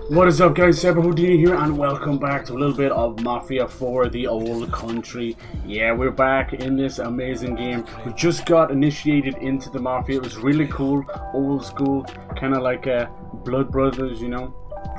What is up, guys? Seba Houdini here, and welcome back to a little bit of Mafia for the old country. Yeah, we're back in this amazing game. We just got initiated into the Mafia. It was really cool, old school, kind of like Blood Brothers, you know,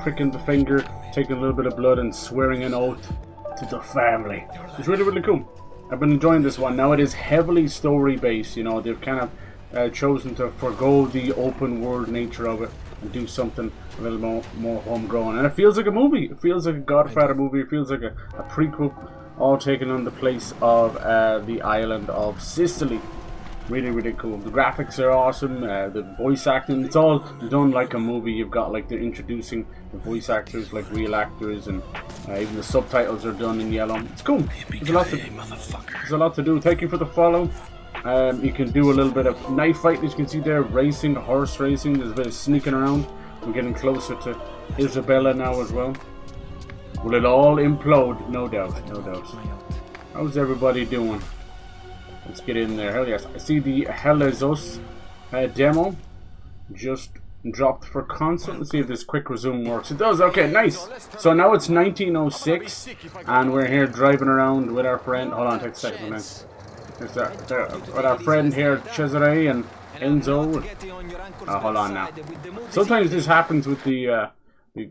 pricking the finger, taking a little bit of blood and swearing an oath to the family. It's really, really cool. I've been enjoying this one. Now it is heavily story based, you know, they've kind of chosen to forgo the open world nature of it and do something a little more homegrown, and it feels like a movie. It feels like a Godfather movie. It feels like a prequel, all taken on the place of the island of Sicily. Really, really cool. The graphics are awesome. The voice acting, it's all done like a movie. You've got like they're introducing the voice actors like real actors, and even the subtitles are done in yellow. It's cool. There's a lot to do. Thank you for the follow. You can do a little bit of knife fighting, as you can see there, racing, horse racing. There's a bit of sneaking around. We're getting closer to Isabella now as well. Will it all implode? No doubt, no doubt. How's everybody doing? Let's get in there. Hell yes. I see the Hell is Us demo just dropped for console. Let's see if this quick resume works. It does. Okay, nice. So now it's 1906 and we're here driving around with our friend. Hold on, take a second, man. With our friend here, Cesare and Enzo. Hold on now. Sometimes this happens with the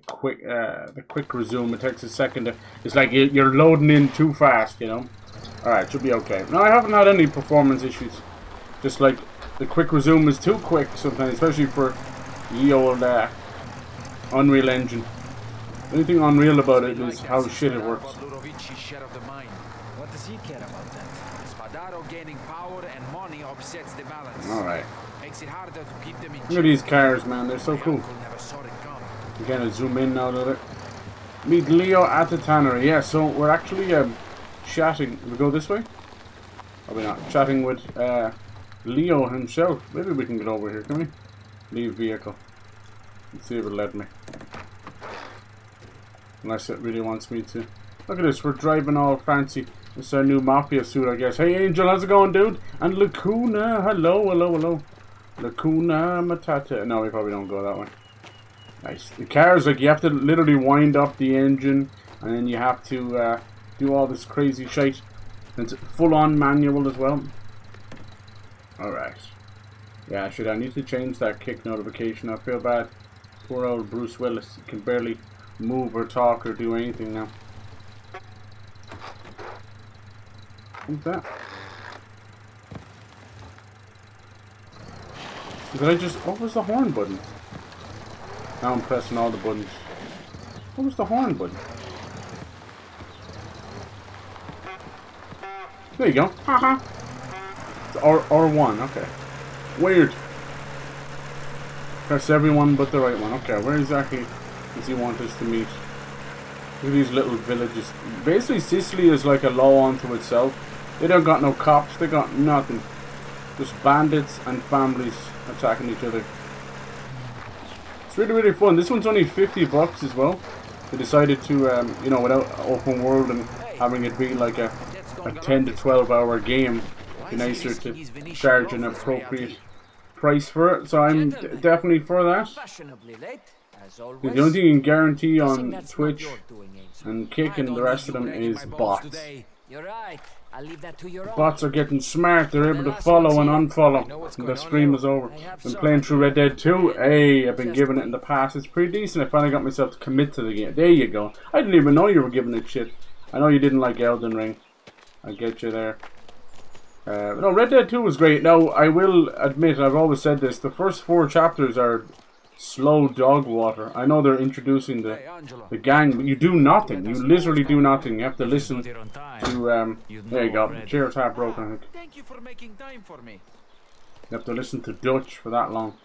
quick resume. It takes a second. It's like you're loading in too fast, you know. All right, should be okay. No, I haven't had any performance issues. Just like the quick resume is too quick sometimes, especially for the old Unreal Engine. The only thing unreal about it is how shit it works. What does he care about that? Spadaro gaining power and money upsets the balance. Alright. Makes it harder to keep them in check. Look at these cars, man. They're so cool. You kind of zoom in now a little bit. Meet Leo at the tannery. Yeah, so we're actually chatting. We go this way? Or we not? Chatting with Leo himself. Maybe we can get over here, can we? Leave vehicle. Let's see if it'll let me. Unless it really wants me to. Look at this, we're driving all fancy. This is our new Mafia suit, I guess. Hey, Angel, how's it going, dude? And Lacuna, hello. Lacuna Matata. No, we probably don't go that way. Nice. The cars, like, you have to literally wind up the engine, and then you have to do all this crazy shit. And it's full-on manual as well. Alright. Yeah, I need to change that kick notification. I feel bad. Poor old Bruce Willis. He can barely move or talk or do anything now. What's that? Did I just... What was the horn button? Now I'm pressing all the buttons. What was the horn button? There you go. Haha. R1, okay. Weird. Press everyone but the right one. Okay, where exactly does he want us to meet? Look at these little villages. Basically, Sicily is like a law unto itself. They don't got no cops. They got nothing. Just bandits and families attacking each other. It's really, really fun. This one's only 50 bucks as well. They decided to, you know, without open world and having it be like a 10 to 12 hour game, it'd be nicer to charge an appropriate price for it. So I'm definitely for that. The only thing you can guarantee on Twitch and Kick and the rest of them is bots. Bots are getting smart. They're able to follow and unfollow. And the stream is over. Been playing through Red Dead 2. Hey, I've been giving it in the past. It's pretty decent. I finally got myself to commit to the game. There you go. I didn't even know you were giving it shit. I know you didn't like Elden Ring. I get you there. No, Red Dead 2 was great. Now, I will admit, I've always said this, the first 4 chapters are slow dog water. I know they're introducing the gang, but you do nothing. You literally do nothing. You have to listen to, there you go. Chair's half broken, I think. Thank you for making time for me. You have to listen to Dutch for that long.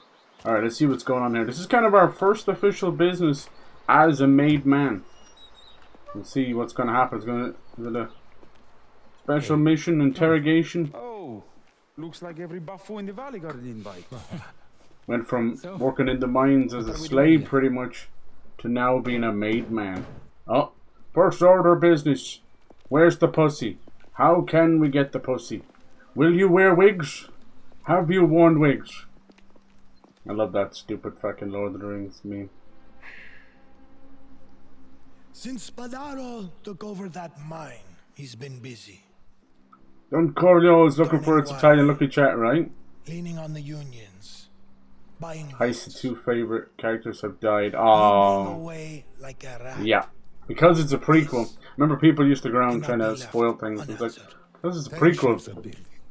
Alright, let's see what's going on here. This is kind of our first official business as a made man. Let's see what's going to happen. It's going to... Special mission, interrogation. Oh, looks like every buffo in the valley got an invite. Went from working in the mines as a slave, pretty much, to now being a made man. Oh, first order of business. Where's the pussy? How can we get the pussy? Will you wear wigs? Have you worn wigs? I love that stupid fucking Lord of the Rings meme. Since Spadaro took over that mine, he's been busy. Don Corleone is looking for its Italian lucky chat, right? Leaning on the unions. Buying Heist's votes. 2 favorite characters have died. Eating Oh. away like a rat. Yeah. Because it's a prequel. Remember, people used to go around trying to spoil things. It's like, this is a prequel.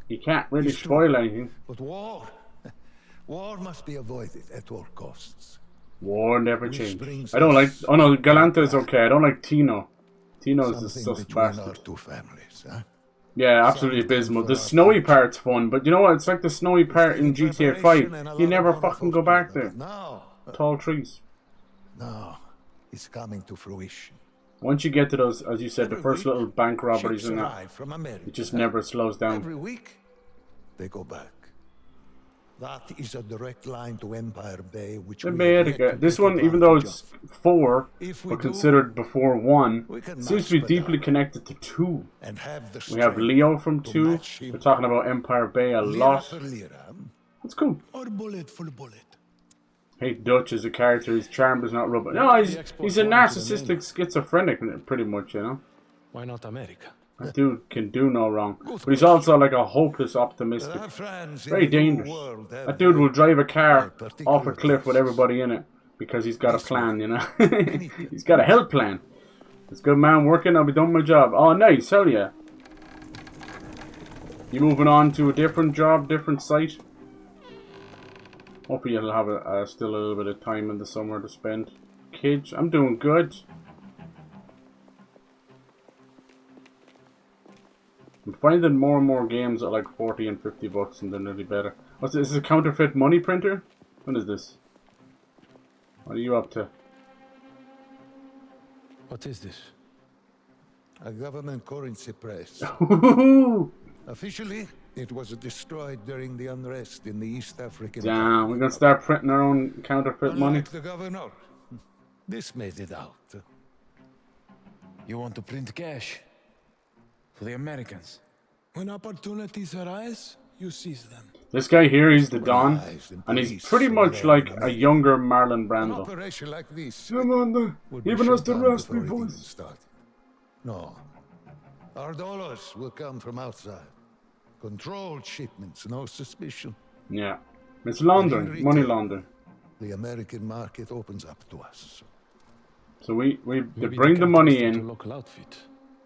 You can't really spoil anything. But war must be avoided at all costs. War never changed. I don't like... Oh no, Galante is okay. I don't like Tino. Tino is the sus bastard. Two families, huh? Yeah, absolutely abysmal. The snowy part's fun, but you know what? It's like the snowy part in GTA 5. You never fucking go back there. No. Tall trees. No. It's coming to fruition. Once you get to those, as you said, the first little bank robberies Ships and that, arrive from America. it just never slows down. Every week, they go back. That is a direct line to Empire Bay, which we have yet America. to This take one, even though it's advantage 4, If we but do, considered before 1, we can seems to be match deeply Spadaro. connected to 2. of and have the We have strength Leo from to 2. match him. We're talking about Empire Bay a Lira lot. per lira. That's cool. Or bullet full bullet. Hate Dutch as a character. His charm does not rub. No, he's a narcissistic schizophrenic, pretty much, you know. Why not America? That dude can do no wrong. But he's also like a hopeless optimistic. Our friends in Very the New dangerous. World have That dude will drive a car particular off a cliff with tastes. everybody in it because he's got a plan, you know. He's got a health plan. It's good, man. Working, I'll be done my job. Oh, nice. Hell yeah. You moving on to a different job, different site? Hopefully you'll have still a little bit of time in the summer to spend. Kids, I'm doing good. I'm finding more and more games at like 40 and 50 bucks and they're nearly better. What's this? Is this a counterfeit money printer? What is this? What are you up to? What is this? A government currency press. Officially, it was destroyed during the unrest in the East African. Damn, we're gonna start printing our own counterfeit money. Unlike the governor, this made it out. You want to print cash? For the Americans? When opportunities arise, you seize them. This guy here, he's the Don, and he's pretty much like a younger Marlon An Brando. operation like this Come on, would be even shut us the down raspy before it even voice. started. No. Our dollars will come from outside. Controlled shipments, no suspicion. Yeah, it's laundering, money laundering. The American market opens up to us. So they Maybe bring they the can money test out a in local outfit.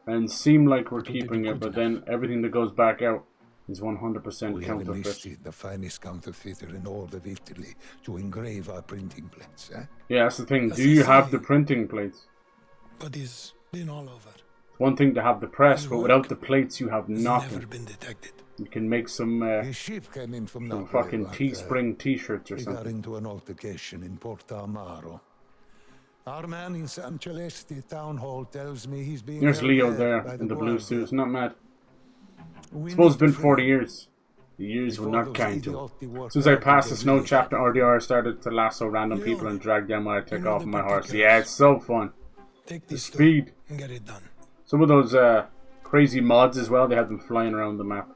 and seem like we're But would they keeping be it, good but then everything that goes back out is 100% We have counterfeit. enlisted the finest counterfeiter in all of Italy to engrave our printing plates. Yeah, that's the thing. Do you have the printing plates? But he's been all over. It's one thing to have the press, but without the plates, you have He's nothing. never been detected. You can make some The ship came in from Napoli, fucking but, Teespring t-shirts or we got something. into an altercation in Porta Amaro. Our man in San Celeste town hall tells me he's being There's held Leo there there by in the blue Guardia. suit. It's not mad. We Suppose it's need been to 40 free years. The years were before not those kind to him. idiotic work As soon as I out passed the the snow village. chapter, RDR started to lasso random people and drag them while I take off my horse. Yeah, it's so fun. Take The this speed. and get it done. Some of those crazy mods as well, they had them flying around the map.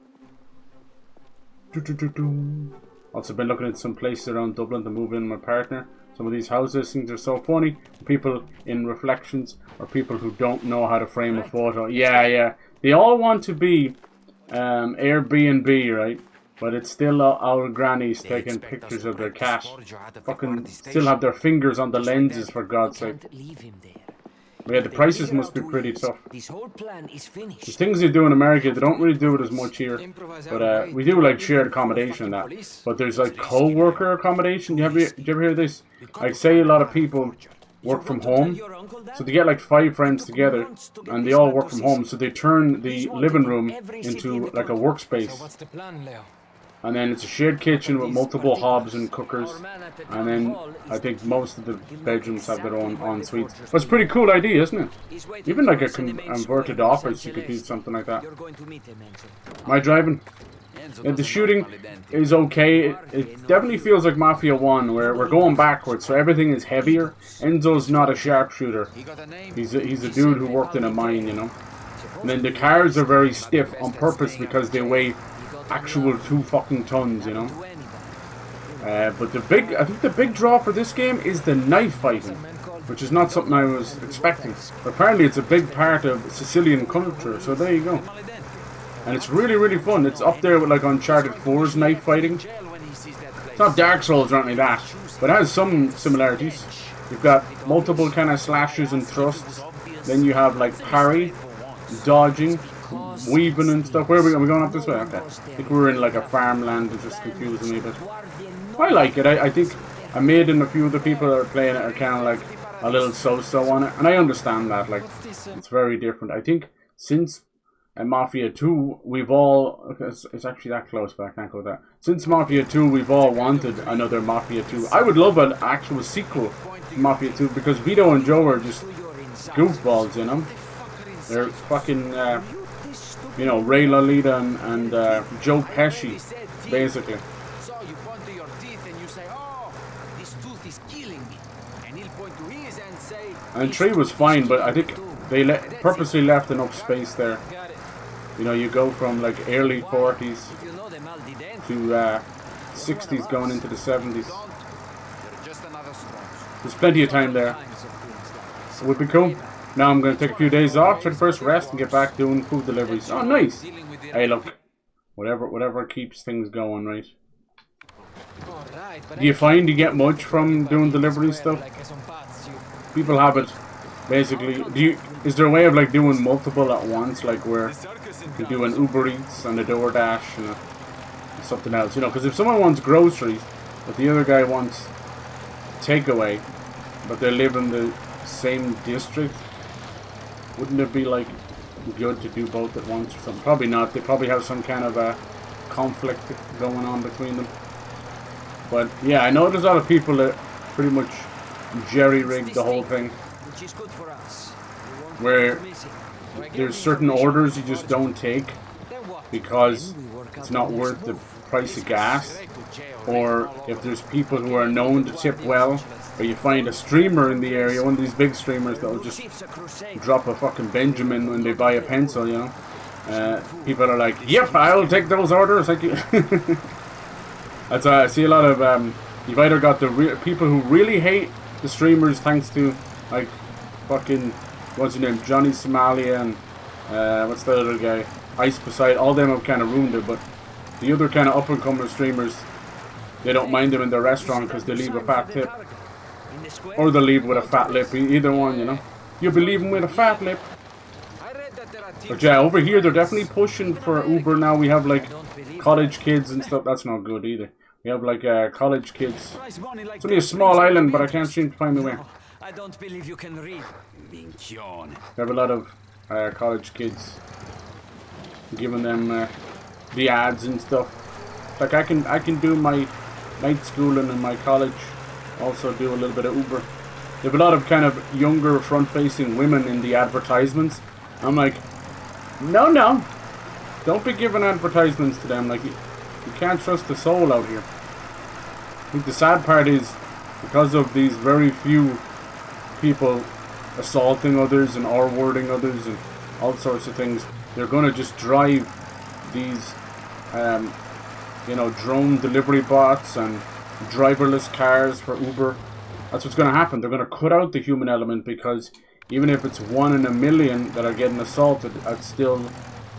Also been looking at some places around Dublin to move in with my partner. Some of these houses, things are so funny. People in reflections or people who don't know how to frame a photo. Yeah. They all want to be Airbnb, right? But it's still our grannies taking pictures of their cat. Fucking still have their fingers on the lenses, for God's sake. Can't leave him there. Yeah, the prices must be pretty tough. This whole plan is The finished. things they do in America, they don't really do it as much here. But we do like shared accommodation and that. But there's like co-worker accommodation. Do you ever hear this? Like say a lot of people work from home. So they get like 5 friends together and they all work from home. So they turn the living room into like a workspace. What's the plan, Leo? And then it's a shared kitchen with multiple hobs and cookers. And then I think most of the bedrooms have their own en-suites. But it's a pretty cool idea, isn't it? Even like a converted office, you could do something like that. You're going to meet him, Enzo. Am I driving? Yeah, the shooting is okay. It definitely feels like Mafia 1, where we're going backwards, so everything is heavier. Enzo's not a sharpshooter. He's a dude who worked in a mine, you know. And then the cars are very stiff on purpose because they weigh actual 2 fucking tons, you know. But I think the big draw for this game is the knife fighting. which is not something I was expecting. But apparently it's a big part of Sicilian culture, so there you go. And it's really, really fun. It's up there with like Uncharted 4's knife fighting. It's not Dark Souls or anything like that, but it has some similarities. You've got multiple kind of slashes and thrusts. Then you have like parry, dodging, weaving and stuff. Where are we going up this way? Okay. I think we're in like a farmland. It's just confusing me, but I like it. I think I made and a few of the people that are playing it are kind of like a little so-so on it. And I understand that. Like, it's very different. I think since Mafia 2, we've all... It's actually that close, but I can't go with that. Since Mafia 2, we've all wanted another Mafia 2. I would love an actual sequel to Mafia 2 because Vito and Joe are just goofballs, you know? They're fucking, you know, Ray Lolita and Joe Pesci, basically. So you point to your teeth and you say, "Oh, this tooth is killing me," and he'll point to his and say. And 3 was fine, but I think they purposely left enough space there. You know, you go from like early 40s to 60s going into the 70s. There's plenty of time there. It would be cool. Now I'm going to take a few days off, take the first rest, and get back doing food deliveries. Oh, nice. Hey, look. Whatever keeps things going, right? Do you find you get much from doing delivery stuff? People have it, basically. Is there a way of like doing multiple at once, like where you do an Uber Eats and a DoorDash and something else? You know, because if someone wants groceries, but the other guy wants takeaway, but they live in the same district, wouldn't it be like good to do both at once or something? Probably not. They probably have some kind of a conflict going on between them. But yeah, I know there's a lot of people that pretty much jerry-rig the whole thing, where there's certain orders you just don't take because it's not worth the price of gas, or if there's people who are known to tip well, or you find a streamer in the area, one of these big streamers that will just drop a fucking Benjamin when they buy a pencil, you know. People are like, "Yep, I'll take those orders." Thank you. That's I see a lot of you've either got the people who really hate the streamers, thanks to like fucking what's his name, Johnny Somalia, and what's the other guy, Ice Beside. All them have kind of ruined it, but the other kind of up and coming streamers, they don't mind them in their restaurant because they leave a fat tip, or they leave with a fat lip. Either one, you know. You'll be leaving with a fat lip. But yeah, over here they're definitely pushing for Uber now. We have like college kids and stuff. That's not good either. We have like college kids. It's only a small island, but I can't seem to find the way. I don't believe you can read. We have a lot of college kids, giving them the ads and stuff. Like I can do my night schooling in my college, also do a little bit of Uber. They have a lot of kind of younger front-facing women in the advertisements. I'm like, no, don't be giving advertisements to them. Like, you can't trust the soul out here. I think the sad part is, because of these very few people assaulting others and R-wording others and all sorts of things, they're going to just drive these, you know, drone delivery bots and driverless cars for Uber. That's what's going to happen. They're going to cut out the human element, because even if it's 1 in a million that are getting assaulted, that's still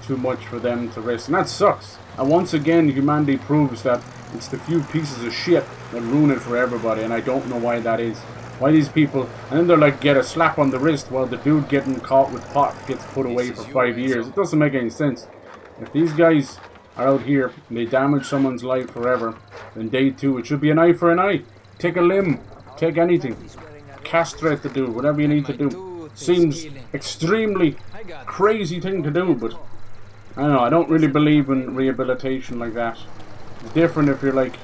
too much for them to risk. And that sucks. And once again, humanity proves that it's the few pieces of shit that ruin it for everybody. And I don't know why that is. Why these people... And then they're like, get a slap on the wrist while the dude getting caught with pot gets put away for 5 years. It doesn't make any sense. If these guys are out here and they damage someone's life forever, then day 2, it should be an eye for an eye. Take a limb. Take anything. Castrate the dude. Whatever you need to do. Seems extremely crazy thing to do, but I don't know, I don't really believe in rehabilitation like that. It's different if you're like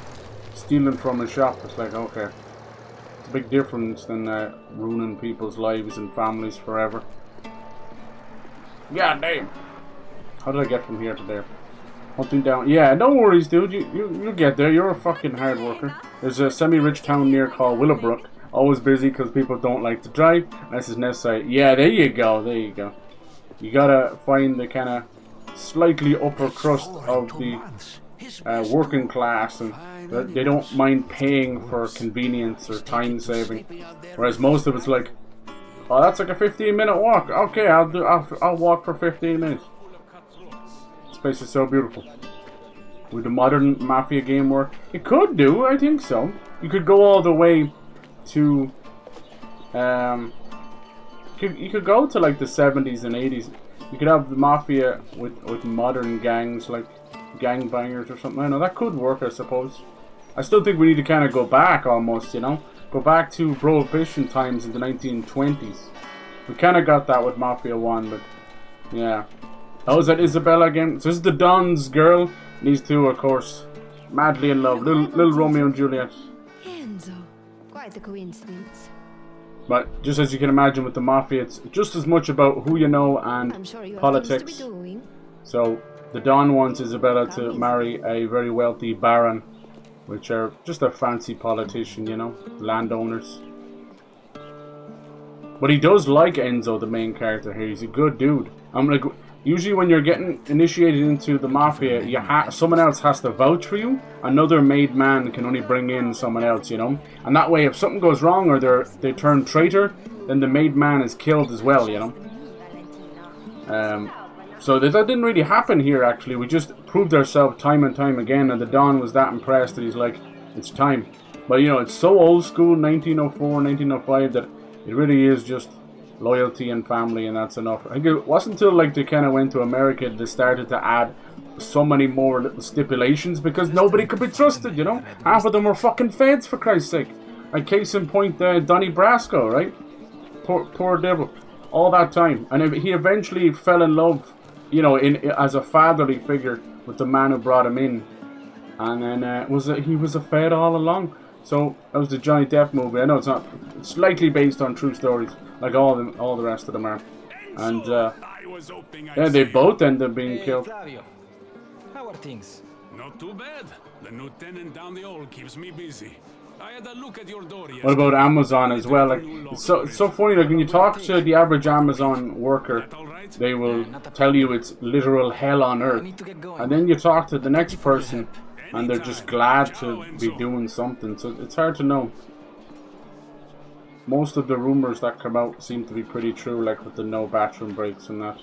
stealing from a shop. It's like, okay, it's a big difference than ruining people's lives and families forever. God damn. How did I get from here to there? Hunting down. Yeah, no worries, dude. You'll get there. You're a fucking hard worker. There's a semi-rich town near called Willowbrook. Always busy because people don't like to drive unless it's necessary. Yeah, there you go. There you go. You gotta find the kind of slightly upper crust of the working class, and they don't mind paying for convenience or time saving. Whereas most of it's like, oh, that's like a 15-minute walk. Okay, I'll walk for 15 minutes. This place is so beautiful. Would the modern Mafia game work? It could do, I think so. You could go all the way to, you could go to like the 70s and 80s. You could have the Mafia with modern gangs, like gangbangers or something. I know that could work, I suppose. I still think we need to kind of go back almost, you know? Go back to Prohibition times in the 1920s. We kind of got that with Mafia 1, but yeah. Oh, is that Isabella again? So this is the Don's girl. These two, of course, madly in love. Little Romeo and Juliet. Enzo. Quite a coincidence. But just as you can imagine with the Mafia, it's just as much about who you know and I'm sure you politics. have things to be doing. So the Don wants Isabella to marry a very wealthy baron, which are just a fancy politician, you know, landowners. But he does like Enzo, the main character here. He's a good dude. I'm like, usually when you're getting initiated into the Mafia, someone else has to vouch for you. Another made man can only bring in someone else, you know. And that way, if something goes wrong or they turn traitor, then the made man is killed as well, you know. So that didn't really happen here, actually. We just proved ourselves time and time again, and the Don was that impressed that he's like, it's time. But, you know, it's so old school, 1904, 1905, that it really is just loyalty and family, and that's enough. I think it wasn't until like they kind of went to America they started to add so many more little stipulations, because nobody could be trusted, you know. Half of them were fucking feds, for Christ's sake. Like case in point, Donnie Brasco, right? Poor devil. All that time, and he eventually fell in love, you know, as a fatherly figure with the man who brought him in, and then he was a fed all along. So that was the Johnny Depp movie. I know it's not. It's slightly based on true stories, like all the rest of them are. And yeah, they both end up being killed. Flavio, how are things? Not too bad. The new tenant down the hall keeps me busy. I had a look at your door yesterday. What about Amazon as well? Like it's so funny. Like when you talk to the average Amazon worker, they will tell you it's literal hell on earth, and then you talk to the next person, and they're just glad to be doing something. So it's hard to know. Most of the rumors that come out seem to be pretty true, like with the no bathroom breaks and that.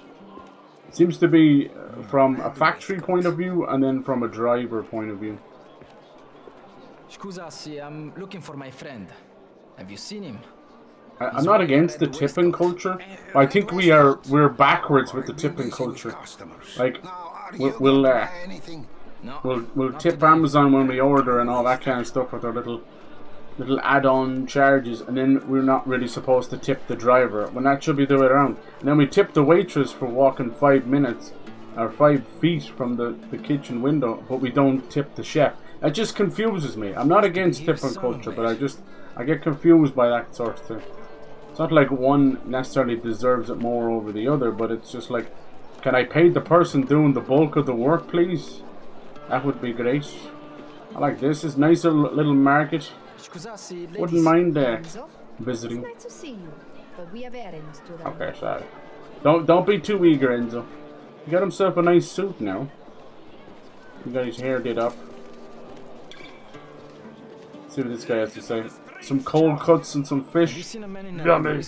It seems to be from a factory point of view and then from a driver point of view. Scusassi, I'm looking for my friend. Have you seen him? I'm not against the tipping culture, but I think we're backwards with the tipping culture. Like we'll tip Amazon when we order and all that kind of stuff with our little add-on charges, and then we're not really supposed to tip the driver when that should be the way around. And then we tip the waitress for walking 5 minutes or 5 feet from the kitchen window, but we don't tip the chef. That just confuses me. I'm not against tipping culture, but I get confused by that sort of thing. It's not like one necessarily deserves it more over the other, but it's just like, can I pay the person doing the bulk of the work, please? That would be great. I like this. It's a nice little market. Wouldn't mind visiting. It's nice to see you, but we have errands to run. Okay, sorry. Don't be too eager, Enzo. He got himself a nice suit now. He got his hair did up. Let's see what this guy has to say. Some cold cuts and some fish. Yummy.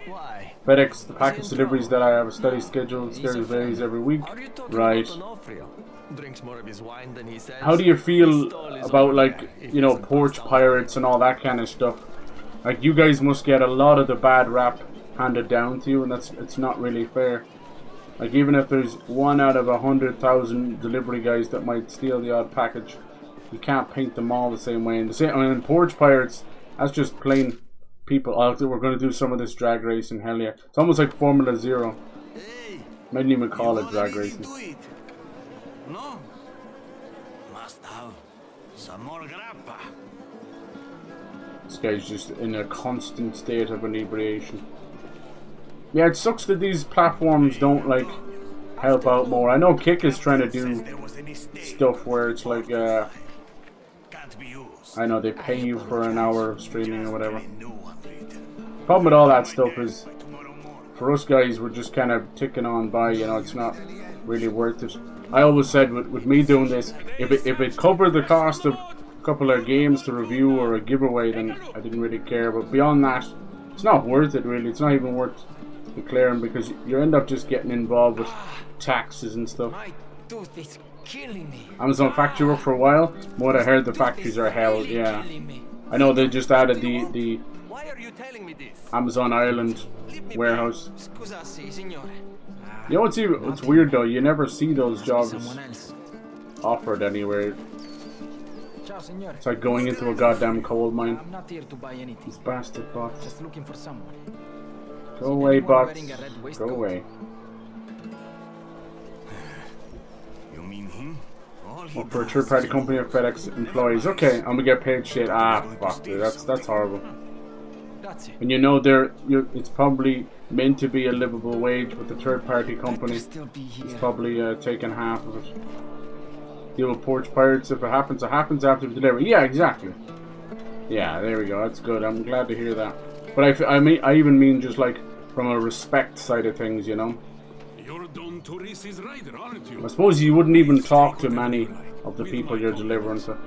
Why? FedEx, the package deliveries that I have a steady schedule. Schedule varies every week. Right. How do you feel about, like, you know, porch pirates and all that kind of stuff? Like, you guys must get a lot of the bad rap handed down to you, and it's not really fair. Like, even if there's 1 out of 100,000 delivery guys that might steal the odd package, you can't paint them all the same way. And porch pirates, that's just plain people. We're going to do some of this drag racing, hell yeah. It's almost like Formula 0. Might even call it drag racing. No? Must have some more grappa. This guy's just in a constant state of inebriation. Yeah, it sucks that these platforms don't, like, help out more. I know Kick is trying to do stuff where it's like, I know they pay you for an hour of streaming or whatever. Problem with all that stuff is, for us guys, we're just kind of ticking on by, you know, it's not really worth it. I always said with me doing this, if it covered the cost of a couple of games to review or a giveaway, then I didn't really care. But beyond that, it's not worth it really. It's not even worth declaring, because you end up just getting involved with taxes and stuff. My tooth is killing me. Amazon factory work for a while. From what I heard, the factories are hell. Yeah, I know they just added the Why are you telling me this? Amazon Ireland warehouse. Scusa, sì, signore. You know what's weird though? You never see those jobs Someone else. offered anywhere. Ciao, signore. It's like going into a goddamn coal mine. I'm not here to buy anything. These bastard bots. Just looking for someone. Go away, anyone bots. wearing a red Go waistcoat? away. You mean him? All he Work for a does third-party is company or FedEx employees. Okay, I'm gonna get paid shit. Ah, fuck, dude. That's horrible. Grazie. And you know it's probably meant to be a livable wage, but the third-party company Still be is here. probably taking half of it. Deal with porch pirates. If it happens after the delivery. Yeah, exactly. Yeah, there we go. That's good. I'm glad to hear that. But I even mean just like from a respect side of things, you know. You're Don Torrisi's rider, aren't you? I suppose you wouldn't even talk to many of the people you're delivering to.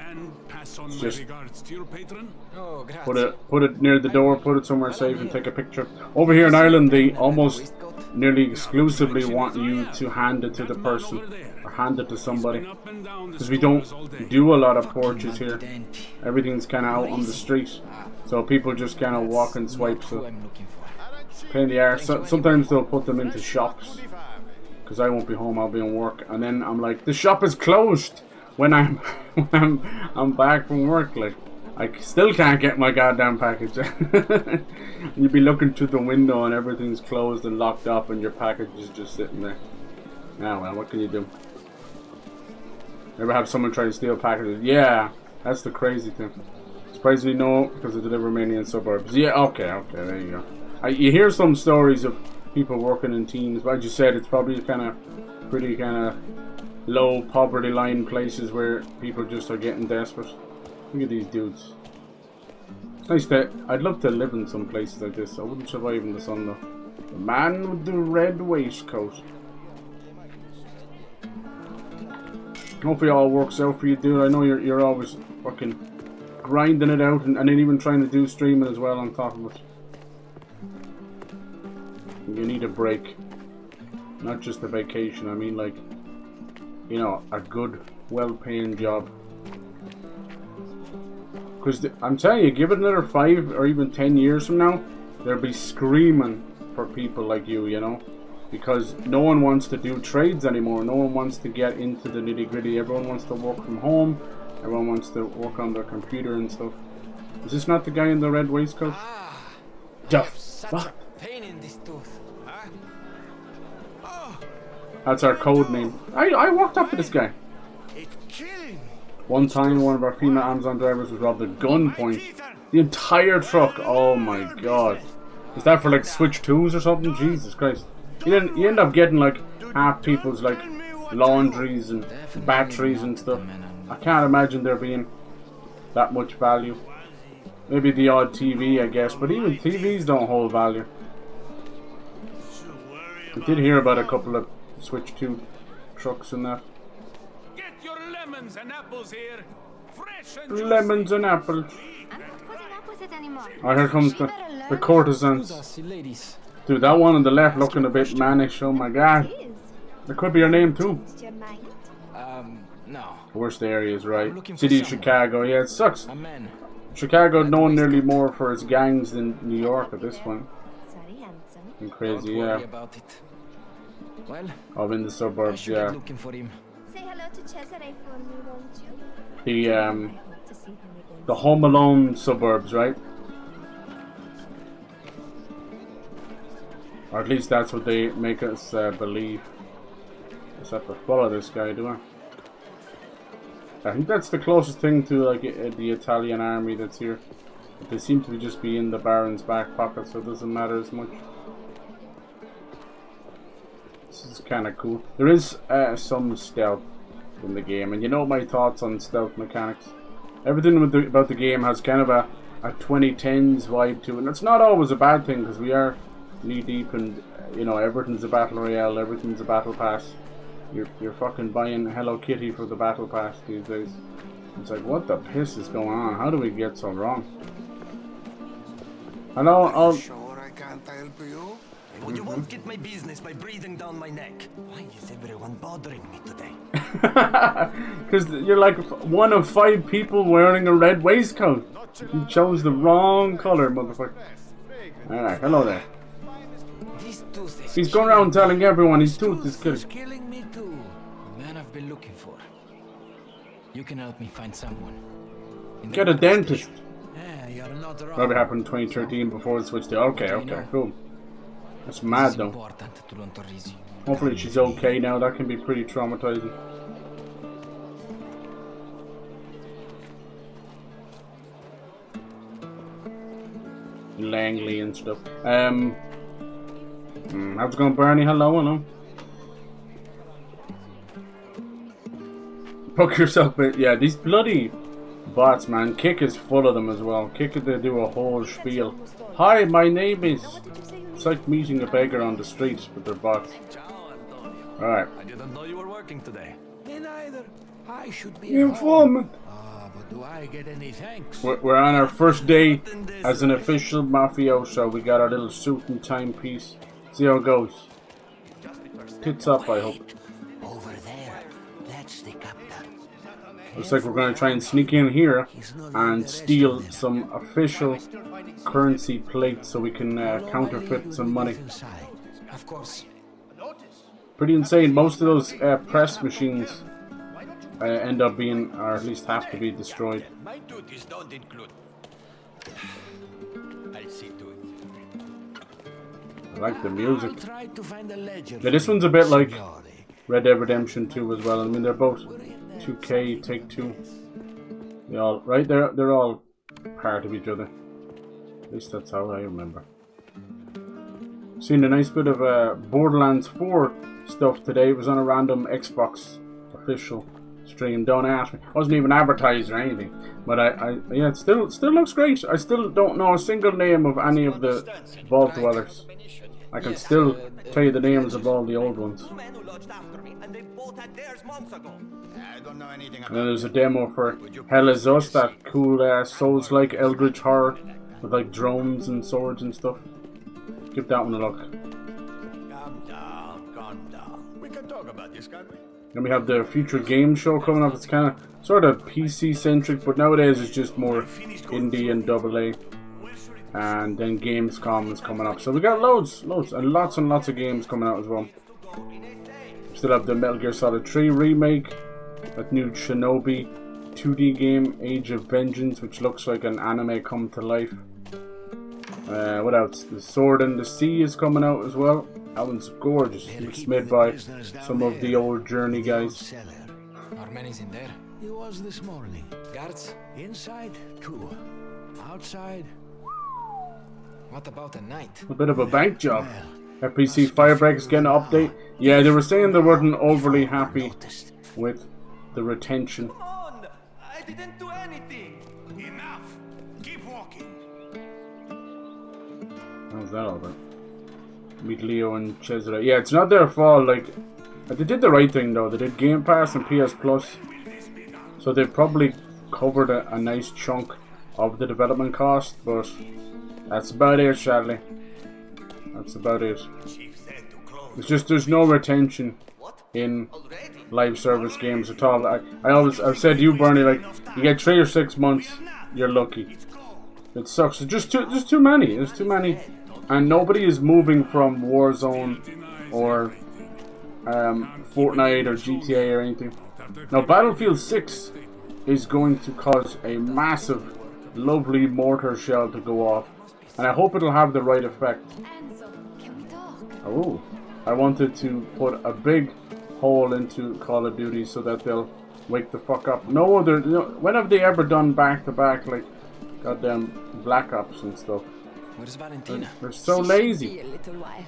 And pass on my just- regards to your patron. Oh, grazie. Put it near the door, put it somewhere safe, and take a picture. Over here in Ireland, they almost nearly exclusively want you to hand it to the person or hand it to somebody, Up and down the because we don't stores all day. do a lot of porches here. Everything's kind of out on the street, so people just kind of walk and swipe. Who So I'm looking for. pain in the arse. Sometimes they'll put them into shops, because I won't be home. I'll be in work, and then I'm like, the shop is closed when I'm when I'm back from work. Like, I still can't get my goddamn package. You'd be looking through the window and everything's closed and locked up, and your package is just sitting there. Ah well, what can you do? Ever have someone try to steal packages? Yeah, that's the crazy thing. Surprisingly no, because I deliver mainly in suburbs. Yeah, okay, there you go. You hear some stories of people working in teams, but as you said, it's probably pretty low poverty line places where people just are getting desperate. Look at these dudes. It's nice that I'd love to live in some places like this. I wouldn't survive in the sun though. The man with the red waistcoat. Hopefully it all works out for you, dude. I know you're always fucking grinding it out and then even trying to do streaming as well on top of it. You need a break. Not just a vacation, I mean like, you know, a good, well-paying job. Because I'm telling you, give it another 5 or even 10 years from now, they'll be screaming for people like you know? Because no one wants to do trades anymore. No one wants to get into the nitty-gritty. Everyone wants to work from home. Everyone wants to work on their computer and stuff. Is this not the guy in the red waistcoat? The fuck? Pain in this tooth. That's our code name. I walked up to this guy. It's killing. One time, one of our female Amazon drivers was robbed at gunpoint. The entire truck. Oh my god. Is that for like Switch 2s or something? Jesus Christ. You end up getting like half people's like laundries and batteries and stuff. I can't imagine there being that much value. Maybe the odd TV, I guess, but even TVs don't hold value. I did hear about a couple of Switch 2 trucks and that. Get your lemons and apples here. Fresh and juicy. Lemons and apples. I'm not putting up with it anymore. Oh, here comes the courtesans. Scusa, ladies. Dude, that one on the left looking a bit mannish. Oh my god. That could be your name too. Changed your mind? No. Worst areas, right? looking for City of someone. Chicago. Yeah, it sucks. A man. Chicago known nearly more for its gangs than New York at this point. Sorry, handsome. And crazy, Don't worry yeah. about it. Well, Of in the I suburbs, should yeah. be looking for him. Say hello to Cesare for me, won't you? The I hope to see him again. the Home Alone suburbs, right? Or at least that's what they make us believe. Just have to follow this guy, do I? I think that's the closest thing to like the Italian army that's here. But they seem to just be in the Baron's back pocket, so it doesn't matter as much. This is kind of cool. There is some stealth in the game, and you know my thoughts on stealth mechanics. Everything with about the game has kind of a 2010s vibe to it, and it's not always a bad thing because we are knee deep, and you know everything's a battle royale, everything's a battle pass. you're fucking buying Hello Kitty for the battle pass these days. It's like, what the piss is going on? How do we get so wrong? Hello, Sure I can't help you? Well, you won't get my business by breathing down my neck. Why is everyone bothering me today? Because you're like one of 5 people wearing a red waistcoat. You chose the wrong color, motherfucker. Alright, hello there. This tooth is He's going around telling everyone his tooth is killing. killing me too. Man I've been looking for. You can help me find someone. Get a dentist. Yeah, you're not wrong. Probably happened in 2013 before it switched to. Okay, cool. That's mad though. Important to learn Torrisi. Hopefully she's okay now. That can be pretty traumatizing. Langley and stuff. How's it going, Bernie? Hello. Poke yourself, but yeah, these bloody bots, man. Kick is full of them as well. Kick it, they do a whole spiel. Hi, my name is. It's like meeting a beggar on the street with their bots. Alright. I didn't know you were working today. Me neither. I should be Informant. but do I get any thanks? We're on our first day as an official mafioso. We got our little suit and timepiece. See how it goes. Tits up, I hope. Over there. That's the captain. Looks like we're going to try and sneak in here and steal some official currency plates so we can counterfeit some money. Of course. Pretty insane. Most of those press machines end up being, or at least have to be, destroyed. My duties don't include. I'll see to it. I like the music. I'll try to find a ledger. Yeah, this one's a bit like Red Dead Redemption 2 as well. I mean, they're both 2K, Take-Two. They all, right? They're all part of each other. At least that's how I remember. Seen a nice bit of Borderlands 4 stuff today. It was on a random Xbox official stream. Don't ask me. It wasn't even advertised or anything. But yeah, it still looks great. I still don't know a single name of any of the Vault Dwellers. I can still tell you the names of all the old ones. And then there's a demo for Hell Is Us, that cool Souls-like Eldritch horror with like drones and swords and stuff. Give that one a look. Calm down. We can talk about this, can't we? Then we have the Future Game Show coming up. It's kind of sort of PC centric, but nowadays it's just more indie and AA. And then Gamescom is coming up. So we got loads and lots of games coming out as well. Still have the Metal Gear Solid 3 remake, that new Shinobi 2D game, Age of Vengeance, which looks like an anime come to life. What else? The Sword in the Sea is coming out as well. That one's gorgeous. It's made by some of the old Journey guys. How many's in there? He was this morning. Guards? Inside, 2. Outside. What about at night? A bit of a bank job. FPC Firebreak is getting an update. Yeah, they were saying they weren't overly happy with the retention. Come on! I didn't do anything! Enough! Keep walking! How's that all about? Meet Leo and Cesare. Yeah, it's not their fault. Like, they did the right thing though. They did Game Pass and PS Plus, so they probably covered a nice chunk of the development cost. But that's about it, sadly. That's about it. It's just there's no retention in live service games at all. I've said to you, Bernie, like, you get 3 or 6 months, you're lucky. It sucks. It's just too many. There's too many, and nobody is moving from Warzone or Fortnite or GTA or anything. Now, Battlefield 6 is going to cause a massive, lovely mortar shell to go off, and I hope it'll have the right effect. Enzo, can we talk? Oh, I wanted to put a big hole into Call of Duty so that they'll wake the fuck up. No other. When have they ever done back-to-back, like, goddamn Black Ops and stuff? Where's Valentina? They're so lazy. A little while.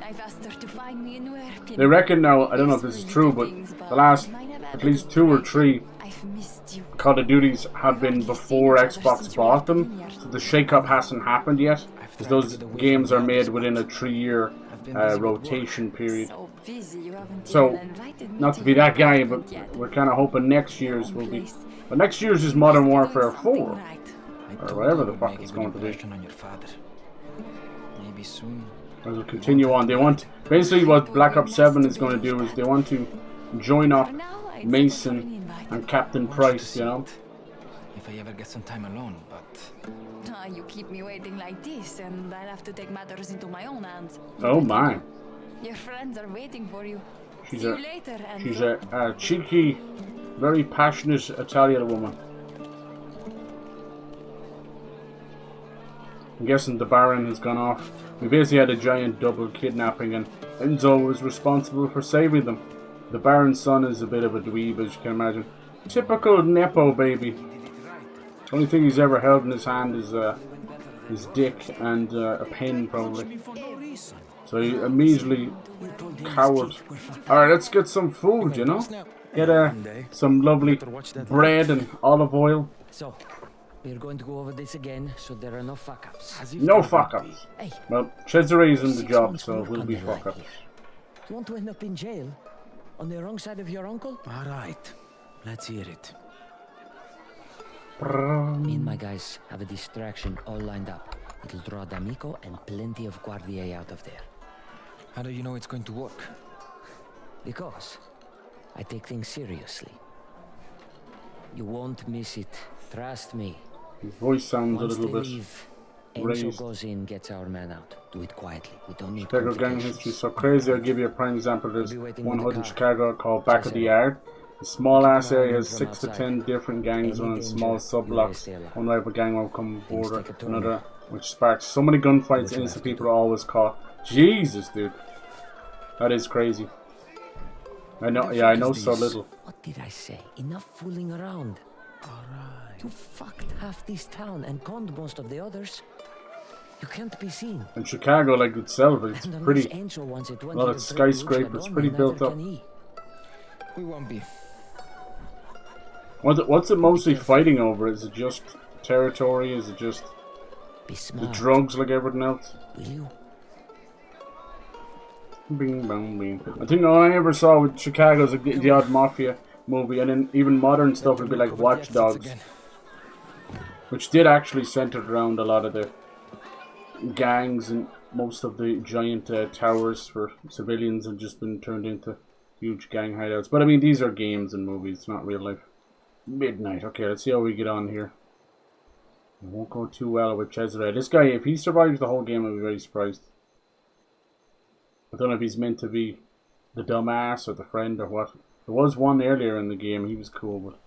I've asked her to find me anywhere. They reckon now, I don't know if this is true, but the last at least 2 or 3 I've missed you. Call of Duties have been before Xbox bought them, so the shake-up hasn't happened yet, because those games are made within a 3-year rotation period. So busy, you haven't So, even invited me not to be your that guy, apartment but yet. we're kind of hoping next year's will be... But next year's is Modern Warfare 4, or whatever the fuck it's going to be. On your father. Maybe soon. It'll continue on. They want... Basically what Black Ops 7 is going to do is they want to join up Mason and Captain Price, you know? If I ever get some time alone, but... You keep me waiting like this, and I'll have to take matters into my own hands. Oh my. Your friends are waiting for you. She's See a... you later, Enzo. She's a cheeky, very passionate Italian woman. I'm guessing the Baron has gone off. We basically had a giant double kidnapping and Enzo was responsible for saving them. The Baron's son is a bit of a dweeb, as you can imagine. Typical Nepo baby. Only thing he's ever held in his hand is his dick and a pen, probably. So he immediately cowered. Alright, let's get some food, you know? Get some lovely bread and olive oil. So, we're going to go over this again, so there are no fuck-ups. No fuck-ups. Hey, Well, Cesare's in the 6 job, months so work we'll be on the line fuck-ups. here. You want to end up in jail? On the wrong side of your uncle? All right. Let's hear it. Me and my guys have a distraction all lined up. It'll draw D'Amico and plenty of Guardier out of there. How do you know it's going to work? Because I take things seriously. You won't miss it. Trust me. His voice sounds Once a little they bit leave, Enzo raised. goes in, gets our man out. Do it quietly. We don't need Chicago gang complications. history is so crazy. I'll give you a prime example. There's We'll be waiting one in the hood in car. Chicago called Back of the Cesare. Yard. The small ass Keep an eye area on has them 6 to outside. 10 different gangs Any on danger, small you sub-blocks. stay alive. One rival gang will come Things border take a turn. another, which sparks so many gunfights. What you Innocent have to people do. are always caught. Jesus, dude, that is crazy. I know. Yeah, I know so little. What did I say? Enough fooling around. Alright. You fucked half this town and conned most of the others. You can't be seen. And Chicago, like itself, it's And pretty. unless Enzo wants it A lot of skyscrapers, pretty built up. We won't be. What's it mostly fighting over? Is it just territory? Is it just Be the smart. drugs like everything else? Will you? Bing bang bing. I think all I ever saw with Chicago is the odd Mafia movie, and then even modern stuff would be like Watch Dogs, which did actually center around a lot of the gangs, and most of the giant towers for civilians have just been turned into huge gang hideouts. But I mean, these are games and movies, not real life. Midnight. Okay, let's see how we get on here. It won't go too well with Cesare. This guy, if he survives the whole game, I'll be very surprised. I don't know if he's meant to be the dumbass or the friend or what. There was one earlier in the game, he was cool, but...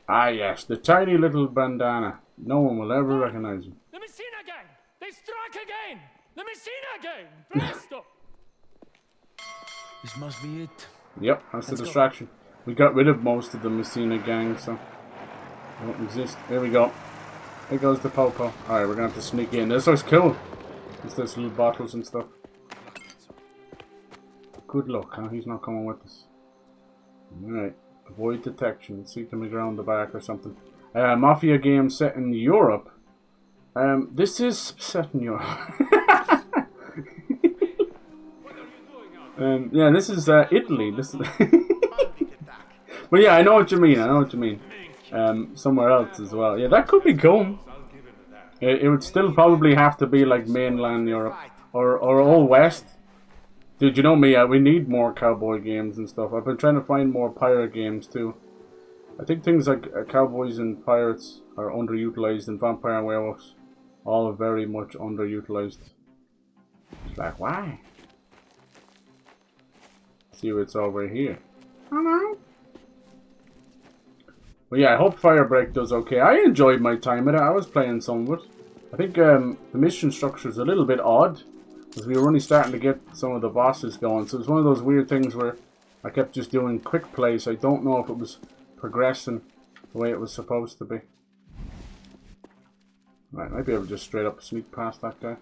Ah yes, the tiny little bandana. No one will ever recognize him. The Messina gang! They struck again! The Messina gang! Presto! This must be it. Yep, that's the distraction. We got rid of most of the Messina gang, so... They don't exist. There we go. There goes the Popo. Alright, we're gonna have to sneak in. This looks cool. It's those little bottles and stuff. Good luck, huh? He's not coming with us. Alright. Avoid detection. Let's see, can we go around the back or something? Mafia game set in Europe. This is set in Europe. Yeah, this is Italy. This is but yeah, I know what you mean. I know what you mean. Somewhere else as well. Yeah, that could be cool. It would still probably have to be like mainland Europe or Old West. Dude, you know me, we need more cowboy games and stuff. I've been trying to find more pirate games too. I think things like cowboys and pirates are underutilized, and vampire and werewolves all very much underutilized. It's like, why? See what's over here. Hello. But yeah, I hope Firebreak does okay. I enjoyed my time with it. I was playing some of it. I think the mission structure is a little bit odd, because we were only starting to get some of the bosses going. So it's one of those weird things where I kept just doing quick plays. I don't know if it was progressing the way it was supposed to be. Right, might be able to just straight up sneak past that guy.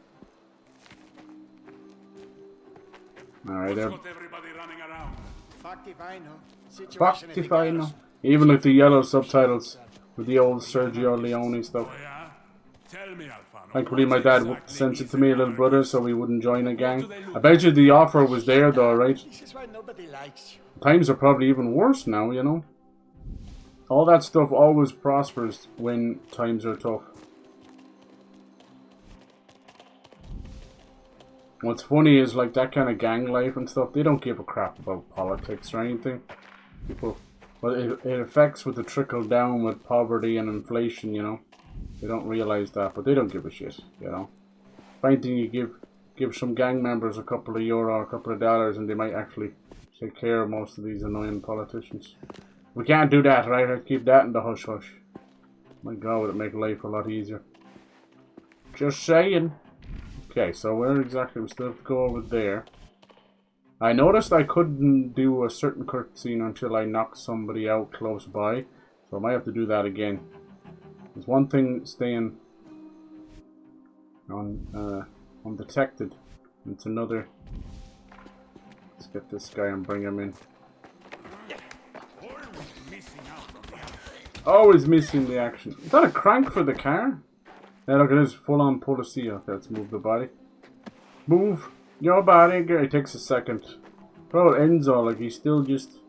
Alright, there. Factifino. Even like the yellow subtitles with the old Sergio Leone stuff. Oh, yeah? Tell me, Alfano. Thankfully, my dad sent it to me, a little brother, so we wouldn't join a gang. I bet you the offer was there, though, right? This is why nobody likes you. Times are probably even worse now, you know? All that stuff always prospers when times are tough. What's funny is, like, that kind of gang life and stuff, they don't give a crap about politics or anything. People, well, it affects with the trickle down with poverty and inflation, you know? They don't realize that, but they don't give a shit, you know? If anything, you give some gang members a couple of euro, a couple of dollars, and they might actually take care of most of these annoying politicians. We can't do that, right? I'd keep that in the hush-hush. My God, would it make life a lot easier. Just saying. Okay, so where exactly? We still have to go over there. I noticed I couldn't do a certain cutscene until I knocked somebody out close by. So I might have to do that again. There's one thing staying undetected. It's another. Let's get this guy and bring him in. Always missing the action. Is that a crank for the car? Yeah, look, it is full on policy. Okay, let's move the body. Move your body. It takes a second. Bro, Enzo, like, he's still just.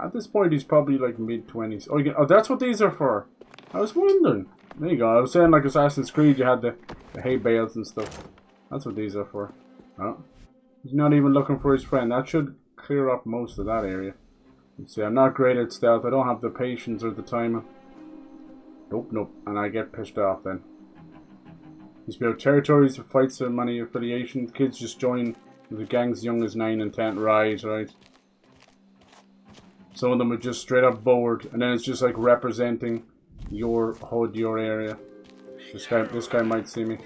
At this point, he's probably like mid-20s. Oh, oh, that's what these are for. I was wondering. There you go. I was saying, like Assassin's Creed, you had the hay bales and stuff. That's what these are for. Oh. He's not even looking for his friend. That should clear up most of that area. Let's see, I'm not great at stealth. I don't have the patience or the timing. Nope, nope. And I get pissed off then. These build territories, fights, and money affiliation. Kids just join the gangs young as 9 and 10. Right. Some of them are just straight up bored. And then it's just like representing your hood, your area. This guy might see me.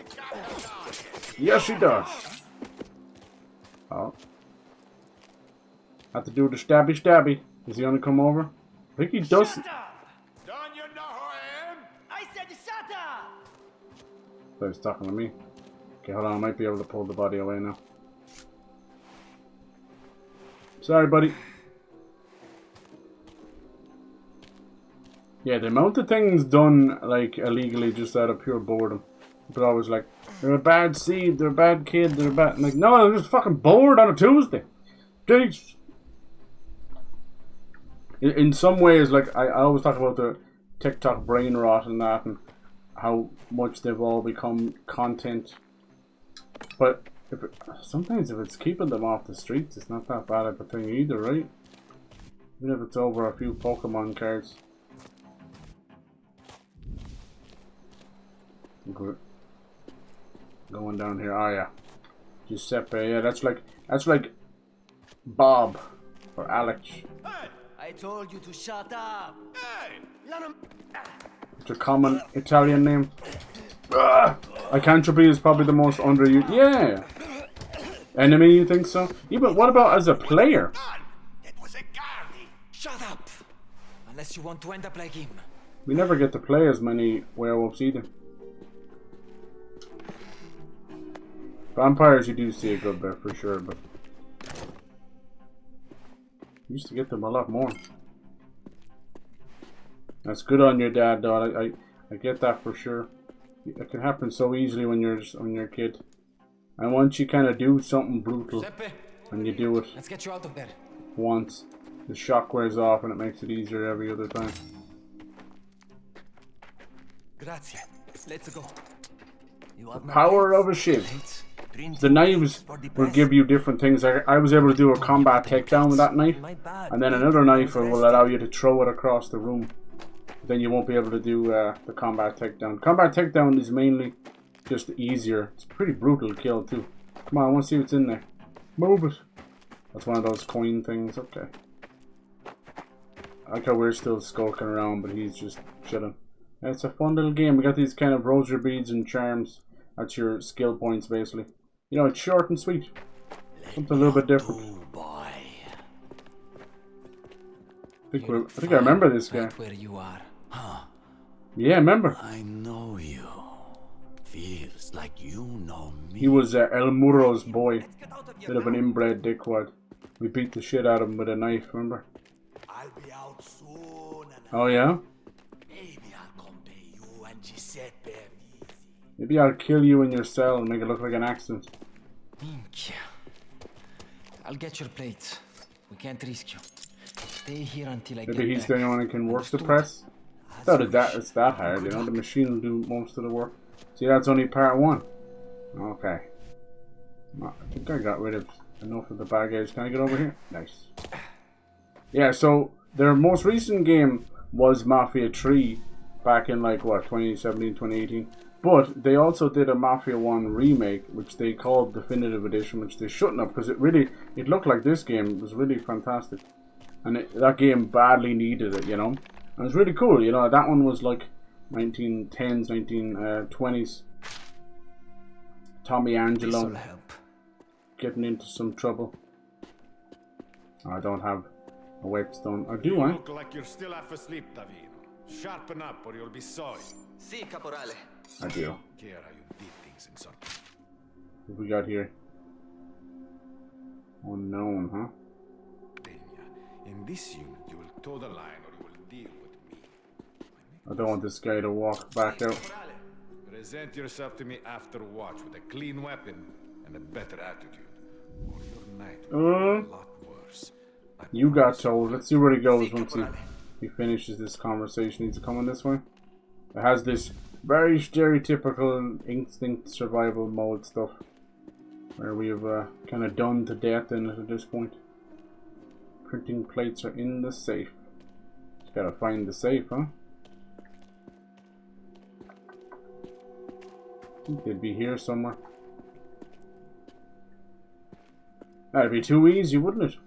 Yes, he does. Oh. Have to do the stabby stabby. Is he gonna come over? I think he does. Don't you know who I am? I said shut up! So he's talking to me. Okay, hold on. I might be able to pull the body away now. Sorry, buddy. Yeah, the amount of things done, like, illegally just out of pure boredom. People always like, they're a bad seed, they're a bad kid, they're a bad... I'm like, no, they're just fucking bored on a Tuesday. Jeez. In some ways, like, I always talk about the TikTok brain rot and that, and how much they've all become content. But sometimes if it's keeping them off the streets, it's not that bad of a thing either, right? Even if it's over a few Pokemon cards. Good. Going down here. Oh yeah, Giuseppe. Yeah, that's like Bob or Alex. Hey, I told you to shut up. Hey, It's a common Italian name. Lycanthropy is probably the most underused. Yeah. Enemy, you think so? Yeah, but what about as a player? that was a guardy. Shut up, unless you want to end up like him. We never get to play as many werewolves either. Vampires you do see a good bit for sure, but you used to get them a lot more. That's good on your dad, though. I get that for sure. It can happen so easily when you're a kid. And once you kind of do something brutal, and you do it Let's get you out of there. once, the shock wears off and it makes it easier every other time. Grazie. Let's go. You have my Power of a ship. The knives will give you different things. I was able to do a combat takedown with that knife, and then another knife will allow you to throw it across the room. Then you won't be able to do the combat takedown. Combat takedown is mainly just easier. It's a pretty brutal kill too. Come on, I want to see what's in there. Move it. That's one of those coin things. Okay. I like how we're still skulking around, but he's just chilling. It's a fun little game. We got these kind of rosary beads and charms. That's your skill points, basically. You know, it's short and sweet. Something a little bit different. I think I remember this guy. Where you are, huh? Yeah, remember. I know you. Feels like you know me. He was El Muro's boy. Bit of an inbred dickwad. We beat the shit out of him with a knife, remember? I'll be out soon. Oh yeah? Maybe I'll come pay you and Giuseppe. Maybe I'll kill you in your cell and make it look like an accident. Minchia. I'll get your plates. We can't risk you. Stay here until I get back. Maybe he's the only one who can work the press. I thought it's that hard, you know, the machine will do most of the work. See, that's only part 1. Okay. I think I got rid of enough of the bad guys. Can I get over here? Nice. Yeah, so their most recent game was Mafia 3 back in like what, 2017, 2018. But they also did a Mafia 1 remake, which they called Definitive Edition, which they shouldn't have, because it looked like this game. It was really fantastic. And that game badly needed it, you know. And it was really cool, you know. That one was like 1910s, 1920s. Tommy Angelo getting into some trouble. I don't have a whetstone. Or do I? You look like you're still half asleep, Davino. Sharpen up or you'll be sorry. Si, caporale. I do. Care how you did things in Salt. What we got here? Unknown, huh? In this unit, you will toe the line or you will deal with me. I don't want this guy to walk back out. Present yourself to me after watch with a clean weapon and a better attitude, or your night will be a lot worse. You got told. Let's see where he goes once he finishes this conversation. He's coming this way. It has this very stereotypical instinct survival mode stuff, where we have kind of done to death in it at this point. Printing plates are in the safe. Just gotta find the safe, huh? I think they'd be here somewhere. That'd be too easy, wouldn't it?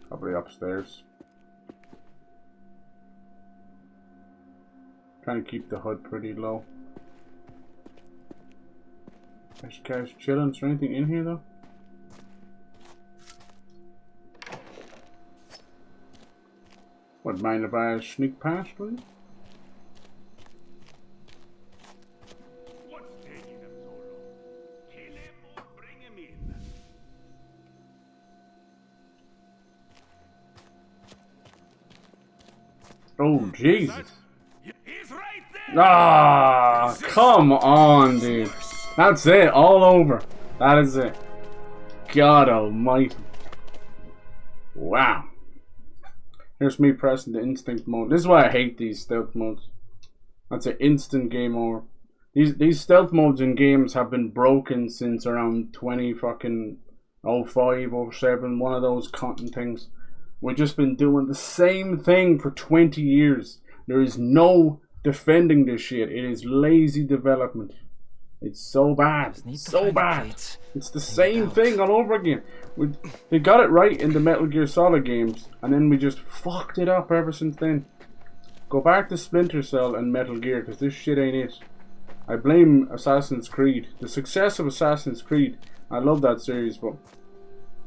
Probably upstairs. Trying to keep the HUD pretty low. Cash chillin'. Is there anything in here though? Would mind if I sneak past, please? What's taking them so long? Kill him or bring him in. Oh Jesus! He's right there. Ah, come on, dude. That's it, all over. That is it. God almighty. Wow. Here's me pressing the instinct mode. This is why I hate these stealth modes. That's an instant game over. These stealth modes in games have been broken since around 20 fucking 05 or 07, one of those cotton things. We've just been doing the same thing for 20 years. There is no defending this shit. It is lazy development. It's so bad. So bad. It's the same thing all over again. They got it right in the Metal Gear Solid games, and then we just fucked it up ever since then. Go back to Splinter Cell and Metal Gear, because this shit ain't it. I blame Assassin's Creed. The success of Assassin's Creed, I love that series, but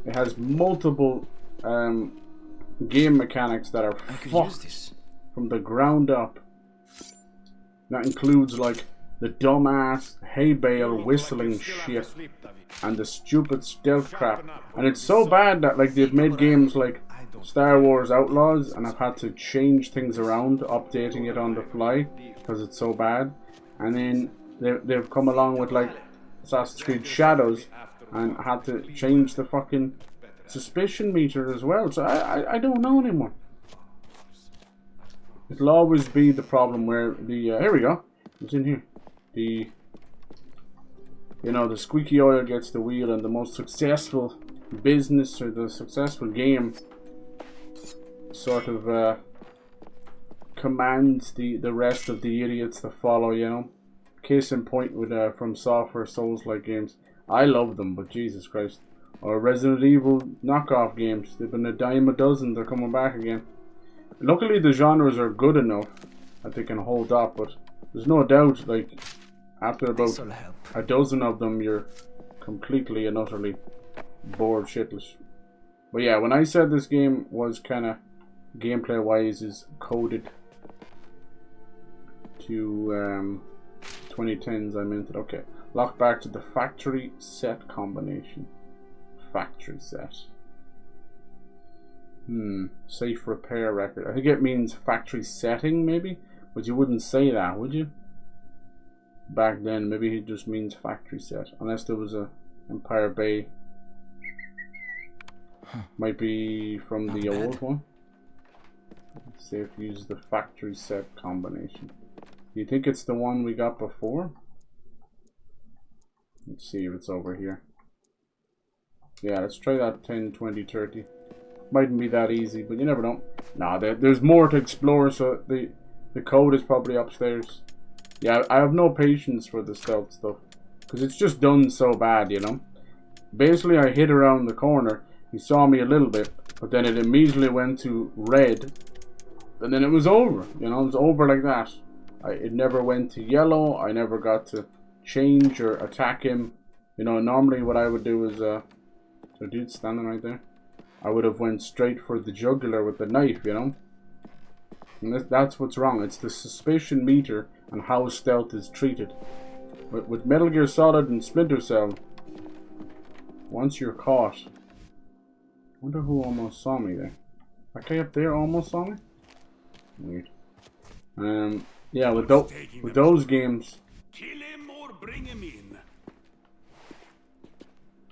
it has multiple game mechanics that are fucked from the ground up. That includes like the dumbass hay bale whistling shit and the stupid stealth crap. And it's so bad that like they've made games like Star Wars Outlaws and I've had to change things around, updating it on the fly because it's so bad. And then they've come along with like Assassin's Creed Shadows and I had to change the fucking suspicion meter as well. So I don't know anymore. It'll always be the problem where the here we go. It's in here. The squeaky oil gets the wheel, and the most successful business or the successful game sort of commands the rest of the idiots to follow, you know. Case in point with From Software Souls-like games. I love them, but Jesus Christ. Or Resident Evil knockoff games. They've been a dime a dozen. They're coming back again. Luckily the genres are good enough that they can hold up, but there's no doubt, like, after about a dozen of them, you're completely and utterly bored shitless. But yeah, when I said this game was kind of gameplay wise is coded to 2010s. I meant it. Okay. Lock back to the factory set combination. Factory set. Safe repair record. I think it means factory setting, maybe? But you wouldn't say that, would you? Back then, maybe it just means factory set. Unless there was a Empire Bay. Might be from the old one. Let's see if you use the factory set combination. Do you think it's the one we got before? Let's see if it's over here. Yeah, let's try that 10, 20, 30. Mightn't be that easy, but you never know. Nah, there's more to explore, so the code is probably upstairs. Yeah, I have no patience for the stealth stuff. Because it's just done so bad, you know. Basically, I hid around the corner. He saw me a little bit, but then it immediately went to red. And then it was over, you know, it was over like that. It never went to yellow. I never got to change or attack him. You know, normally what I would do is, the dude's standing right there. I would have went straight for the jugular with the knife, you know. And that's what's wrong. It's the suspicion meter and how stealth is treated. With Metal Gear Solid and Splinter Cell, once you're caught... I wonder who almost saw me there. That guy up there almost saw me? Weird. Yeah, with those games... Kill him or bring him in.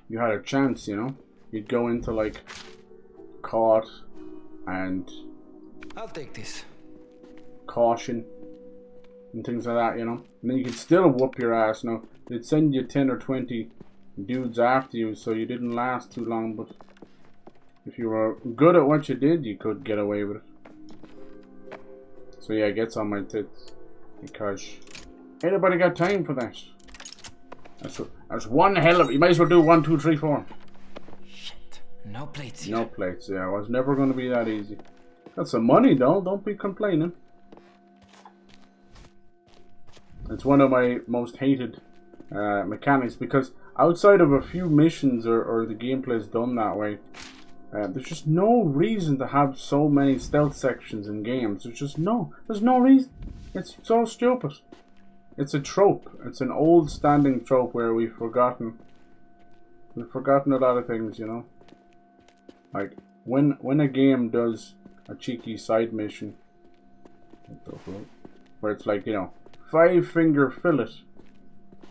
You had a chance, you know. You'd go into like caught and I'll take this. Caution and things like that, you know. And then you could still whoop your ass. Now they'd send you 10 or 20 dudes after you, so you didn't last too long. But if you were good at what you did, you could get away with it. So yeah, it gets on my tits because anybody got time for that? That's one hell of. You might as well do 1, 2, 3, 4. Shit. No plates here. No plates, yeah. It was never going to be that easy. Got some money though, don't be complaining. It's one of my most hated mechanics because outside of a few missions or the gameplay is done that way, there's just no reason to have so many stealth sections in games. There's no reason. It's so stupid. It's a trope. It's an old standing trope where we've forgotten a lot of things, you know. Like when a game does a cheeky side mission where it's like, you know, 5-finger fillet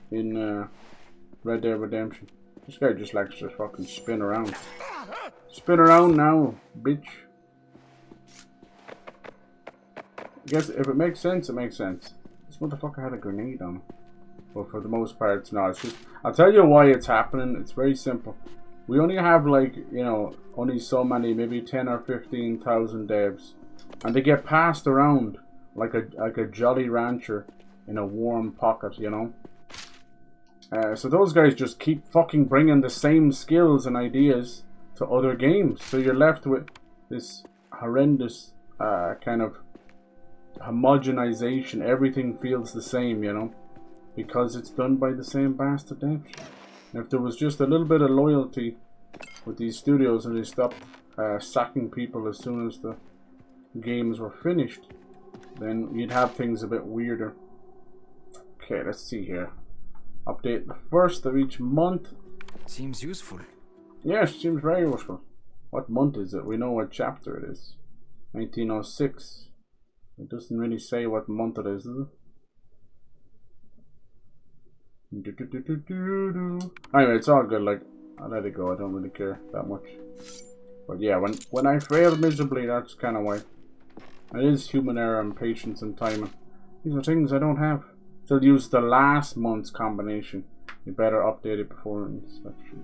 in Red Dead Redemption. This guy just likes to fucking spin around. Spin around now, bitch. I guess if it makes sense, it makes sense. This motherfucker had a grenade on him. But for the most part, it's not. It's just, I'll tell you why it's happening. It's very simple. We only have like, you know, only so many, maybe 10 or 15,000 devs. And they get passed around like a Jolly Rancher in a warm pocket, you know. So those guys just keep fucking bringing the same skills and ideas to other games. So you're left with this horrendous kind of homogenization. Everything feels the same, you know, because it's done by the same bastard devs. If there was just a little bit of loyalty with these studios and they stopped sacking people as soon as the games were finished, then you'd have things a bit weirder. Okay, let's see here. Update the first of each month. Seems useful. Yes, seems very useful. What month is it? We know what chapter it is. 1906. It doesn't really say what month it is, does it? Anyway, it's all good. Like, I'll let it go. I don't really care that much. But yeah, when I fail miserably, that's kind of why. It is human error and patience and timing. These are things I don't have. Still use the last month's combination. You better update it before inspection.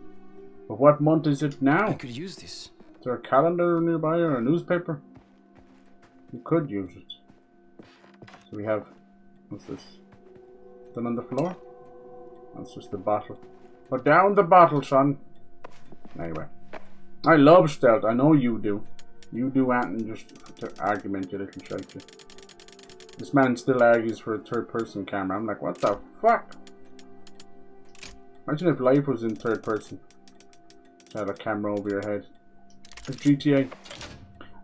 But what month is it now? I could use this. Is there a calendar nearby or a newspaper? You could use it. So we have, what's this? Done on the floor? That's just the bottle. Put down the bottle, son. Anyway. I love stealth. I know you do. You do anything just to argument, you little shite. This man still argues for a third-person camera. I'm like, what the fuck? Imagine if life was in third person. Just have a camera over your head. Like GTA.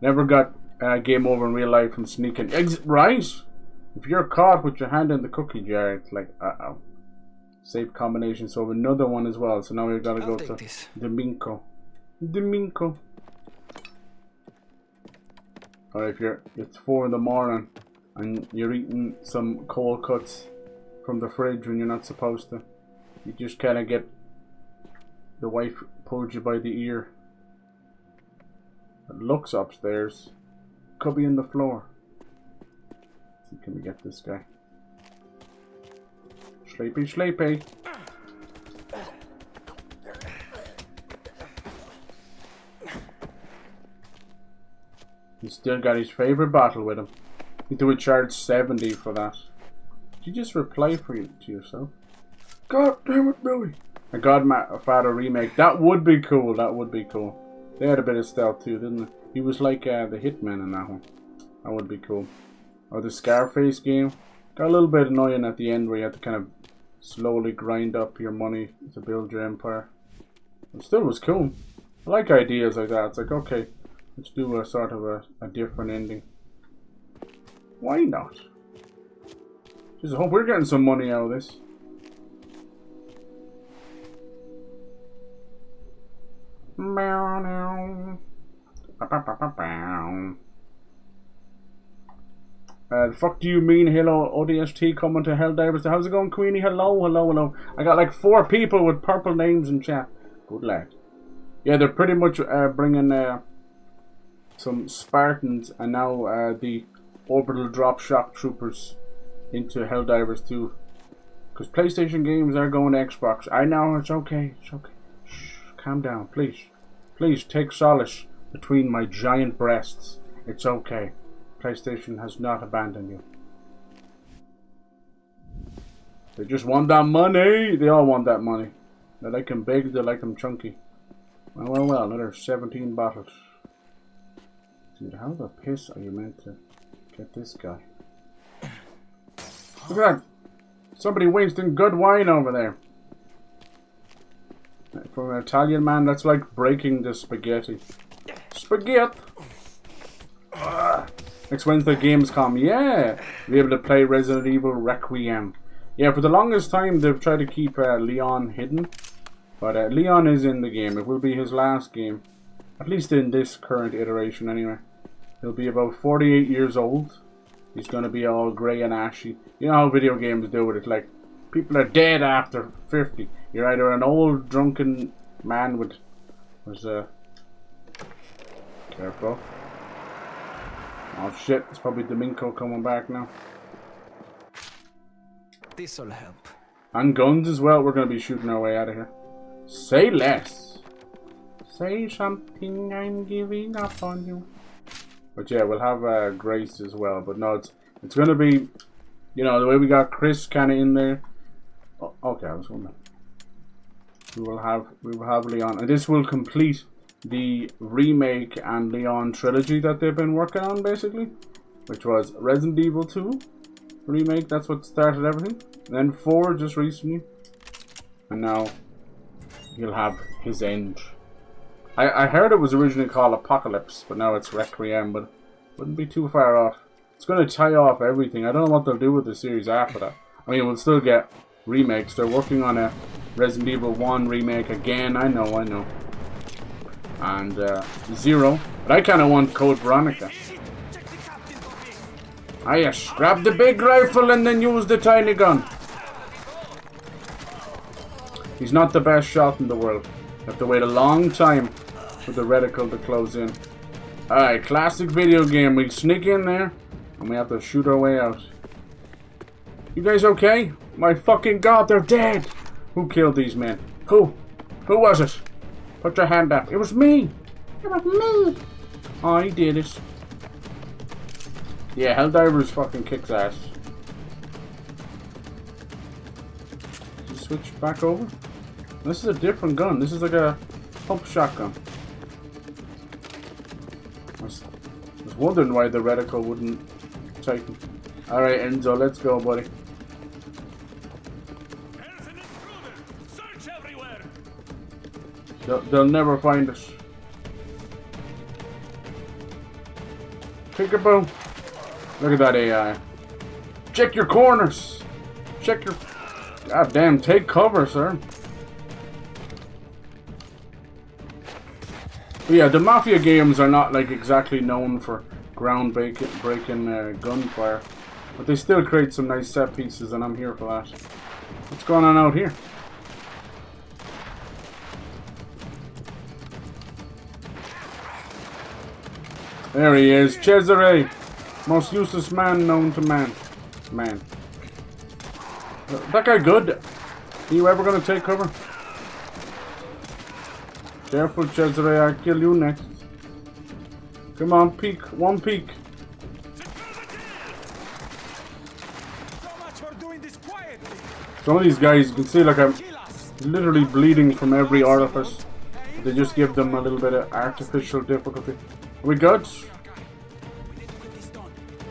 Never got game over in real life and sneaking. Right? If you're caught with your hand in the cookie jar, it's like, uh-oh. Safe combination. So another one as well. So now we've got to go to Domingo. Domingo. Or if it's 4 in the morning and you're eating some cold cuts from the fridge when you're not supposed to, you just kind of get the wife pulled you by the ear. It looks upstairs. Could be in the floor. Let's see, can we get this guy? Sleepy, sleepy. He's still got his favorite bottle with him. You do a charge 70 for that. Did you just reply to yourself? God damn it, Billy. A Godfather remake. That would be cool. That would be cool. They had a bit of stealth too, didn't they? He was like the hitman in that one. That would be cool. Or the Scarface game. Got a little bit annoying at the end where you had to kind of slowly grind up your money to build your empire. It still was cool. I like ideas like that. It's like, okay, let's do a sort of a different ending. Why not? Just hope we're getting some money out of this. The fuck do you mean, hello, ODST coming to Helldivers? How's it going, Queenie? Hello, hello, hello. I got like 4 people with purple names in chat. Good lad. Yeah, they're pretty much bringing some Spartans and now the orbital drop shock troopers into Helldivers too. Because PlayStation games are going to Xbox. I know, it's okay, it's okay. Shh, calm down, please. Please take solace between my giant breasts. It's okay. PlayStation has not abandoned you. They just want that money. They all want that money. They like them big, they like them chunky. Well, well, well, another 17 bottles. Dude, how the piss are you meant to get this guy? Look at that. Somebody wasting good wine over there. For an Italian man, that's like breaking the spaghetti. Spaghetti! Next Wednesday, Gamescom. Yeah! Be able to play Resident Evil Requiem. Yeah, for the longest time, they've tried to keep Leon hidden. But Leon is in the game. It will be his last game. At least in this current iteration, anyway. He'll be about 48 years old. He's going to be all grey and ashy. You know how video games do it. It's like, people are dead after 50. You're either an old, drunken man with... Careful. Oh shit, it's probably Domingo coming back now. This'll help. And guns as well. We're going to be shooting our way out of here. Say less. Say something, I'm giving up on you. But yeah, we'll have Grace as well. But no, it's going to be, you know, the way we got Chris kind of in there. Oh, okay, I was wondering. We will have Leon, and this will complete the remake and Leon trilogy that they've been working on, basically, which was Resident Evil 2 remake. That's what started everything. And then 4 just recently, and now he'll have his end. I heard it was originally called Apocalypse, but now it's Requiem. But wouldn't be too far off. It's going to tie off everything. I don't know what they'll do with the series after that. I mean, we'll still get remakes. They're working on a Resident Evil 1 remake again. I know. And 0. But I kind of want Code Veronica. Ah yes, grab the big rifle and then use the tiny gun. He's not the best shot in the world. You have to wait a long time for the reticle to close in. Alright, classic video game. We sneak in there and we have to shoot our way out. You guys okay? My fucking god, they're dead! Who killed these men? Who? Who was it? Put your hand up. It was me! It was me! I did it. Yeah, Helldivers fucking kicks ass. Switch back over. This is a different gun. This is like a pump shotgun. I was wondering why the reticle wouldn't tighten. Alright, Enzo, let's go, buddy. They'll never find us. Peekaboo. Look at that AI. Check your corners. Check your... God damn, take cover, sir. But yeah, the Mafia games are not like exactly known for ground-breaking gunfire. But they still create some nice set pieces, and I'm here for that. What's going on out here? There he is, Cesare, most useless man known to man. That guy good? Are you ever gonna take cover? Careful, Cesare, I'll kill you next. Come on, peek, one peek. Some of these guys, you can see like I'm literally bleeding from every orifice. They just give them a little bit of artificial difficulty. Are we good?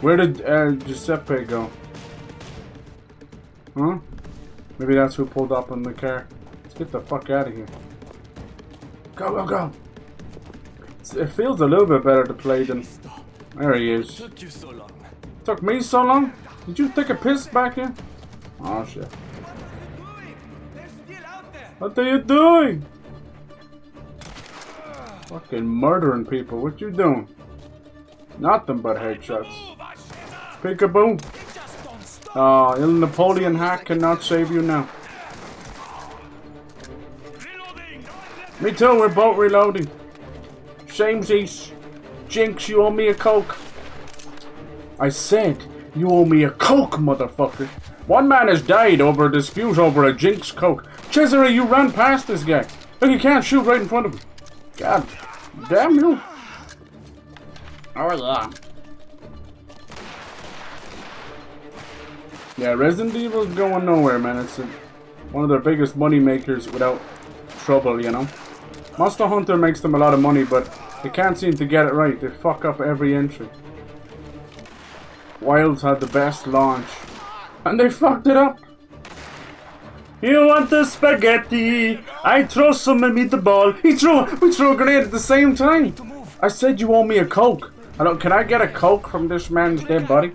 Where did Giuseppe go? Huh? Maybe that's who pulled up in the car. Let's get the fuck out of here. Go, go, go! It feels a little bit better to play than... There he is. Took me so long? Did you take a piss back here? Oh shit. What are you doing? Fucking murdering people. What you doing? Nothing but headshots. Peekaboo. Oh, Il Napoleon hack cannot save you now. Me too, we're both reloading. Shamesies. Jinx, you owe me a Coke. I said, you owe me a Coke, motherfucker. One man has died over a dispute over a Jinx Coke. Cesare, you ran past this guy. Look, you can't shoot right in front of him. God damn you. Yeah, Resident Evil is going nowhere, man. It's one of their biggest money makers without trouble, you know. Monster Hunter makes them a lot of money, but they can't seem to get it right. They fuck up every entry. Wilds had the best launch, and they fucked it up. You want the spaghetti? I throw some meatball. We threw a grenade at the same time. I said you owe me a Coke. Can I get a Coke from this man's dead body?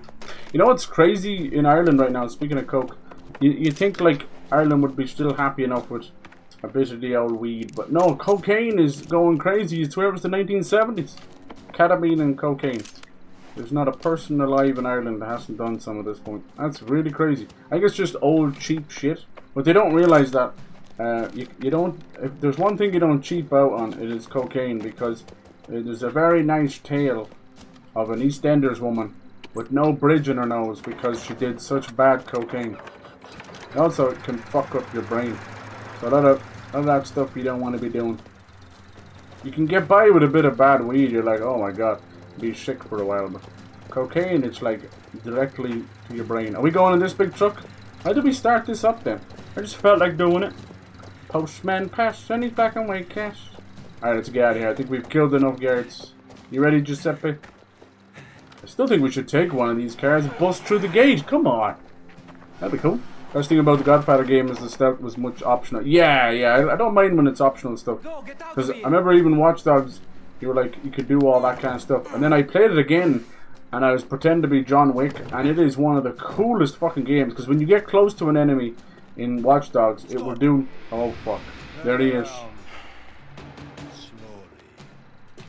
You know what's crazy in Ireland right now? Speaking of Coke, you think like Ireland would be still happy enough with a bit of the old weed, but no, cocaine is going crazy. I swear it was the 1970s. Ketamine and cocaine. There's not a person alive in Ireland that hasn't done some at this point. That's really crazy. I think it's just old cheap shit, but they don't realize that you don't. If there's one thing you don't cheap out on, it is cocaine, because there's a very nice tale of an EastEnders woman with no bridge in her nose because she did such bad cocaine. Also, it can fuck up your brain. So a lot of that stuff you don't want to be doing. You can get by with a bit of bad weed. You're like, oh my god, be sick for a while. But cocaine, it's like directly to your brain. Are we going in this big truck? How did we start this up then? I just felt like doing it. Postman passed, and he's back on white cash. Alright, let's get out of here. I think we've killed enough guards. You ready, Giuseppe? I still think we should take one of these cars and bust through the gate. Come on. That'd be cool. Best thing about the Godfather game is the stuff was much optional. Yeah, I don't mind when it's optional stuff. Because I remember even Watch Dogs, you were like, you could do all that kind of stuff. And then I played it again, and I was pretending to be John Wick, and it is one of the coolest fucking games. Because when you get close to an enemy in Watch Dogs, it will do... Oh, fuck. There he is.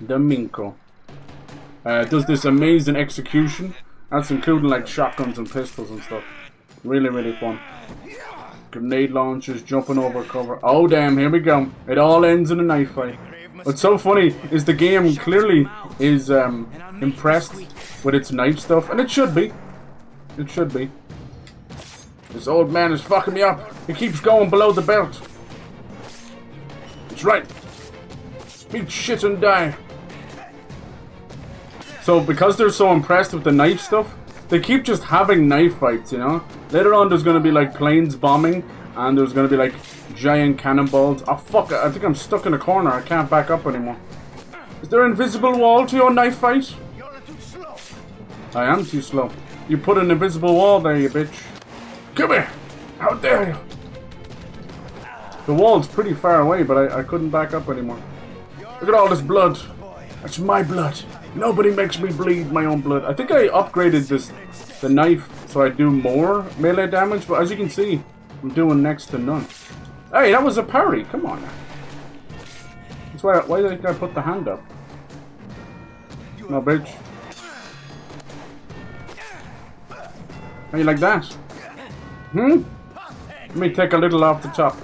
Domingo. Does this amazing execution. That's including like shotguns and pistols and stuff. Really, really fun. Grenade launchers, jumping over cover. Oh damn, here we go. It all ends in a knife fight. What's so funny is the game clearly is impressed with its knife stuff, and it should be. It should be. This old man is fucking me up. He keeps going below the belt. It's right. Eat shit and die. So because they're so impressed with the knife stuff, they keep just having knife fights, you know? Later on there's going to be like planes bombing, and there's going to be like giant cannonballs. Oh fuck, I think I'm stuck in a corner. I can't back up anymore. Is there an invisible wall to your knife fight? I am too slow. You put an invisible wall there, you bitch. Come here! How dare you! The wall's pretty far away, but I couldn't back up anymore. Look at all this blood. That's my blood. Nobody makes me bleed my own blood. I think I upgraded the knife so I do more melee damage, but as you can see, I'm doing next to none. Hey, that was a parry. Come on now. That's why did I put the hand up? No, bitch. How you like that? Hmm? Let me take a little off the top.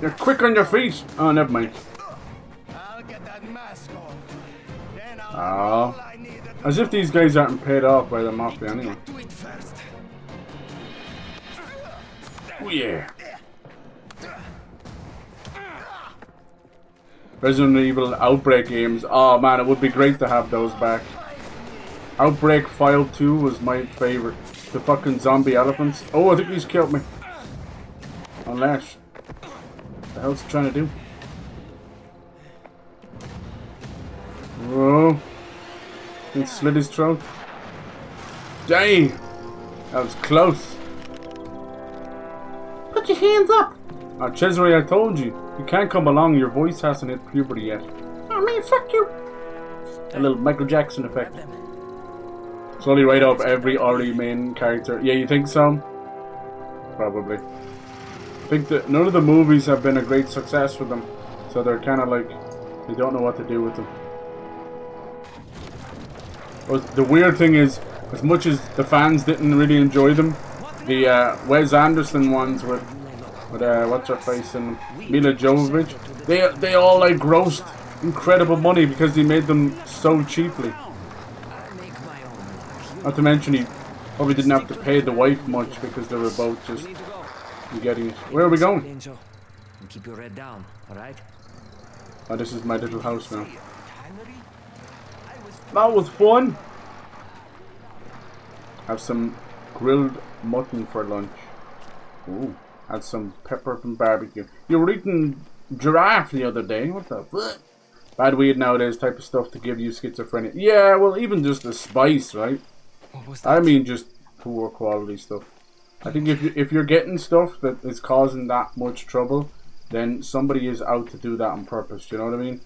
You're quick on your feet. Oh, never mind. Oh. As if these guys aren't paid off by the Mafia anyway. Oh yeah. Resident Evil Outbreak games. Oh man, it would be great to have those back. Outbreak File 2 was my favorite. The fucking zombie elephants. Oh, I think he's killed me. Unless. What the hell's he trying to do? Whoa. He slit his throat. Dang! That was close. Put your hands up! Oh, Cesare, I told you. You can't come along. Your voice hasn't hit puberty yet. Oh man, fuck you! A little Michael Jackson effect. Slowly write off every early main character. Yeah, you think so? Probably. I think that none of the movies have been a great success for them. So they're kind of like, they don't know what to do with them. But the weird thing is, as much as the fans didn't really enjoy them, the Wes Anderson ones with what's her face and Mila Jovovich, they all like grossed incredible money because he made them so cheaply. Not to mention he probably didn't have to pay the wife much because they were both just getting it. Where are we going? Enzo, and keep your head down, alright? Oh, this is my little house now. That was fun! Have some grilled mutton for lunch. Ooh, had some pepper and barbecue. You were eating giraffe the other day. What the fuck? Bad weed nowadays type of stuff to give you schizophrenia. Yeah, well, even just the spice, right? I mean, just poor quality stuff. I think if you're getting stuff that is causing that much trouble, then somebody is out to do that on purpose. You know what I mean?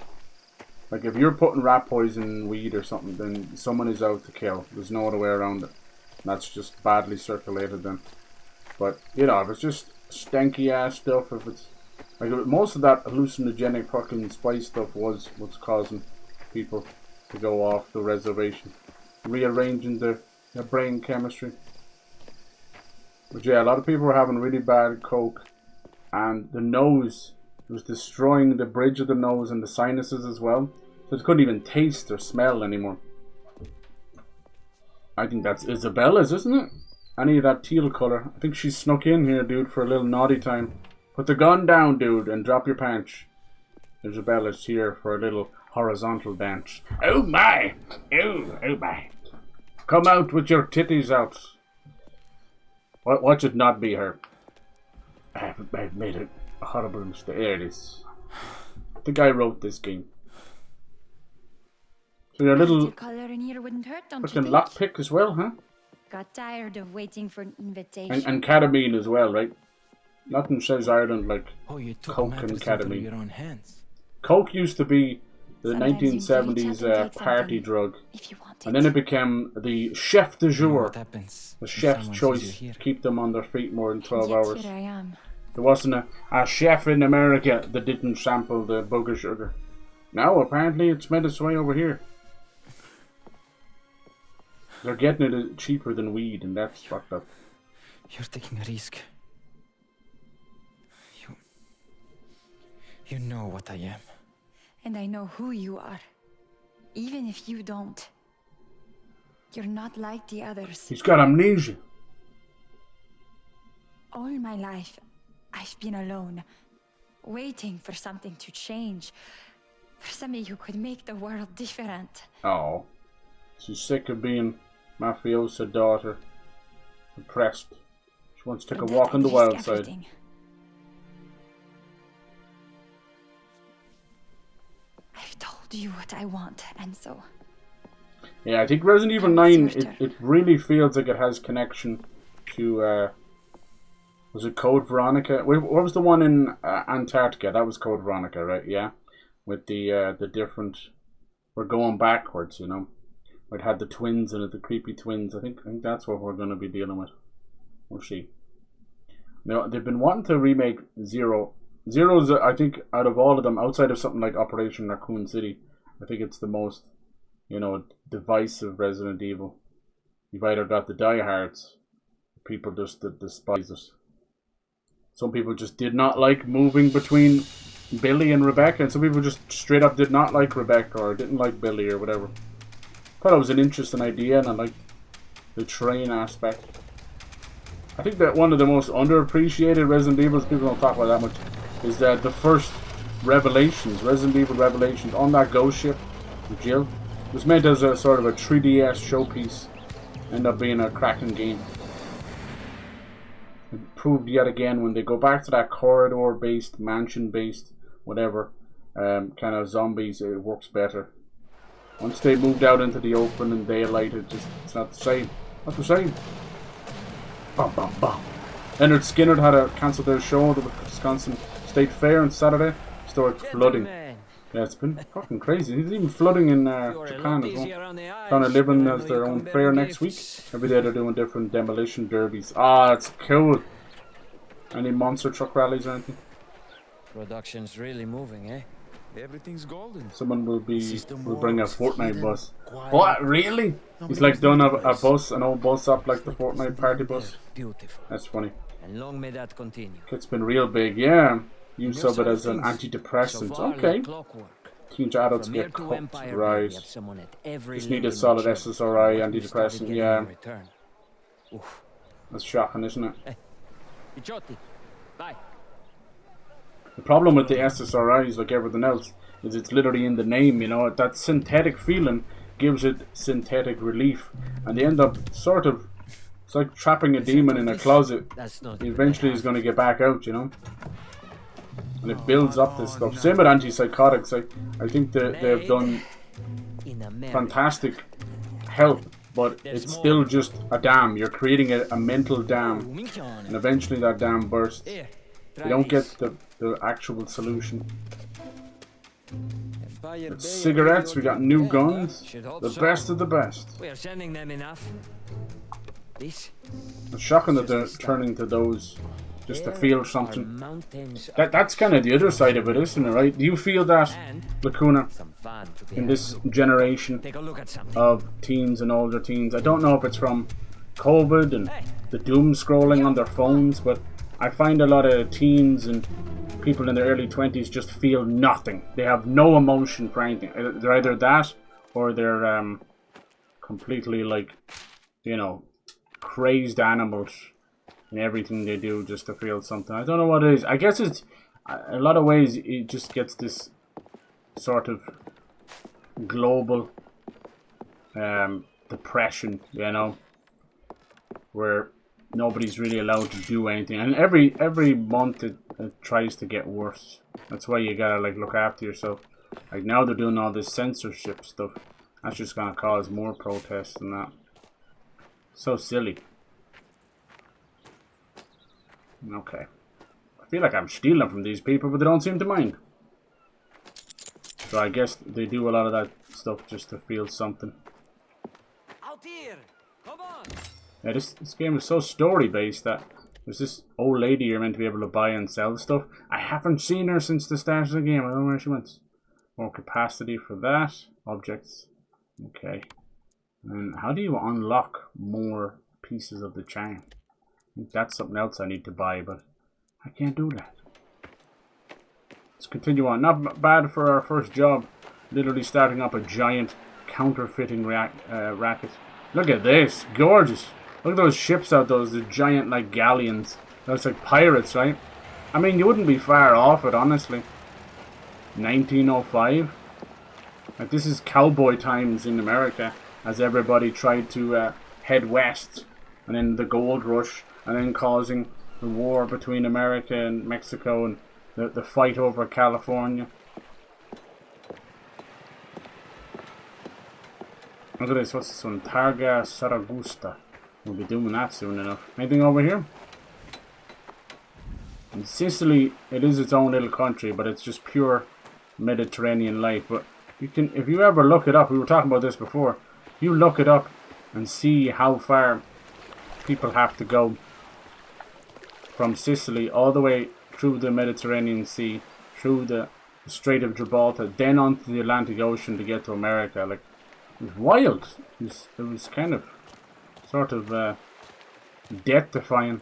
Like if you're putting rat poison in weed or something, then someone is out to kill. There's no other way around it. That's just badly circulated then. But you know, if it's just stanky ass stuff, if it's like most of that hallucinogenic fucking spice stuff was what's causing people to go off the reservation, rearranging their brain chemistry. But yeah, a lot of people were having really bad coke, and the nose was destroying the bridge of the nose and the sinuses as well, so they couldn't even taste or smell anymore. I think that's Isabella's, isn't it? Any of that teal color. I think she snuck in here, dude, for a little naughty time. Put the gun down, dude, and drop your pants. Isabella's here for a little horizontal dance. Oh my! Oh my! Come out with your titties out. Watch it not be her. I've made a horrible mistake. There it is. I think I wrote this game. So your little color in here wouldn't hurt, don't fucking you lockpick as well, huh? Got tired of waiting for an invitation. And ketamine as well, right? Nothing says Ireland like you took coke matters and into ketamine. your own hands. Coke used to be the Sometimes you 1970s reach out and take party something drug. if you want And then it became the chef de jour. What happens The when chef's someone choice sees you to here? keep them on their feet more than 12 Yet hours. here I am. There wasn't a chef in America that didn't sample the booger sugar. Now apparently it's made its way over here. They're getting it cheaper than weed, and that's fucked up. You're taking a risk. You know what I am. And I know who you are. Even if you don't. You're not like the others. He's got amnesia. All my life, I've been alone. Waiting for something to change. For somebody who could make the world different. Oh. She's sick of being mafiosa daughter. Depressed. She wants to take a walk on the wild side. I've told you what I want, Enzo. Yeah, I think Resident Evil 9, it really feels like it has connection to, was it Code Veronica? What was the one in Antarctica? That was Code Veronica, right? Yeah. With the different we're going backwards, you know. It had the twins in it, the creepy twins. I think that's what we're going to be dealing with. We'll see. Now, they've been wanting to remake Zero. Zero's, I think, out of all of them, outside of something like Operation Raccoon City, I think it's the most, you know, divisive Resident Evil. You've either got the diehards, people just despise it. Some people just did not like moving between Billy and Rebecca, and some people just straight up did not like Rebecca or didn't like Billy or whatever. Thought it was an interesting idea, and I liked the train aspect. I think that one of the most underappreciated Resident Evils, people don't talk about that much, is that the first Revelations, Resident Evil Revelations, on that ghost ship with Jill, was meant as a sort of a 3DS showpiece. Ended up being a cracking game. It proved yet again when they go back to that corridor-based, mansion-based, whatever, kind of zombies, it works better. Once they moved out into the open and daylight, it's not the same. Not the same. Bum, bum, bum. Leonard Skinner had to cancel their show at the Wisconsin State Fair on Saturday. Started flooding. Yeah, it's been fucking crazy. It's even flooding in Japan as well. Donna Living has their own fair next week. Every day they're doing different demolition derbies. Ah, it's cool. Any monster truck rallies or anything? Production's really moving, eh? Everything's golden. Someone will bring a Fortnite bus. What? Really? He's like done an old bus up like the Fortnite party bus. Beautiful. That's funny. And long may that continue. It's been real big, yeah. You sub it as an antidepressant. Okay. Teenage adults get cooked, right. Just need a solid SSRI antidepressant, yeah. That's shocking, isn't it? Bye. The problem with the SSRIs, like everything else, is it's literally in the name, you know. That synthetic feeling gives it synthetic relief. And they end up sort of, it's like trapping a demon in a closet. Eventually he's going to get back out, you know. And it builds up this stuff. Same with antipsychotics. I think that they've done fantastic help, but it's still just a dam. You're creating a mental dam, and eventually that dam bursts. You don't get the actual solution. With cigarettes, we got new guns, the best of the best. We are sending them enough. It's shocking that they're turning to those just to feel something. That's kind of the other side of it, isn't it, right? Do you feel that, Lacuna, in this generation of teens and older teens? I don't know if it's from COVID and the doom scrolling on their phones, but I find a lot of teens and people in their early 20s just feel nothing. They have no emotion for anything. They're either that or they're completely, like, you know, crazed animals in everything they do just to feel something. I don't know what it is. I guess it's, a lot of ways, it just gets this sort of global depression, you know, where nobody's really allowed to do anything, and every month it tries to get worse. That's why you gotta, like, look after yourself. Like, now they're doing all this censorship stuff. That's just gonna cause more protests than that. So silly. Okay, I feel like I'm stealing from these people, but they don't seem to mind. So I guess they do a lot of that stuff just to feel something. Out here, come on. Yeah, this game is so story-based that there's this old lady you're meant to be able to buy and sell stuff. I haven't seen her since the start of the game. I don't know where she went. More capacity for that. Objects. Okay. And how do you unlock more pieces of the chain? I think that's something else I need to buy, but I can't do that. Let's continue on. Not bad for our first job. Literally starting up a giant counterfeiting racket. Look at this. Gorgeous. Look at those ships out, the giant, like, galleons. That's like pirates, right? I mean, you wouldn't be far off it, honestly. 1905. Like, this is cowboy times in America, as everybody tried to head west, and then the gold rush, and then causing the war between America and Mexico, and the fight over California. Look at this. What's this one? Targa Saragusta. We'll be doing that soon enough. Anything over here? In Sicily, it is its own little country, but it's just pure Mediterranean life. But You can, if you ever look it up, we were talking about this before, you look it up and see how far people have to go from Sicily all the way through the Mediterranean Sea, through the Strait of Gibraltar, then onto the Atlantic Ocean to get to America. Like, it was wild. It was kind of sort of death-defying.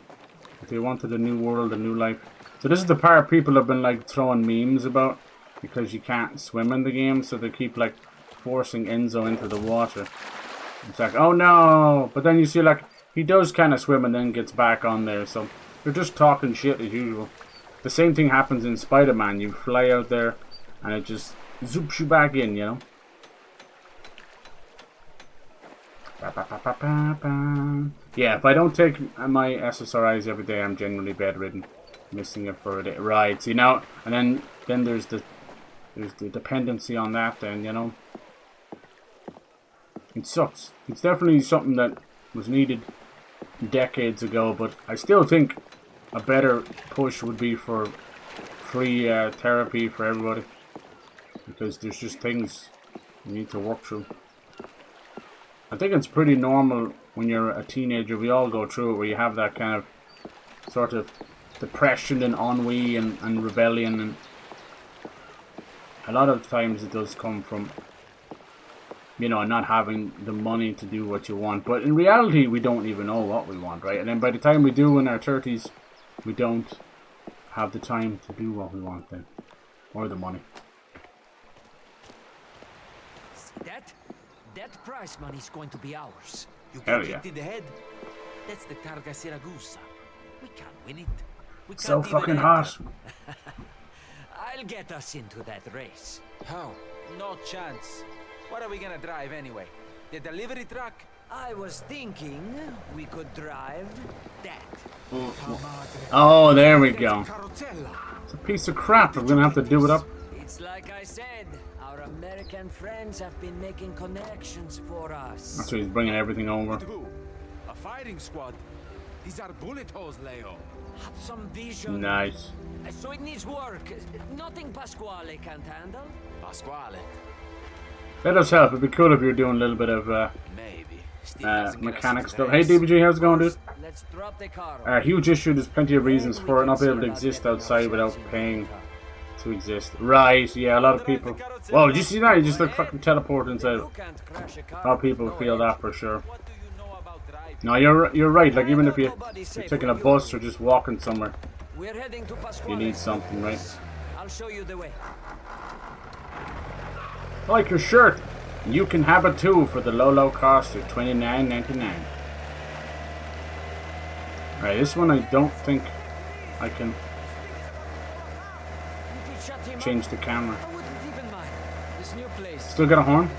If they wanted a new world, a new life. So this is the part people have been like throwing memes about, because you can't swim in the game, so they keep like forcing Enzo into the water. It's like, oh no! But then you see like, he does kind of swim and then gets back on there, so they're just talking shit as usual. The same thing happens in Spider-Man. You fly out there and it just zoops you back in, you know? Yeah, if I don't take my SSRIs every day, I'm generally bedridden. Missing it for a day. Right, see now, and then there's the dependency on that then, you know? It sucks. It's definitely something that was needed decades ago, but I still think a better push would be for free therapy for everybody, because there's just things you need to work through. I think it's pretty normal when you're a teenager, we all go through it, where you have that kind of sort of depression and ennui and rebellion, and a lot of times it does come from, you know, not having the money to do what you want. But in reality, we don't even know what we want, right? And then by the time we do in our 30s, we don't have the time to do what we want then, or the money. See that? That prize money is going to be ours. You Hell get yeah. hit in the head. That's the Targa Siragusa. We can't win it. We So can't even fucking enter. hot. I'll get us into that race. How? No chance. What are we gonna drive anyway? The delivery truck? I was thinking we could drive that. Oh, there we go. It's a piece of crap. We're gonna have to do it up. It's like I said, our American friends have been making connections for us. That's why he's bringing everything over. Who? A firing squad? These are bullet holes, Leo. Have some vision. Nice. So it needs work. Nothing Pasquale can't handle. Pasquale. Let us help. It'd be cool if you're doing a little bit of mechanic stuff. Hey DBG, how's it going, dude? Let's drop the car. Huge issue. There's plenty of reasons for it not being able to exist outside without paying to exist. Right, yeah, a lot of people. Whoa, did you see that? You just like fucking teleport inside. A lot of people feel that for sure. No, you're right. Like even if you're taking a bus or just walking somewhere, you need something, right? I'll show you the way. I like your shirt. You can have it too for the low cost of $29.99. Alright, this one I don't think I can change the camera. Still got a horn?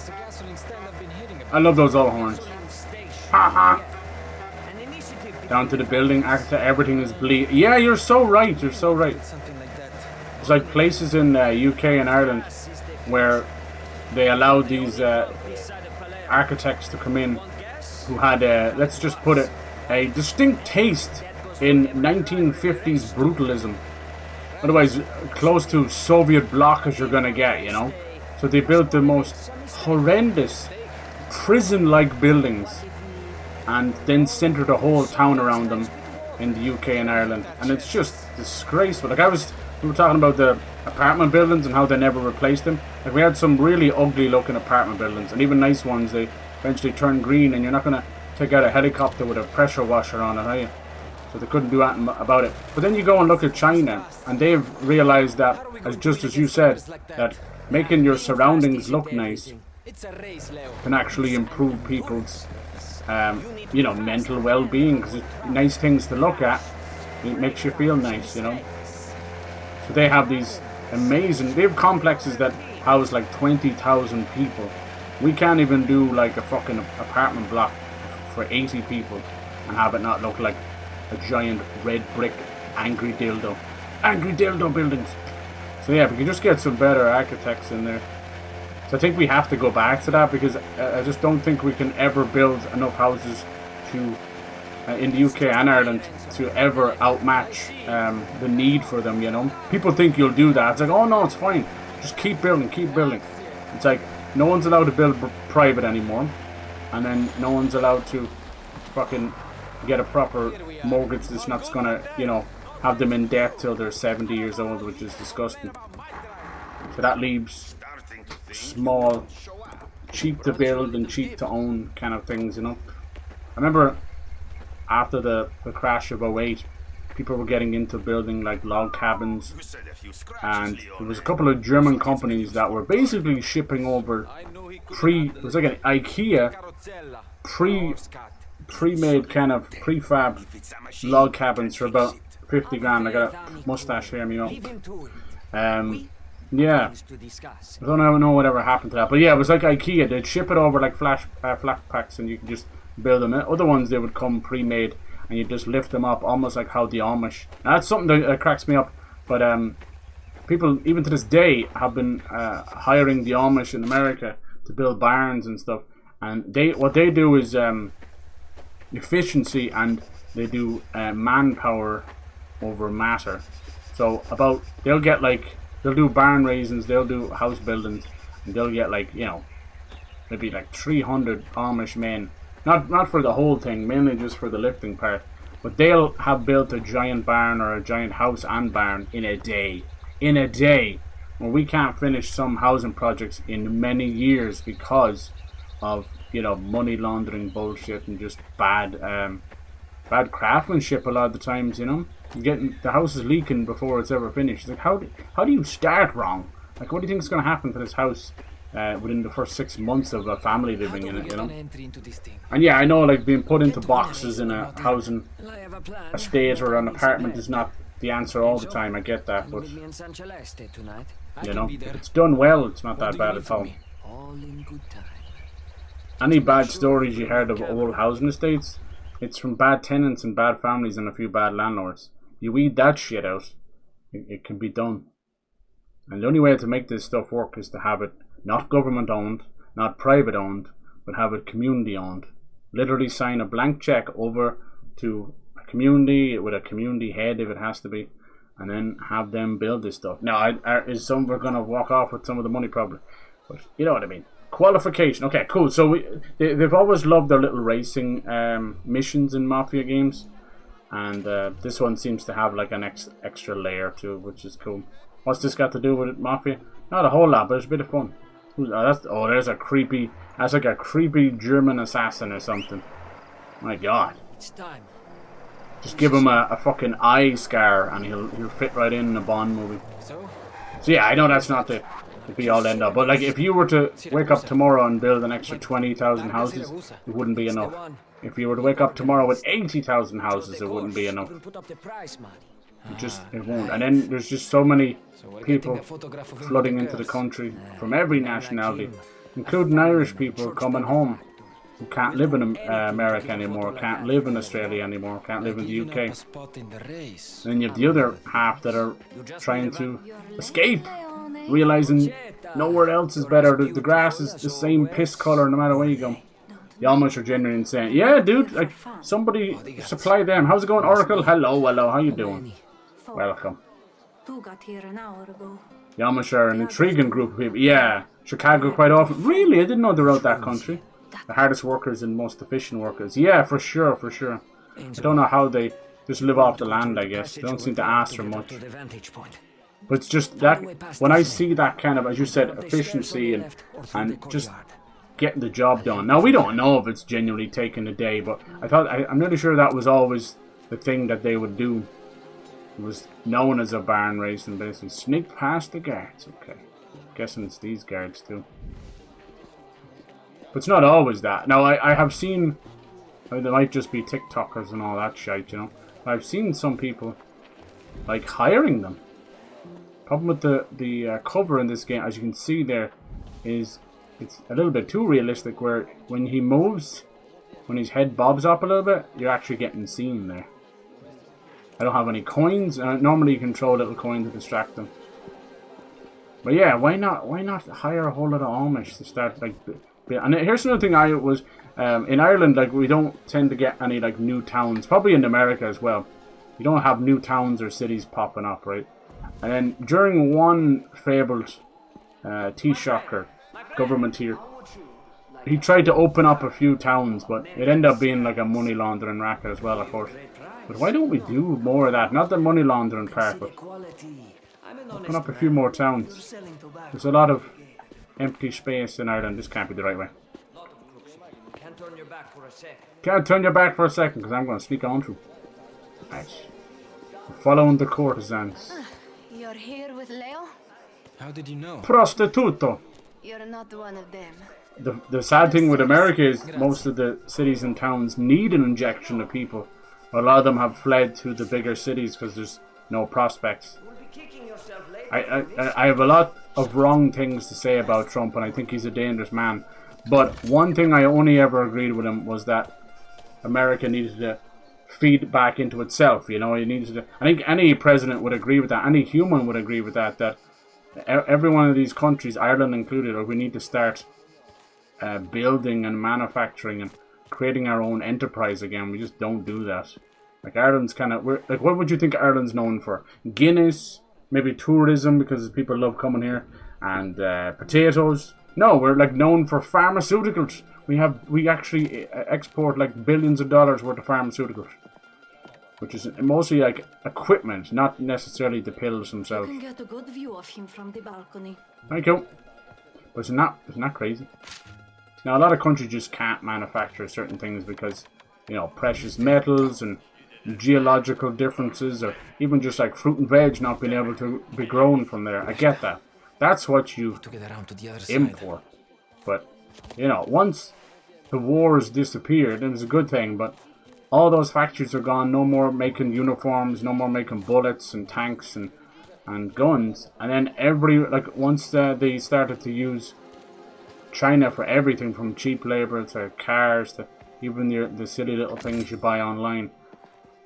I love those old horns. Haha. Down to the building, architect, everything is bleak. Yeah, you're so right. You're so right. There's like places in UK and Ireland where they allowed these architects to come in who had, let's just put it, a distinct taste in 1950s brutalism. Otherwise, close to Soviet bloc as you're gonna get, you know? So they built the most horrendous prison-like buildings and then centered a whole town around them in the UK and Ireland. And it's just disgraceful. Like we were talking about the apartment buildings and how they never replaced them. Like we had some really ugly looking apartment buildings, and even nice ones, they eventually turn green, and you're not going to take out a helicopter with a pressure washer on it, are you? So they couldn't do anything about it. But then you go and look at China, and they've realized that, just as you said, that making your surroundings look nice can actually improve people's you know, mental well-being, because it's nice things to look at. It makes you feel nice, you know. So they have these amazing, they have complexes that house like 20,000 people. We can't even do like a fucking apartment block for 80 people and have it not look like a giant red brick angry dildo buildings. So yeah, we can just get some better architects in there. So I think we have to go back to that, because I just don't think we can ever build enough houses to in the UK and Ireland to ever outmatch the need for them, you know. People think you'll do that. It's like, oh no, it's fine. Just keep building. It's like no one's allowed to build private anymore, and then no one's allowed to fucking get a proper mortgage that's not gonna, you know, have them in debt till they're 70 years old, which is disgusting. So that leaves small, cheap to build and cheap to own kind of things, you know. I remember after the crash of '08, people were getting into building like log cabins, and there was a couple of German companies that were basically shipping over it was like an IKEA pre-made kind of prefab log cabins for about 50 grand. I got a mustache here, you know. Yeah, I don't know whatever happened to that, but yeah, it was like IKEA. They'd ship it over like flat packs, and you could just build them. Other ones, they would come pre-made, and you just lift them up, almost like how the Amish. Now, that's something that cracks me up. But people, even to this day, have been hiring the Amish in America to build barns and stuff. And what they do is efficiency, and they do manpower over matter. So they'll do barn raisins, they'll do house buildings, and they'll get like, you know, maybe like 300 Amish men. Not for the whole thing, mainly just for the lifting part. But they'll have built a giant barn or a giant house and barn in a day. In a day. Well, we can't finish some housing projects in many years because of, you know, money laundering bullshit and just bad craftsmanship a lot of the times, you know. The house is leaking before it's ever finished. Like, how do you start wrong? Like, what do you think is going to happen to this house within the first 6 months of a family living in it, you know? And yeah, I know, like, being put into boxes in a housing estate or an apartment is not the answer all the time. I get that, but, you know, if it's done well, it's not that bad at all. Any bad stories you heard of old housing estates, it's from bad tenants and bad families and a few bad landlords. You weed that shit out, it can be done. And the only way to make this stuff work is to have it not government owned, not private owned, but have it community owned. Literally sign a blank check over to a community with a community head if it has to be, and then have them build this stuff. Now, is some of them going to walk off with some of the money probably, but you know what I mean. Qualification. Okay, cool. So they've always loved their little racing missions in Mafia games, and this one seems to have like an extra layer to it, which is cool. What's this got to do with it, Mafia? Not a whole lot, but it's a bit of fun. There's a creepy. That's like a creepy German assassin or something. My God. It's time. Just give him a fucking eye scar, and he'll fit right in a Bond movie. So yeah, I know that's not the be all end up, but like if you were to wake up tomorrow and build an extra 20,000 houses, it wouldn't be enough. If you were to wake up tomorrow with 80,000 houses, it wouldn't be enough. It won't. And then there's just so many people flooding into the country from every nationality, including Irish people coming home who can't live in America anymore, can't live in Australia anymore, can't live in the UK. And then you have the other half that are trying to escape, realizing nowhere else is better. The grass is the same piss color no matter where you go. The Amish are genuinely insane. Yeah, dude, like somebody supply them. How's it going, Oracle? Hello, how you doing? Welcome. The Amish are an intriguing group of people. Yeah, Chicago quite often. Really, I didn't know they were out that country. The hardest workers and most efficient workers. Yeah, for sure. I don't know how they just live off the land, I guess. They don't seem to ask for much. But it's just that, when I see that kind of, as you said, efficiency and just getting the job done. Now, we don't know if it's genuinely taking a day, but I'm really sure that was always the thing that they would do. It was known as a barn race and basically sneak past the guards. Okay. Guessing it's these guards too. But it's not always that. Now, I have seen, there might just be TikTokers and all that shit, you know. I've seen some people, like, hiring them. Problem with the cover in this game, as you can see there, is it's a little bit too realistic, where when he moves, when his head bobs up a little bit, you're actually getting seen there. I don't have any coins. Normally you can throw a little coin to distract them. But yeah, why not hire a whole lot of Amish to start like? And here's another thing I was in Ireland, like we don't tend to get any like new towns. Probably in America as well. You don't have new towns or cities popping up, right? And then during one fabled Taoiseach government here. He tried to open up a few towns, but it ended up being like a money laundering racket as well, of course. But why don't we do more of that? Not the money laundering part, but open up a few more towns. There's a lot of empty space in Ireland. This can't be the right way. Can't turn your back for a sec. Can't turn your back for a second, because I'm going to sneak on through. Nice. Following the courtesans. You're here with Leo? How did you know? Prostituto. You're not one of them. The sad thing with America is most of the cities and towns need an injection of people. A lot of them have fled to the bigger cities because there's no prospects. I have a lot of wrong things to say about Trump, and I think he's a dangerous man. But one thing I only ever agreed with him was that America needed to feed back into itself. You know, it needed to. I think any president would agree with that. Any human would agree with that. That every one of these countries, Ireland included, we need to start building and manufacturing and creating our own enterprise again. We just don't do that. Like Ireland's kind of, like, what would you think Ireland's known for? Guinness, maybe tourism because people love coming here, and potatoes. No, we're like known for pharmaceuticals. We actually export like billions of dollars worth of pharmaceuticals, which is mostly like equipment, not necessarily the pills themselves. You can get a good view of him from the balcony. Thank you. But isn't that crazy? Now, a lot of countries just can't manufacture certain things because, you know, precious metals and geological differences, or even just like fruit and veg not being able to be grown from there. I get that. That's what you import. But, you know, once the wars disappeared, it was a good thing, but all those factories are gone. No more making uniforms, no more making bullets and tanks and guns. And then once they started to use China for everything from cheap labor to cars to even the silly little things you buy online,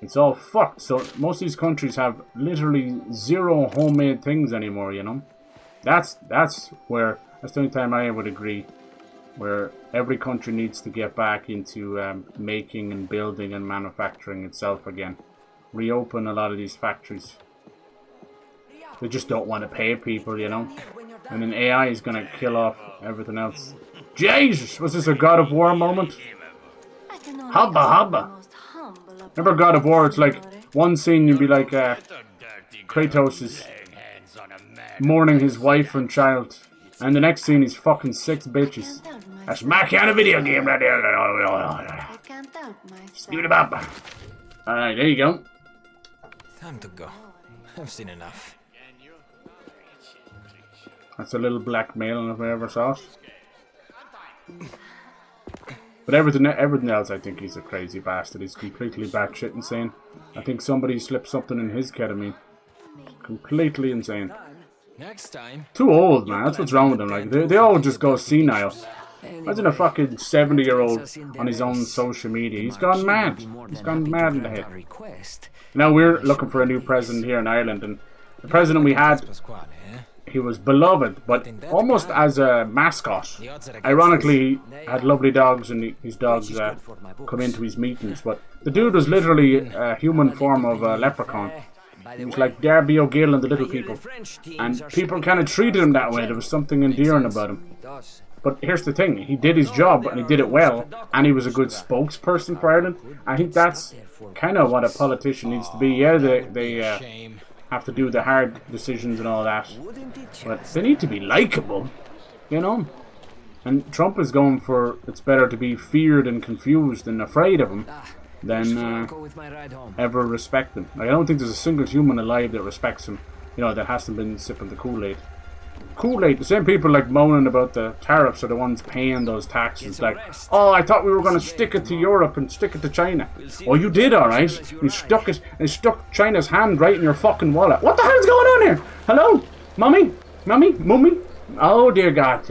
it's all fucked. So most of these countries have literally zero homemade things anymore, you know. That's the only time I would agree, where every country needs to get back into making and building and manufacturing itself again. Reopen a lot of these factories. They just don't want to pay people, you know. And then AI is going to kill off everything else. Jesus! Was this a God of War moment? Hubba hubba! Remember God of War? It's like one scene you'd be like Kratos is mourning his wife and child, and the next scene he's fucking 6 bitches. That's my kind of video game right there. Alright, there you go. Time to go. I've seen enough. That's a little blackmail if I ever saw it. But everything else, I think he's a crazy bastard. He's completely batshit insane. I think somebody slipped something in his ketamine. Completely insane. Next time. Too old, man. That's what's wrong with them. Like they all just go senile. Imagine a fucking 70-year-old on his own social media. He's gone mad. He's gone mad in the head. Now we're looking for a new president here in Ireland, and the president we had, he was beloved, but almost as a mascot. Ironically, he had lovely dogs, and his dogs come into his meetings. But the dude was literally a human form of a leprechaun. He was like Darby O'Gill and the Little People. And people kind of treated him that way. There was something endearing about him. But here's the thing. He did his job, and he did it well. And he was a good spokesperson for Ireland. I think that's kind of what a politician needs to be. Yeah, they have to do the hard decisions and all that, but they need to be likable, you know. And Trump is going for, it's better to be feared and confused and afraid of him than ever respect him. Like, I don't think there's a single human alive that respects him, you know, that hasn't been sipping the Kool-Aid. Kool-Aid, the same people like moaning about the tariffs are the ones paying those taxes. Like, oh, I thought we were going to stick it to Europe and stick it to China. Oh, you did, alright. You stuck it, and stuck China's hand right in your fucking wallet. What the hell's going on here? Hello? Mommy? Mommy? Mummy? Oh, dear God.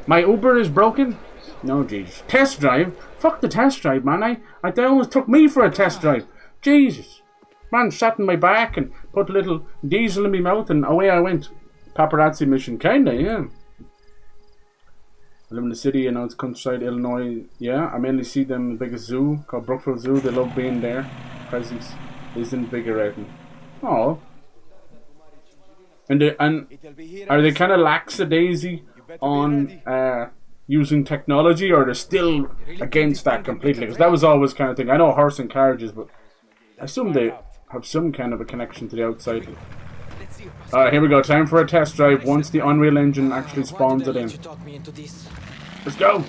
My Uber is broken? No, jeez. Test drive? Fuck the test drive, man. They almost took me for a test drive. Jesus. Man sat in my back and put a little diesel in my mouth, and away I went. Paparazzi mission, kinda, yeah. I live in the city, you know, it's countryside, Illinois. Yeah, I mainly see them in the biggest zoo called Brookfield Zoo. They love being there. Presence isn't bigger, I think. Oh. And are they kind of lackadaisy on using technology, or they're still against that completely? Because that was always kind of thing. I know horse and carriages, but I assume they have some kind of a connection to the outside. Alright, here we go. Time for a test drive once the Unreal Engine actually spawns it in. Let's go.